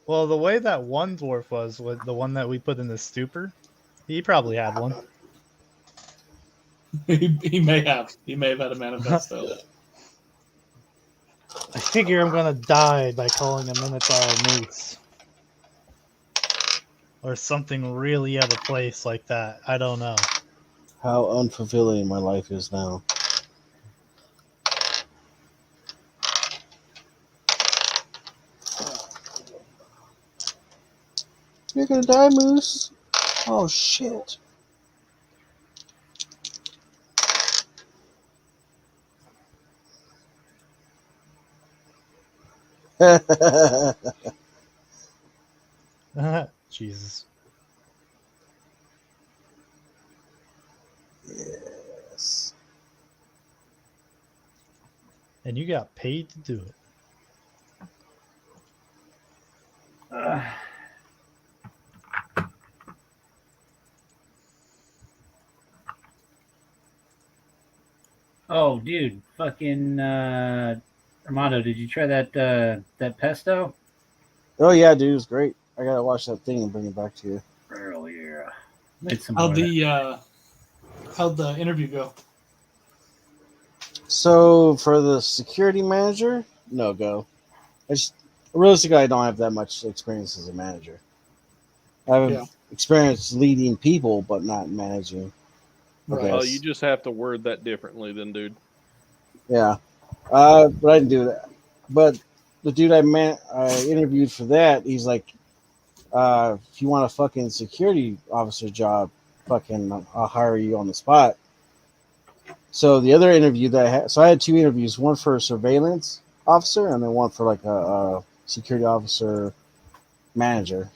Well, the way that one dwarf was with the one that we put in the stupor, he probably had one. He may have. He may have had a manifesto. I figure I'm gonna die by calling a minotaur a moose. Or something really out of place like that. I don't know. How unfulfilling my life is now. You're gonna die, Moose. Oh shit. Jesus. Yes. And you got paid to do it. Oh, dude, fucking Armando, did you try that pesto? Oh yeah, dude, it was great. I gotta watch that thing and bring it back to you. Earl, yeah. Made some How'd more. how'd the interview go? So for the security manager, no go. Realistically, I don't have that much experience as a manager. I have Yeah. experience leading people, but not managing. Right. Okay. Well, you just have to word that differently, then, dude. Yeah, but I didn't do that. But the dude I interviewed for that, he's like, if you want a fucking security officer job, fucking, I'll hire you on the spot. So the other interview that I had, so I had two interviews, one for a surveillance officer and then one for like a security officer manager.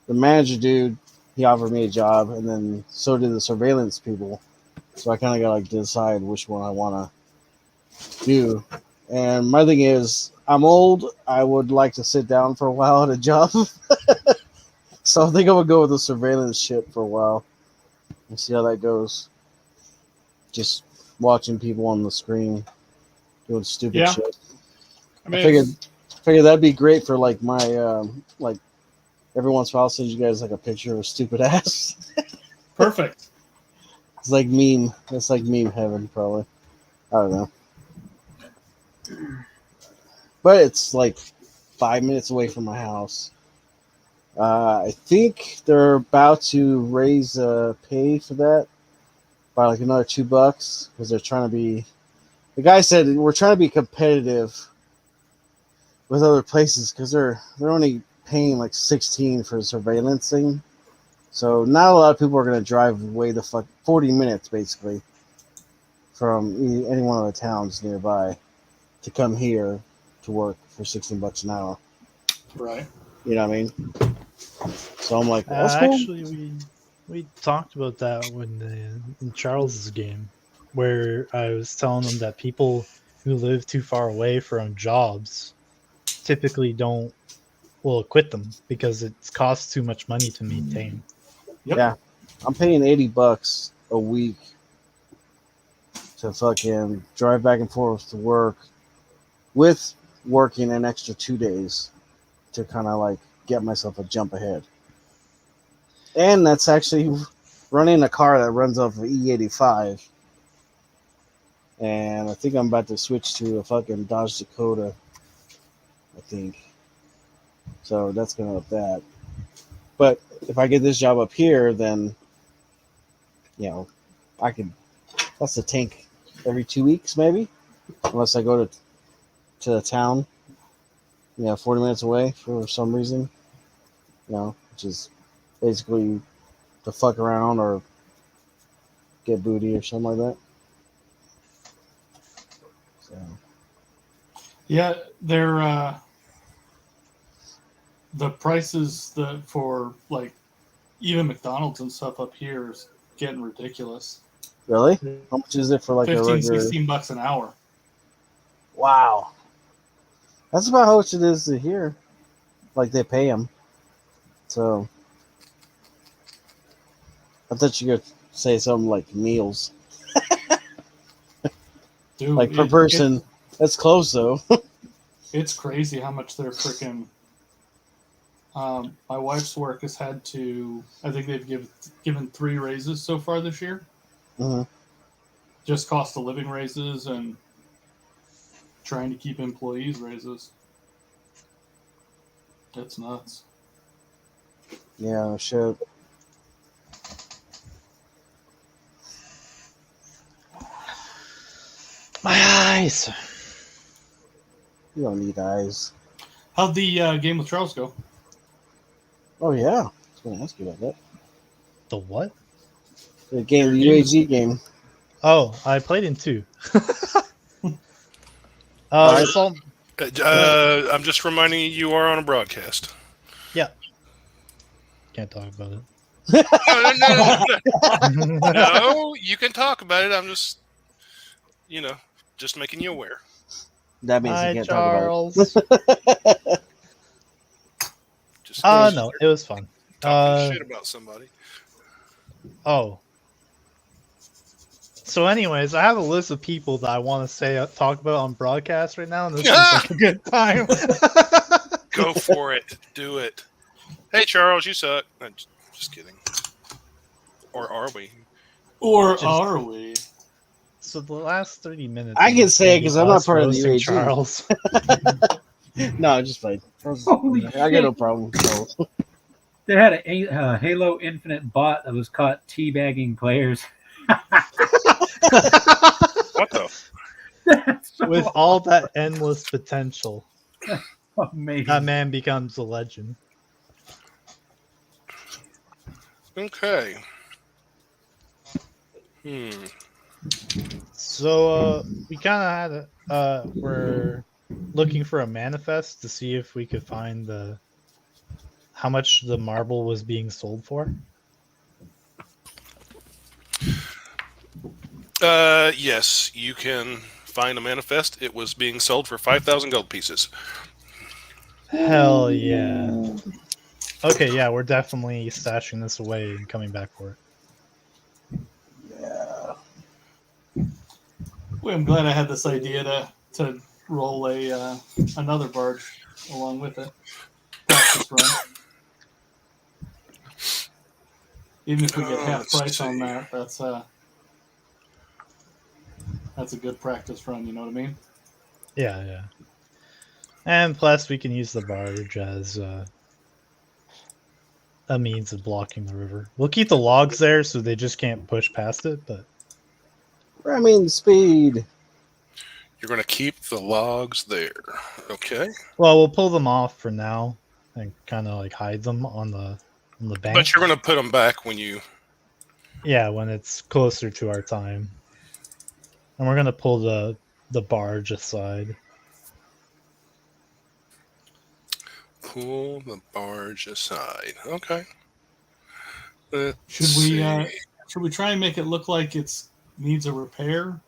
The manager dude, he offered me a job, and then so did the surveillance people. So I kind of got like to decide which one I want to do. And my thing is, I'm old. I would like to sit down for a while at a job. So I think I would go with the surveillance shit for a while and see how that goes. Just watching people on the screen doing stupid Yeah. shit. I mean, I figured that'd be great for like my like every once in a while I'll send you guys like a picture of a stupid ass. perfect. It's like meme. It's like meme heaven, probably. I don't know. But it's like 5 minutes away from my house. I think they're about to raise pay for that by like another $2 because they're trying to be. The guy said we're trying to be competitive with other places because they're only paying like 16 for the surveillance thing. So not a lot of people are going to drive way the fuck 40 minutes basically from any one of the towns nearby to come here to work for $16 an hour. Right. You know what I mean? So I'm like, that's cool. Actually, We talked about that when in Charles's game, where I was telling him that people who live too far away from jobs typically don't will quit them because it costs too much money to maintain. Yep. Yeah, I'm paying $80 a week to fucking drive back and forth to work, with working an extra 2 days to kind of like get myself a jump ahead. And that's actually running a car that runs off of E85. And I think I'm about to switch to a fucking Dodge Dakota, I think. So that's going to up that. But if I get this job up here, then, you know, I could, that's the tank every 2 weeks, maybe, unless I go to the town, 40 minutes away for some reason, which is basically to fuck around or get booty or something like that. So, Yeah, they're the prices for like even McDonald's and stuff up here is getting ridiculous. really? How much is it for like 15, a regular? $16 an hour. Wow. That's about how much it is to here. Like they pay them. So I thought you were going to say something like meals. Dude, Like per person. That's close though. It's crazy how much they're freaking. My wife's work has had to. I think they've given 3 raises so far this year. Mm-hmm. Just cost of living raises and trying to keep employees raises. That's nuts. Yeah, shit. My eyes. You don't need eyes. How'd the game with Charles go? Oh yeah. I was going to ask you about that. The what? The game, the Your game UAG game. Oh, I played in 2. Alright. It's all, I'm just reminding you, you are on a broadcast. can't talk about it. No, no, you can talk about it. I'm just, just making you aware. That means Hi, you can't Charles. talk about it. Just No, it was fun. talking shit about somebody. Oh. So, anyways, I have a list of people that I want to talk about on broadcast right now, and this is like a good time. Go for it. Do it. Hey, Charles, you suck. Just kidding. Or are we? Or Just- are we? So the last 30 minutes. I is can say it 'cause I'm not us part of the roasting UAG. Charles. No, just fine. Holy I got no shit. problem. So. They had a Halo Infinite bot that was caught teabagging players. What the? That's so With all that endless potential, amazing. that man becomes a legend. Okay. So we kind of had we're looking for a manifest to see if we could find how much the marble was being sold for. Yes, you can find a manifest. It was being sold for 5,000 gold pieces. Hell yeah. Okay, yeah, we're definitely stashing this away and coming back for it. Yeah. Well, I'm glad I had this idea to roll another barge along with it. Practice run. Even if we get half Let's price on see. that, that's a good practice run. You know what I mean? Yeah, yeah. And plus, we can use the barge as a means of blocking the river. We'll keep the logs there so they just can't push past it, but Ramming speed. You're going to keep the logs there. Okay. well, we'll pull them off for now and kind of like hide them on the bank. But you're going to put them back when you. Yeah, when it's closer to our time. And we're gonna pull the barge aside. Pull the barge aside. Okay. Let's Should we see. should we try and make it look like it's needs a repair,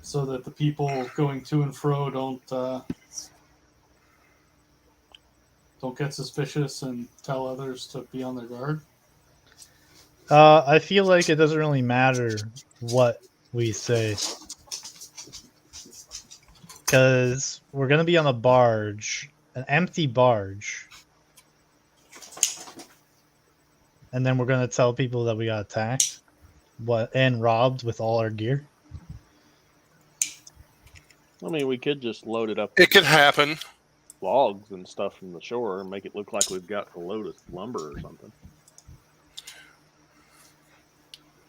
so that the people going to and fro don't get suspicious and tell others to be on their guard? I feel like it doesn't really matter what we say, because we're gonna be on a barge, an empty barge, and then we're gonna tell people that we got attacked, and robbed with all our gear. I mean, we could just load it up It could happen. logs and stuff from the shore and make it look like we've got a load of lumber or something.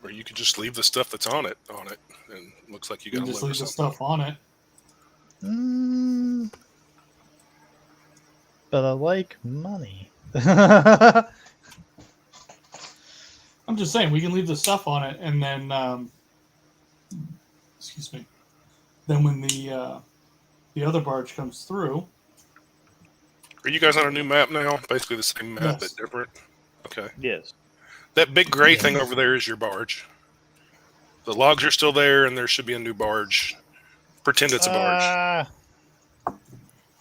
Or you could just leave the stuff that's on it, and it looks like you You got a just load leave of the something. stuff on it. But I like money. I'm just saying we can leave the stuff on it, and then excuse me. Then when the other barge comes through, Are you guys on a new map now? Basically the same map, Yes. but different? Okay. Yes. That big gray Yes. thing over there is your barge. The logs are still there, and there should be a new barge. Pretend it's a barge.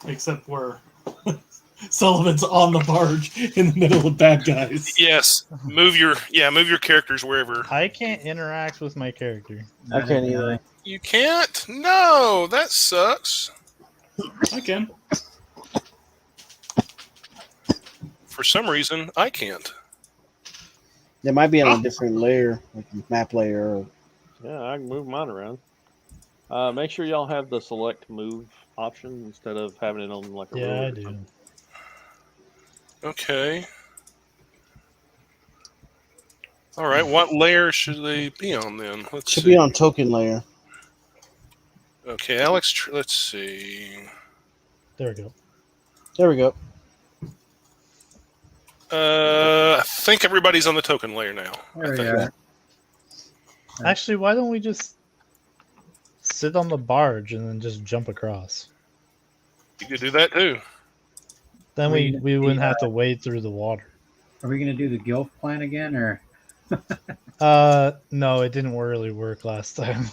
except where Sullivan's on the barge in the middle of bad guys. Yes. Move your characters wherever. I can't interact with my character. I can't either. You can't? No, that sucks. I can. For some reason, I can't. They might be on a different layer, like map layer. Or... Yeah, I can move mine around. Make sure y'all have the select move option instead of having it on like a Yeah, road I or do. something. Okay. All right. What layer should they be on then? Let's Should see. be on token layer. Okay, Alex. Let's see. There we go. There we go. I think everybody's on the token layer now. There I we think. are. Actually, why don't we just sit on the barge and then just jump across? You could do that too. Then We- we wouldn't have to wade through the water. Are we going to do the Gilf plan again, or No, it didn't really work last time.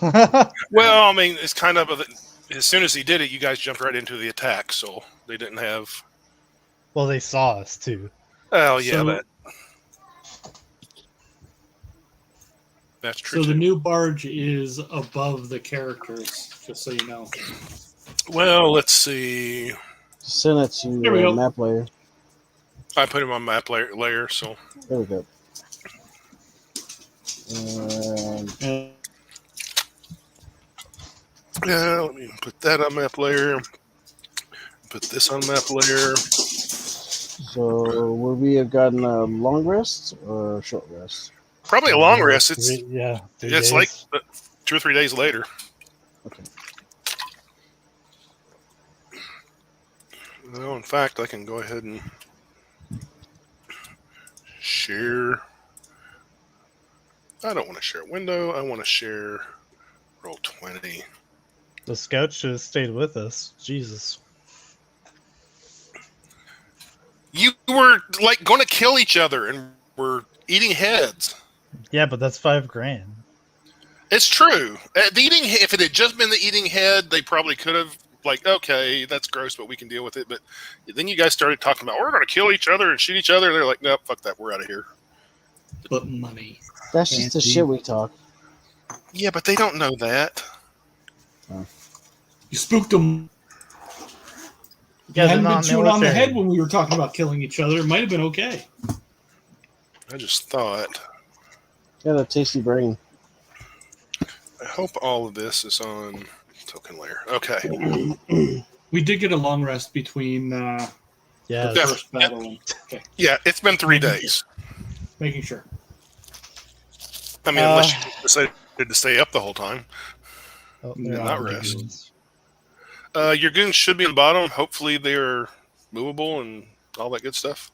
Well, I mean, it's kind of as soon as he did it, you guys jumped right into the attack, so they didn't have. Well, they saw us too. Oh yeah, So- that's true. So the too. new barge is above the characters, just so you know. Well, let's see. Send it to There we go. map layer. I put him on map layer, so There we go. And yeah. Let me put that on map layer. Put this on map layer. so, would we have gotten a long rest or a short rest? Probably a long rest. It's Three it's days. like 2 or 3 days later. Okay. Well, in fact, I can go ahead and share. I don't want to share a window. I want to share Roll20. The scout should have stayed with us. Jesus. You were like going to kill each other and were eating heads. Yeah, but that's $5,000. It's true. If it had just been the eating head, they probably could have, like, okay, that's gross, but we can deal with it. But then you guys started talking about, we're going to kill each other and shoot each other. They're like, nope, fuck that. We're out of here. But money. That's just the Fancy. shit we talk. Yeah, but they don't know that. You spooked them. Yeah, You they're hadn't been not chewing on the military. head when we were talking about killing each other. It might have been okay. I just thought. Got a tasty brain. I hope all of this is on token layer. Okay. We did get a long rest between Yeah, the Yeah. first battle. And, okay, Yeah, it's been 3 days. making sure. I mean, unless you decided to stay up the whole time. oh, Yeah, they're not on the rest. goons. Your goons should be on the bottom. Hopefully they're movable and all that good stuff.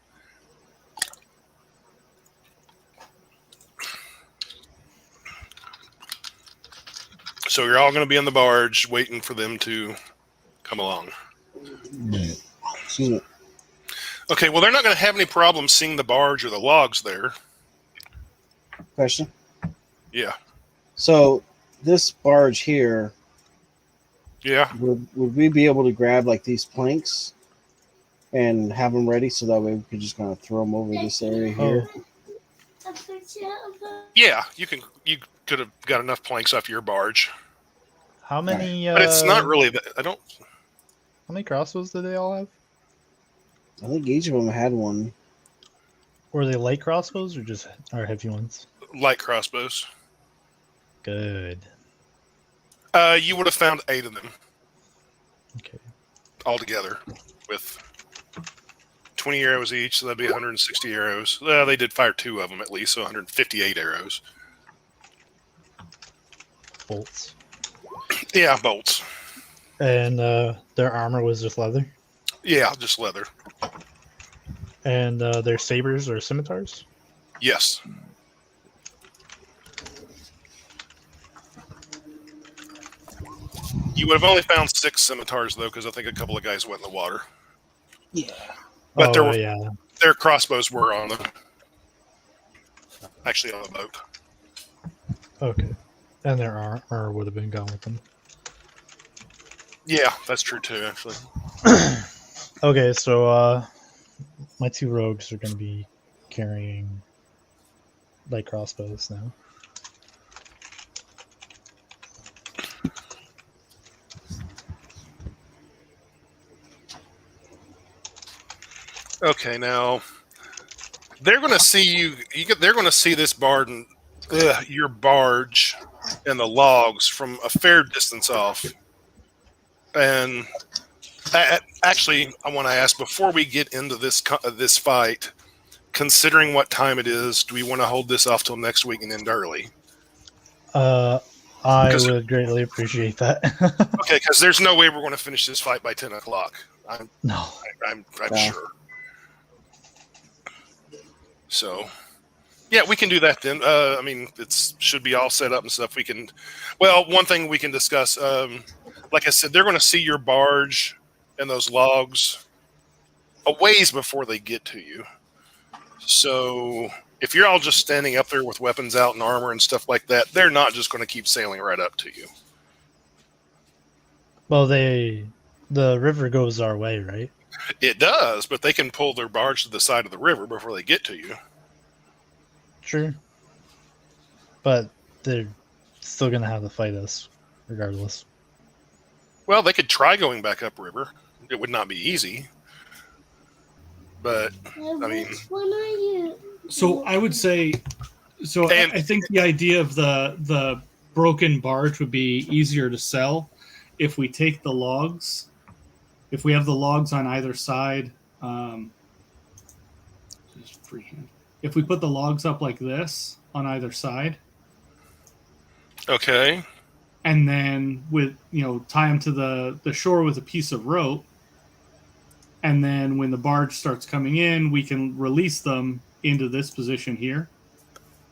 So you're all going to be on the barge waiting for them to come along. Excuse me. Okay, well, they're not going to have any problem seeing the barge or the logs there. Question. Yeah. So this barge here, Yeah. would we be able to grab like these planks and have them ready so that way we could just kind of throw them over this area here? Yeah, you could have got enough planks off your barge. How many? But it's not really that. I don't. How many crossbows do they all have? I think each of them had one. Were they light crossbows or just heavy ones? Light crossbows. Good. You would have found 8 of them Okay. altogether with 20 arrows each, so that'd be 160 arrows. They did fire 2 of them at least, so 158 arrows. Bolts. Yeah, bolts. And their armor was just leather. Yeah, just leather. And their sabers or scimitars. Yes. You would have only found 6 scimitars though, because I think a couple of guys went in the water. Yeah. But yeah. their crossbows were on them. Actually, on the boat. Okay. And their armor would have been gone with them. Yeah, that's true too, actually. Okay, so my 2 rogues are going to be carrying light crossbows now. Okay, now they're going to see you. They're going to see this your barge and the logs from a fair distance off. And actually, I want to ask before we get into this fight. Considering what time it is, do we want to hold this off till next week and end early? I would greatly appreciate that. Okay, because there's no way we're going to finish this fight by 10 o'clock. I'm Yeah. sure. So, yeah, we can do that then. I mean, it should be all set up and stuff. We can. Well, one thing we can discuss. Like I said, they're going to see your barge and those logs a ways before they get to you. So, if you're all just standing up there with weapons out and armor and stuff like that, they're not just going to keep sailing right up to you. Well, the river goes our way, right? It does, but they can pull their barge to the side of the river before they get to you. Sure. But they're still going to have to fight us, regardless. Well, they could try going back upriver. It would not be easy. But, I mean... So I would say, I think the idea of the broken barge would be easier to sell if we take the logs. If we have the logs on either side, just freehand. If we put the logs up like this on either side, Okay. and then tie them to the shore with a piece of rope, and then when the barge starts coming in, we can release them into this position here,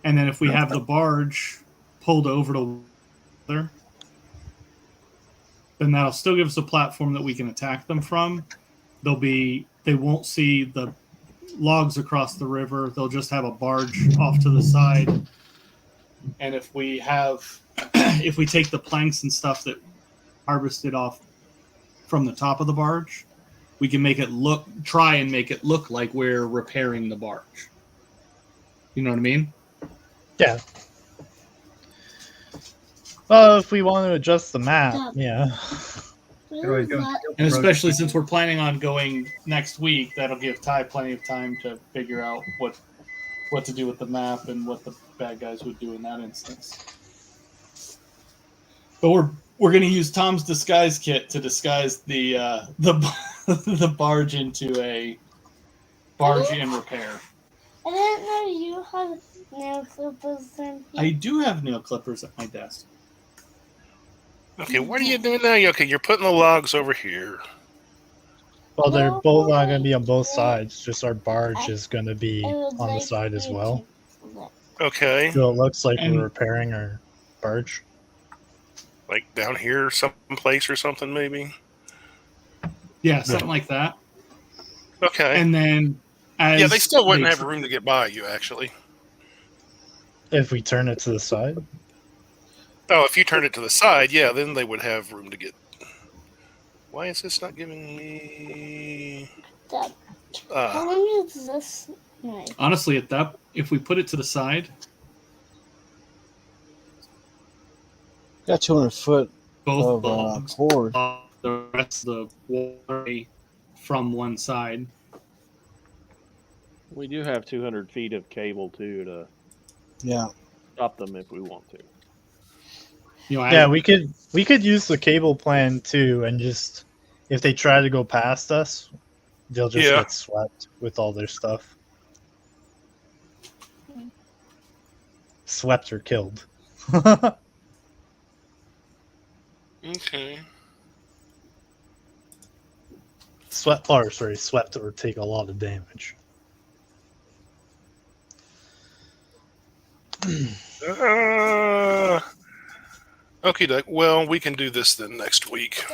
and then if we have the barge pulled over to there, then that'll still give us a platform that we can attack them from. They won't see the logs across the river. They'll just have a barge off to the side. And if we take the planks and stuff that harvested off from the top of the barge, we can try and make it look like we're repairing the barge. You know what I mean? Yeah. Well, if we want to adjust the map, yeah. And especially since we're planning on going next week, that'll give Ty plenty of time to figure out what to do with the map and what the bad guys would do in that instance. But we're going to use Tom's disguise kit to disguise the the barge into a barge in repair. I didn't know you had nail clippers. I do have nail clippers at my desk. Okay, what are you doing now? Okay, you're putting the logs over here. Well, they're both not going to be on both sides. Just our barge is going to be on the side as well. Okay. So it looks like we're repairing our barge. Like down here someplace or something, maybe? Yeah, something like that. Okay. And then as Yeah, they still wouldn't they have room to get by you, actually. If we turn it to the side, Oh, if you turn it to the side, yeah, then they would have room to get. Why is this not giving me? Dad, how long is this knife? honestly, if we put it to the side, Got 200 foot both of logs, cord. the rest of the water from one side. We do have 200 feet of cable too to Yeah. stop them if we want to. You know, yeah, we could use the cable plan too, and just if they try to go past us, they'll just Yeah. get swept with all their stuff. Swept or killed. Okay. Swept or take a lot of damage. Okay, Doug. Well, we can do this then next week.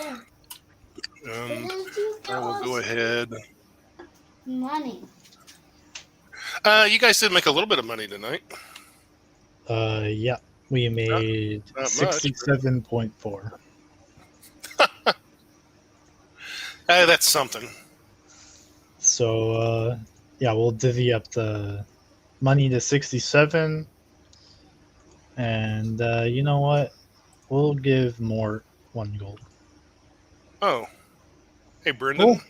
Did And you I will go ahead. money? You guys did make a little bit of money tonight. Yeah, we made not much, 67.4. That's something. So, yeah, we'll divvy up the money to 67. And you know what? We'll give Mort 1 gold. Oh. Hey, Brendan. Cool.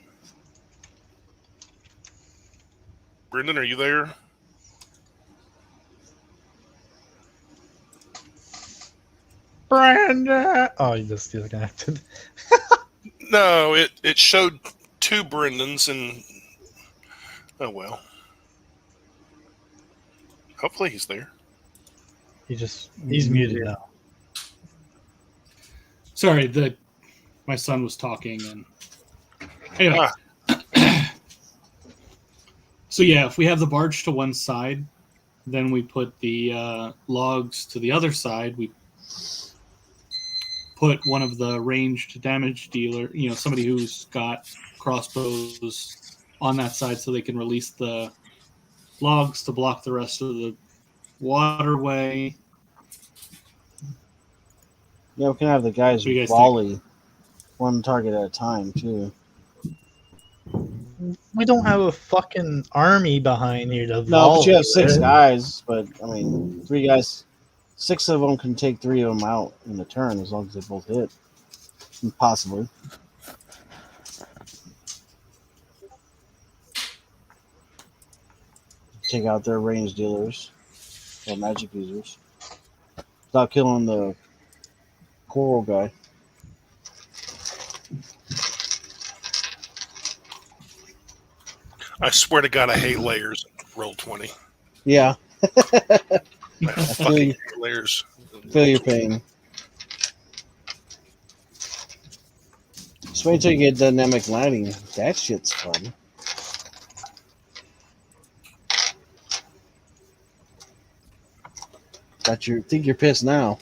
Brendan, are you there? Brandon! Oh, he just disconnected. No, it showed 2 Brendans and. Oh, well. Hopefully he's there. He's muted now. sorry, my son was talking, and anyway. So yeah, if we have the barge to one side, then we put the logs to the other side. We put one of the ranged damage dealer, somebody who's got crossbows on that side, so they can release the logs to block the rest of the waterway. Yeah, we can have the guys What do you guys volley one target at a time too. We don't have a fucking army behind here to No, volley. but you have 6 with. guys. But I mean, 3 guys, 6 of them can take 3 of them out in a turn as long as they both hit. Possibly. Take out their range dealers or magic users. Stop killing the coral guy. I swear to God, I hate layers. Roll 20. Yeah, I fucking hate layers. feel your pain. Just wait until you get dynamic lighting. That shit's fun. Think you're pissed now.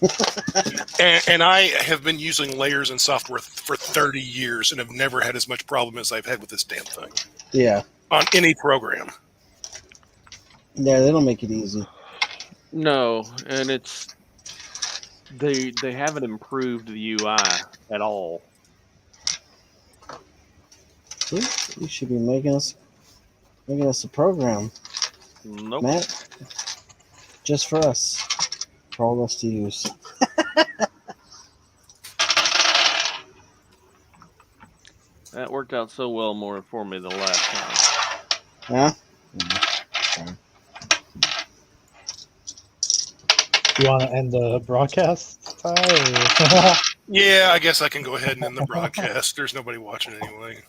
And I have been using layers and software for 30 years and have never had as much problem as I've had with this damn thing Yeah. on any program. Yeah, they don't make it easy. No, and it's they haven't improved the UI at all. See? You should be making us a program, Nope. Matt. Just for us. For all of us to use. That worked out so well more for me the last time. Yeah? You want to end the broadcast, Ty? Yeah, I guess I can go ahead and end the broadcast. There's nobody watching anyway.